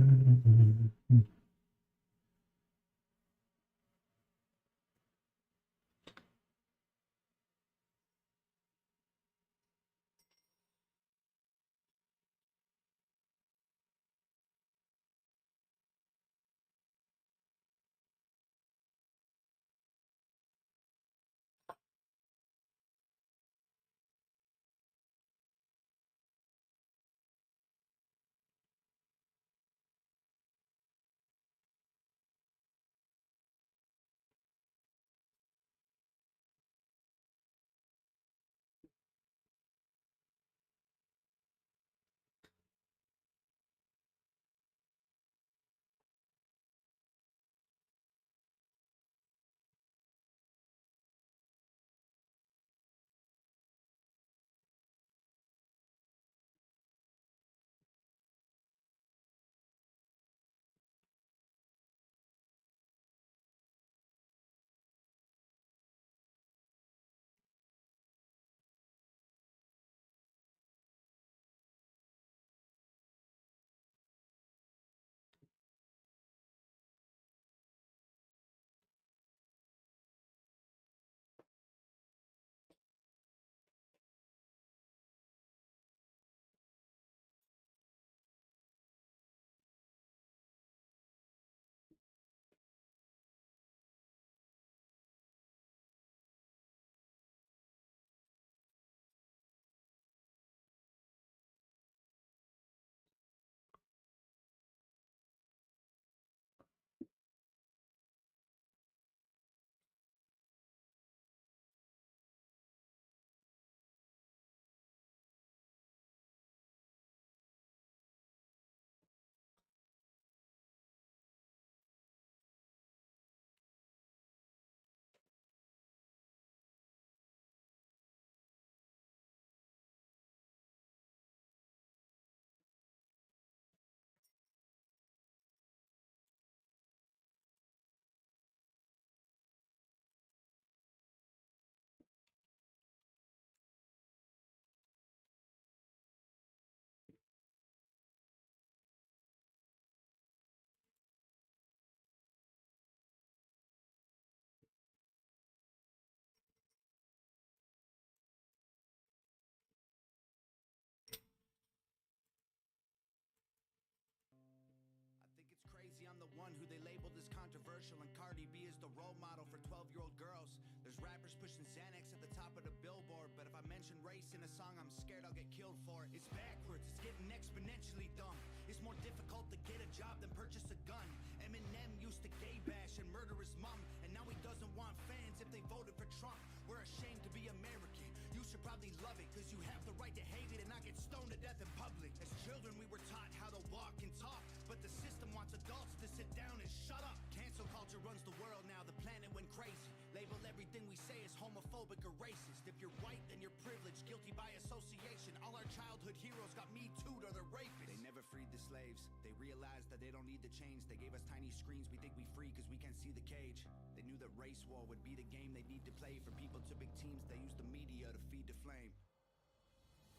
it's crazy I'm the one who they labeled as controversial, and Cardi B is the role model for 12-year-old girls. There's rappers pushing Xanax at the top of the billboard, but if I mention race in a song, I'm scared I'll get killed for it. It's backwards, it's getting exponentially dumb. It's more difficult to get a job than purchase a gun. Eminem used to gay bash and murder his mom, and now he doesn't want fans if they voted for Trump. We're ashamed to be American. You should probably love it, cause you have the right to hate it and not get stoned to death in public. As children we were taught how to walk and talk, but the system wants adults to sit down and shut up. Cancel culture runs the world now, the planet went crazy. Label everything we say as homophobic or racist. If you're white, then you're privileged, guilty by association. All our childhood heroes got Me Too'd or they're rapists. They never freed the slaves. They realized that they don't need the chains. They gave us tiny screens, we think we free cause we can't see the cage. They knew that race war would be the game they need to play. For people to big teams, they use the media to feed the flame.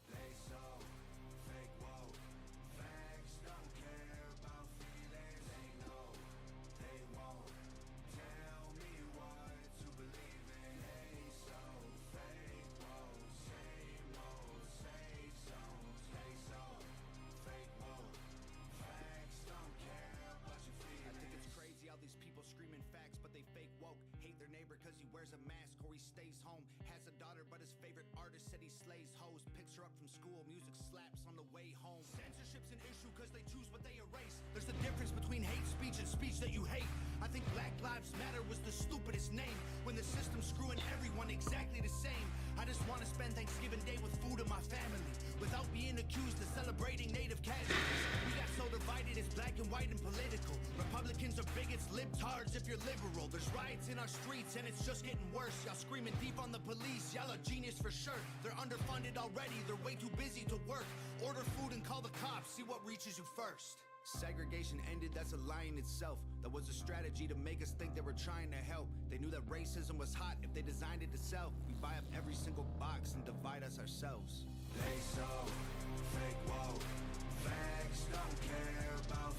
They so fake woke. Facts don't care about feelings. They know they won't tell me what to believe in. They so fake woke. Same old safe zones. They so fake woke. Facts don't care about your feelings. I think it's crazy how these people screaming facts, but they fake woke. Hate their neighbor cause he wears a mask or he stays home. Has a daughter but his favorite artist said he slays hoes. Picks her up from school, music slaps on the way home. Censorship's an issue cause they choose what they erase. There's a difference between hate speech and speech that you hate. I think Black Lives Matter was the stupidest name, when the system's screwing everyone exactly the same. I just want to spend Thanksgiving Day with food in my family, without being accused of celebrating native casualties. We got so divided, it's black and white and political. Republicans are bigots, libtards if you're liberal. There's riots in our streets and it's just getting worse. Y'all screaming deep on the police, y'all are genius for sure. They're underfunded already, they're way too busy to work. Order food and call the cops, see what reaches you first. Segregation ended, that's a lie in itself. That was a strategy to make us think they were trying to help. They knew that racism was hot if they designed it to sell. We buy up every single box and divide us ourselves. They so fake woke. Facts don't care about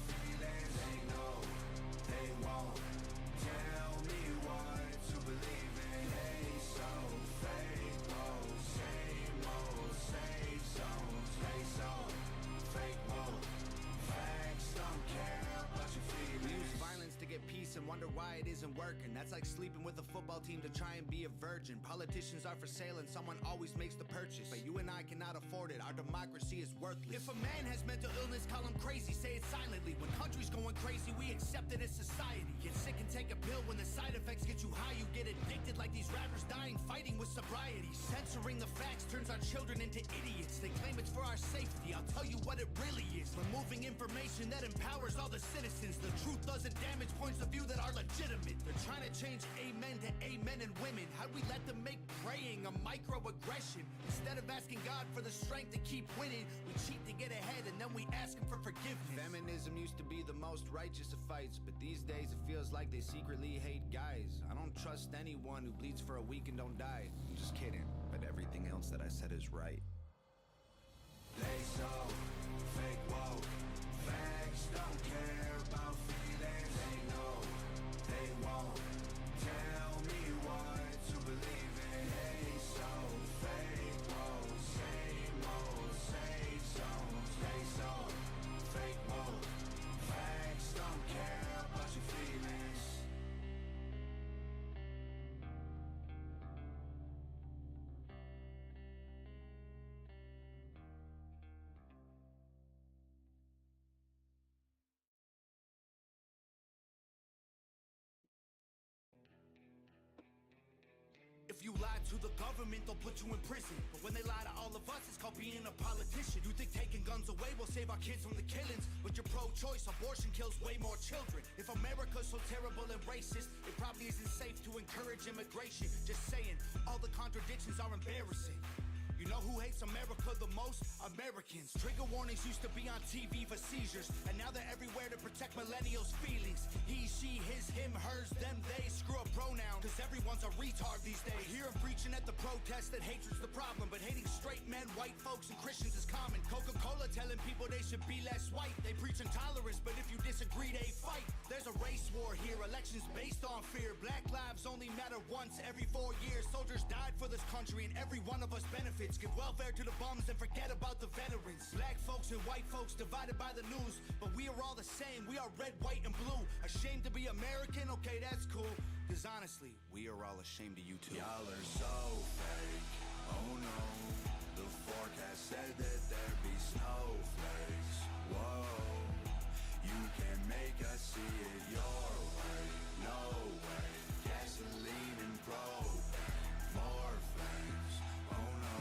it isn't working. That's like sleeping with a football team to try and be a virgin. Politicians are for sale and someone always makes the purchase, but you and I cannot afford it. Our democracy is worthless. If a man has mental illness, call him crazy, say it silently. When country's going crazy, we accept it as society. Get sick and take a pill. When the side effects get you high, you get addicted like these rappers dying fighting with sobriety. Censoring the facts turns our children into idiots. They claim it's for our safety. I'll tell you what it really is. Removing information that empowers all the citizens. The truth doesn't damage points of view that are legitimate. They're trying to change amen to amen and women. How'd we let them make praying a microaggression? Instead of asking God for the strength to keep winning, we cheat to get ahead and then we ask him for forgiveness. Feminism used to be the most righteous of fights, but these days it feels like they secretly hate guys. I don't trust anyone who bleeds for a week and don't die. I'm just kidding, but everything else that I said is right. They so fake woke. Facts don't care about feelings. They know they won't tell me what to believe in. They so fake woke. Same old, same songs. They so fake woke. Facts don't care about your feelings. If you lie to the government, they'll put you in prison. But when they lie to all of us, it's called being a politician. You think taking guns away will save our kids from the killings? But you're pro-choice, abortion kills way more children. If America's so terrible and racist, it probably isn't safe to encourage immigration. Just saying, all the contradictions are embarrassing. You know who hates America the most? Americans. Trigger warnings used to be on TV for seizures, and now they're everywhere to protect millennials' feelings. He, she, his, him, hers, them, they. Screw a pronoun, cause everyone's a retard these days. I hear him preaching at the protest that hatred's the problem, but hating straight men, white folks, and Christians is common. Coca-Cola telling people they should be less white. They preach intolerance, but if you disagree, they fight. There's a race war here, elections based on fear. Black lives only matter once every 4 years. Soldiers died for this country, and every one of us benefits. Give welfare to the bums and forget about the veterans. Black folks and white folks divided by the news, but we are all the same. We are red, white, and blue. Ashamed to be American? Okay, that's cool. Cause honestly, we are all ashamed of you too. Y'all are so fake. Oh no. The forecast said that there'd be snowflakes. Whoa. You can make us see it your way. No way. Gasoline and propane. More flames. Oh no.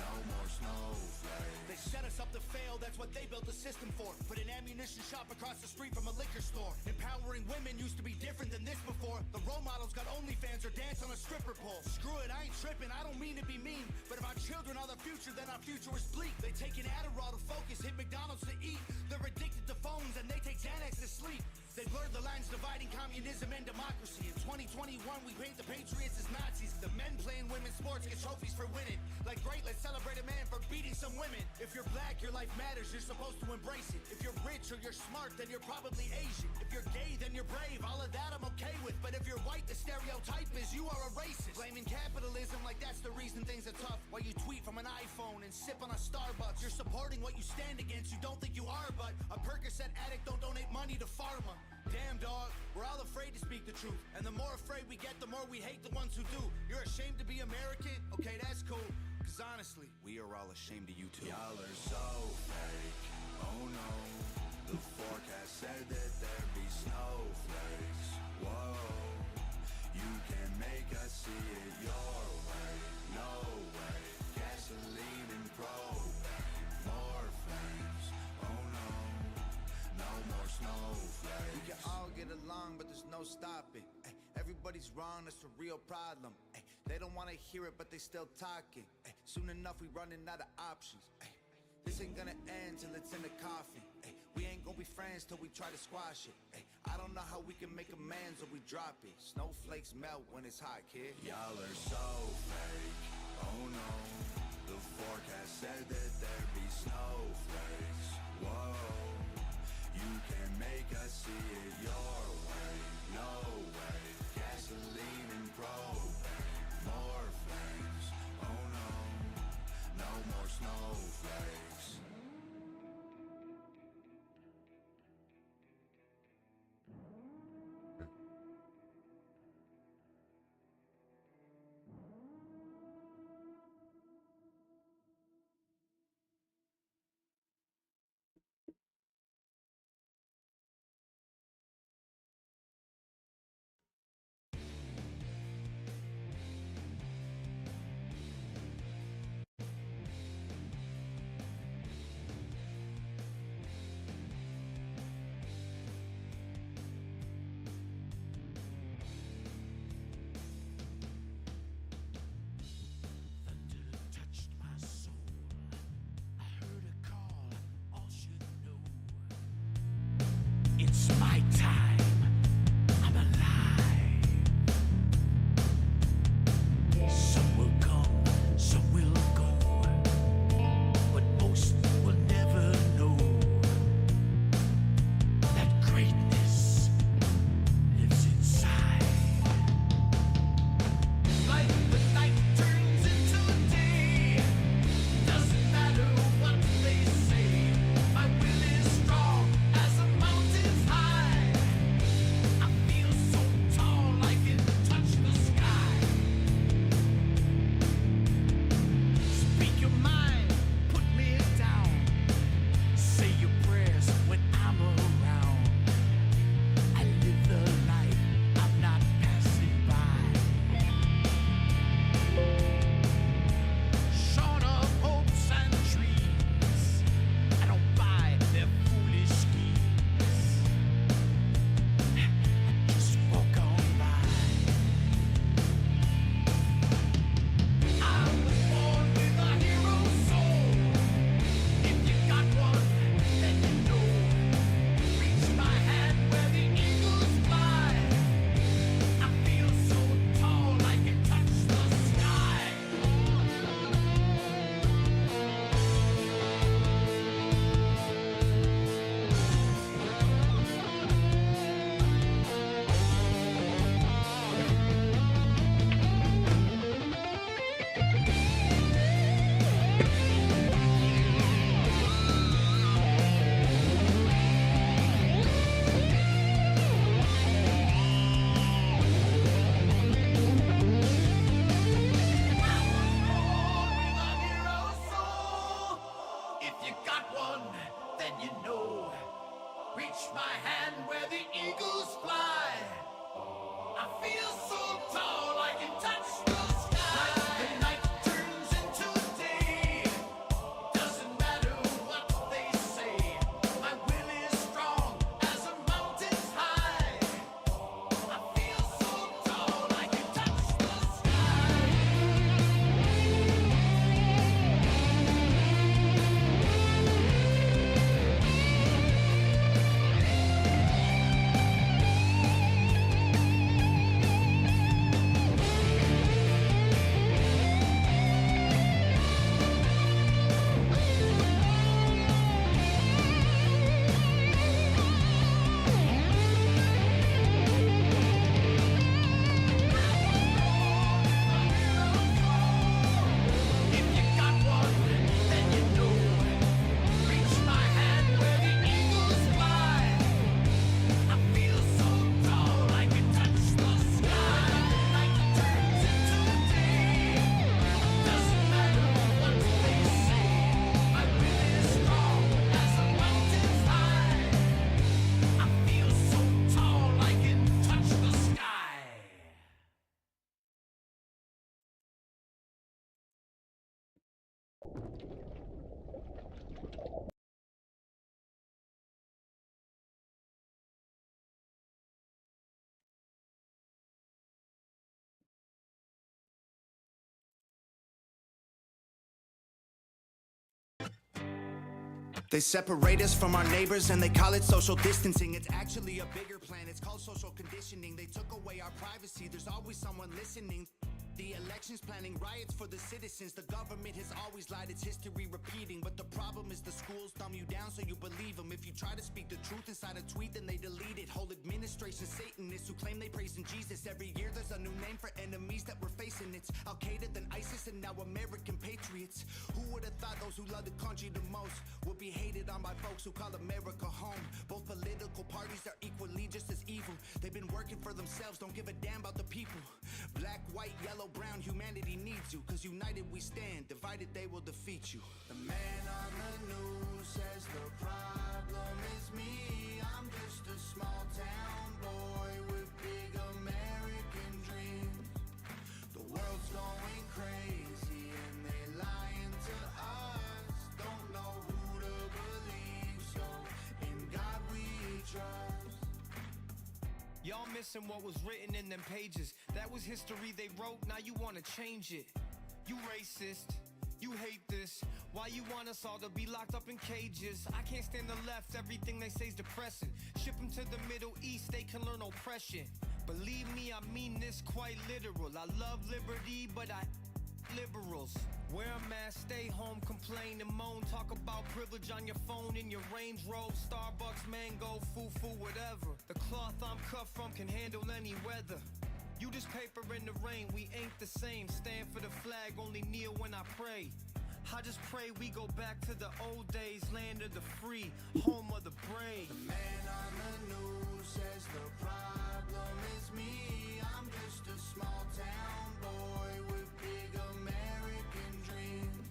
No more snowflakes. They set us up to fail, that's what they built the system for. Put an ammunition shop across the street from a liquor store. Empowering women used to be different than this before. The role models got OnlyFans or dance on a stripper pole. Screw it, I ain't tripping, I don't mean to be mean, but if our children are the future, then our future is bleak. They take an Adderall to focus, hit McDonald's to eat. They're addicted to phones and they take Xanax to sleep. They blurred the lines dividing communism and democracy. In 2021, we paint the patriots as Nazis. The men playing women's sports get trophies for winning. Like, great, let's celebrate a man for beating some women. If you're black, your life matters, you're supposed to embrace it. If you're rich or you're smart, then you're probably Asian. If you're gay, then you're brave, all of that I'm okay with. But if you're white, the stereotype is you are a racist. Blaming capitalism like that's the reason things are tough. While you tweet from an iPhone and sip on a Starbucks. You're supporting what you stand against, you don't think you are, but a Percocet addict don't donate money to pharma. Damn dog, we're all afraid to speak the truth. And the more afraid we get, the more we hate the ones who do. You're ashamed to be American? Okay, that's cool. Cause honestly, we are all ashamed of you too. Y'all are so fake. Oh no. The forecast said that there'd be snowflakes. Whoa. You can make us see it your way. No way. Gasoline and propane. More flames. Oh no. No more snowflakes. We can all get along, but there's no stopping. Ay, everybody's wrong, that's a real problem. Ay, they don't wanna hear it, but they still talking. Ay, soon enough, we running out of options. Ay, this ain't gonna end till it's in the coffin. Ay, we ain't gonna be friends till we try to squash it. Ay, I don't know how we can make amends or we drop it. Snowflakes melt when it's hot, kid. Y'all are so fake. Oh no. The forecast said that there'd be snowflakes. Whoa. You can make us see it your way. No way. Gasoline and propane. More flames. Oh no. No more snowflakes. If you got one, then you know. Reach my hand where the eagles fly. I feel so tall I can touch the sky. The night turns into day. Doesn't matter what they say. My will is strong as a mountain's high. I feel so tall I can touch the sky. If you got one, then you know. Reach my hand where the eagles fly. I feel so tall I can touch the sky. The night turns into day. Doesn't matter what they say. My will is strong as a mountain's high. I feel so tall I can touch the sky. They separate us from our neighbors and they call it social distancing. It's actually a bigger plan, it's called social conditioning. They took away our privacy, there's always someone listening. The elections planning riots for the citizens. The government has always lied, it's history repeating. But the problem is the schools dumb you down so you believe them. If you try to speak the truth inside a tweet, then they delete it. Whole administration Satanists who claim they praise in Jesus. Every year there's a new name for enemies that we're facing. It's Al-Qaeda, then ISIS, and now American patriots. Who would have thought those who love the country the most would be hated on by folks who call America home? Both political parties are equally just as evil. They've been working for themselves, don't give a damn about the people. Black, white, yellow, brown, humanity needs you. Cause united we stand, divided they will defeat you. The man on the news says the problem is me. I'm just a small town boy with big American dreams. The world's going crazy and they lying to us. Don't know who to believe, so in God we trust. Y'all missing what was written in them pages. That was history they wrote, now you wanna change it. You racist, you hate this. Why you want us all to be locked up in cages? I can't stand the left, everything they say's depressing. Ship them to the Middle East, they can learn oppression. Believe me, I mean this quite literal. I love liberty, but I liberals. Wear a mask, stay home, complain and moan. Talk about privilege on your phone in your Range Rover, Starbucks, mango, foo-foo, whatever. The cloth I'm cut from can handle any weather. You just paper in the rain, we ain't the same. Stand for the flag, only kneel when I pray. I just pray we go back to the old days, land of the free, home of the brave. The man on the news says the problem is me. I'm just a small town boy with big American dreams.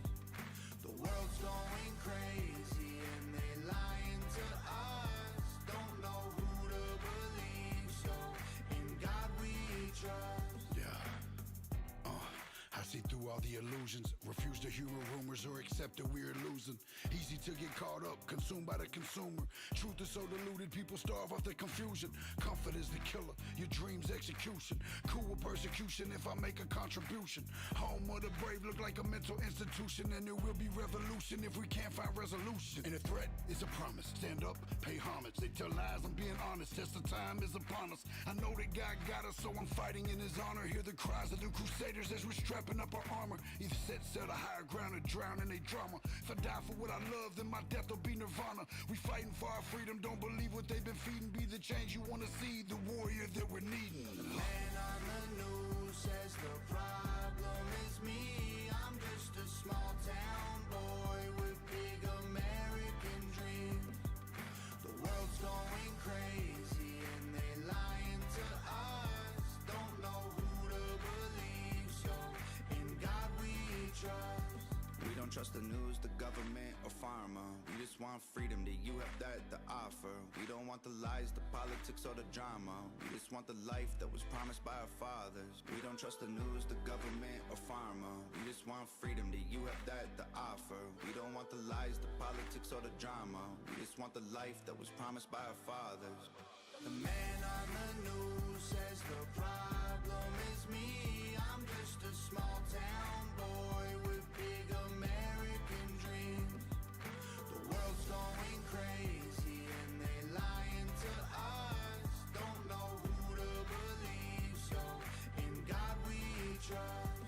The world's going crazy and they lying to us. Don't know who to believe, so in God we trust. Yeah. I see through all the illusions. Refuse to hear rumors or accept that we're losing. Easy to get caught up, consumed by the consumer. Truth is so diluted, people starve off the confusion. Comfort is the killer, your dreams execution. Cool with persecution if I make a contribution. Home of the brave look like a mental institution, and there will be revolution if we can't find resolution. And a threat is a promise. Stand up, pay homage. They tell lies, I'm being honest. Test of time is upon us. I know that God got us, so I'm fighting in his honor. Hear the cries of the crusaders as we're strapping up our armor. Either set sail to higher ground or drown in a drama. If I die for what I love, then my death will be nirvana. We fighting for our freedom, don't believe what they've been feeding. Be the change you wanna see, the warrior that we're needing. The man on the news says the problem is me. I'm just a small town boy with big American dreams. The world's going crazy and they lying to us. Don't know who to believe, so in God we trust. We don't don't trust the news, the government, or pharma. We just want freedom, do you have that to offer? We don't want the lies, the politics, or the drama. We just want the life that was promised by our fathers. We don't trust the news, the government, or pharma. We just want freedom, do you have that to offer? We don't want the lies, the politics, or the drama. We just want the life that was promised by our fathers. The man on the news says the problem is me. I'm just a small town boy with big American dreams. The world's going crazy and they lying to us. Don't know who to believe, so in God we trust.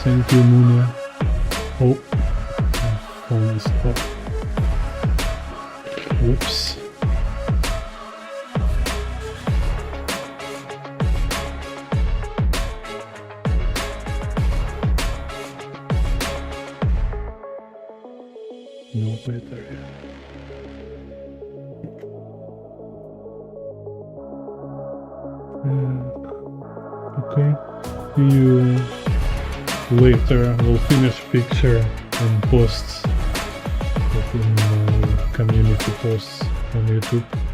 Thank you, Munia. Oh, my phone is off. Whoops. No battery. Okay. See you later. We'll finish picture and posts in community posts on YouTube.